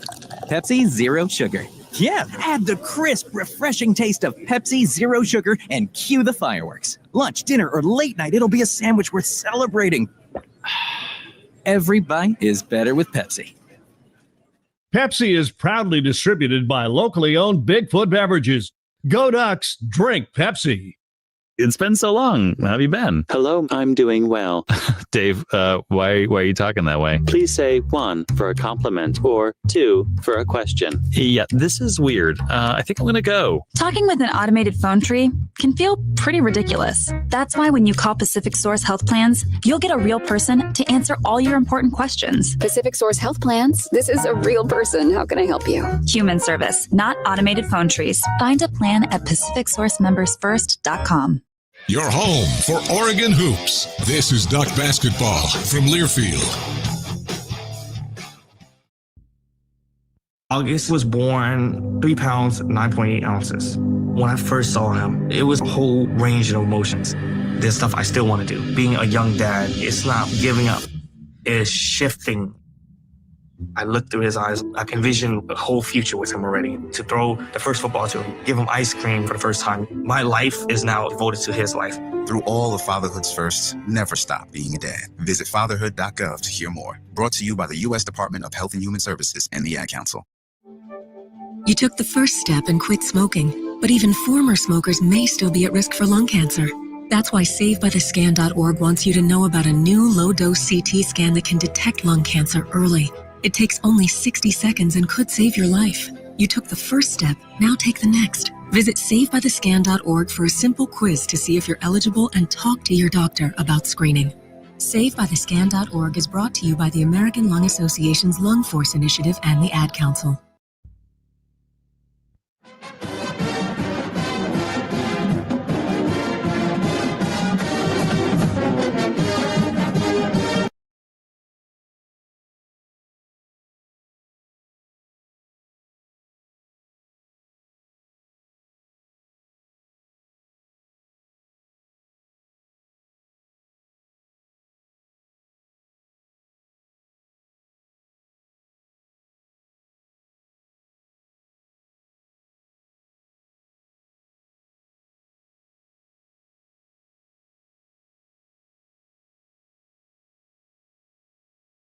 Pepsi Zero Sugar. Yeah, add the crisp, refreshing taste of Pepsi Zero Sugar and cue the fireworks. Lunch, dinner, or late night, it'll be a sandwich worth celebrating. Every bite is better with Pepsi. Pepsi is proudly distributed by locally owned Bigfoot Beverages. Go Ducks, drink Pepsi. It's been so long. How have you been? Hello, I'm doing well. Dave, why are you talking that way? Please say 1 for a compliment or 2 for a question. Yeah, this is weird. I think I'm going to go. Talking with an automated phone tree can feel pretty ridiculous. That's why when you call Pacific Source Health Plans, you'll get a real person to answer all your important questions. Pacific Source Health Plans? This is a real person. How can I help you? Human service, not automated phone trees. Find a plan at PacificSourceMembersFirst.com. Your home for Oregon hoops. This is Duck Basketball from Learfield. August was born 3 pounds, 9.8 ounces. When I first saw him, it was a whole range of emotions. There's stuff I still want to do. Being a young dad, it's not giving up. It's shifting. I looked through his eyes. I can envision a whole future with him already. To throw the first football to him, give him ice cream for the first time. My life is now devoted to his life. Through all of fatherhood's firsts, never stop being a dad. Visit fatherhood.gov to hear more. Brought to you by the U.S. Department of Health and Human Services and the Ad Council. You took the first step and quit smoking, but even former smokers may still be at risk for lung cancer. That's why SaveByTheScan.org wants you to know about a new low-dose CT scan that can detect lung cancer early. It takes only 60 seconds and could save your life. You took the first step, now take the next. Visit SaveByTheScan.org for a simple quiz to see if you're eligible and talk to your doctor about screening. SaveByTheScan.org is brought to you by the American Lung Association's Lung Force Initiative and the Ad Council.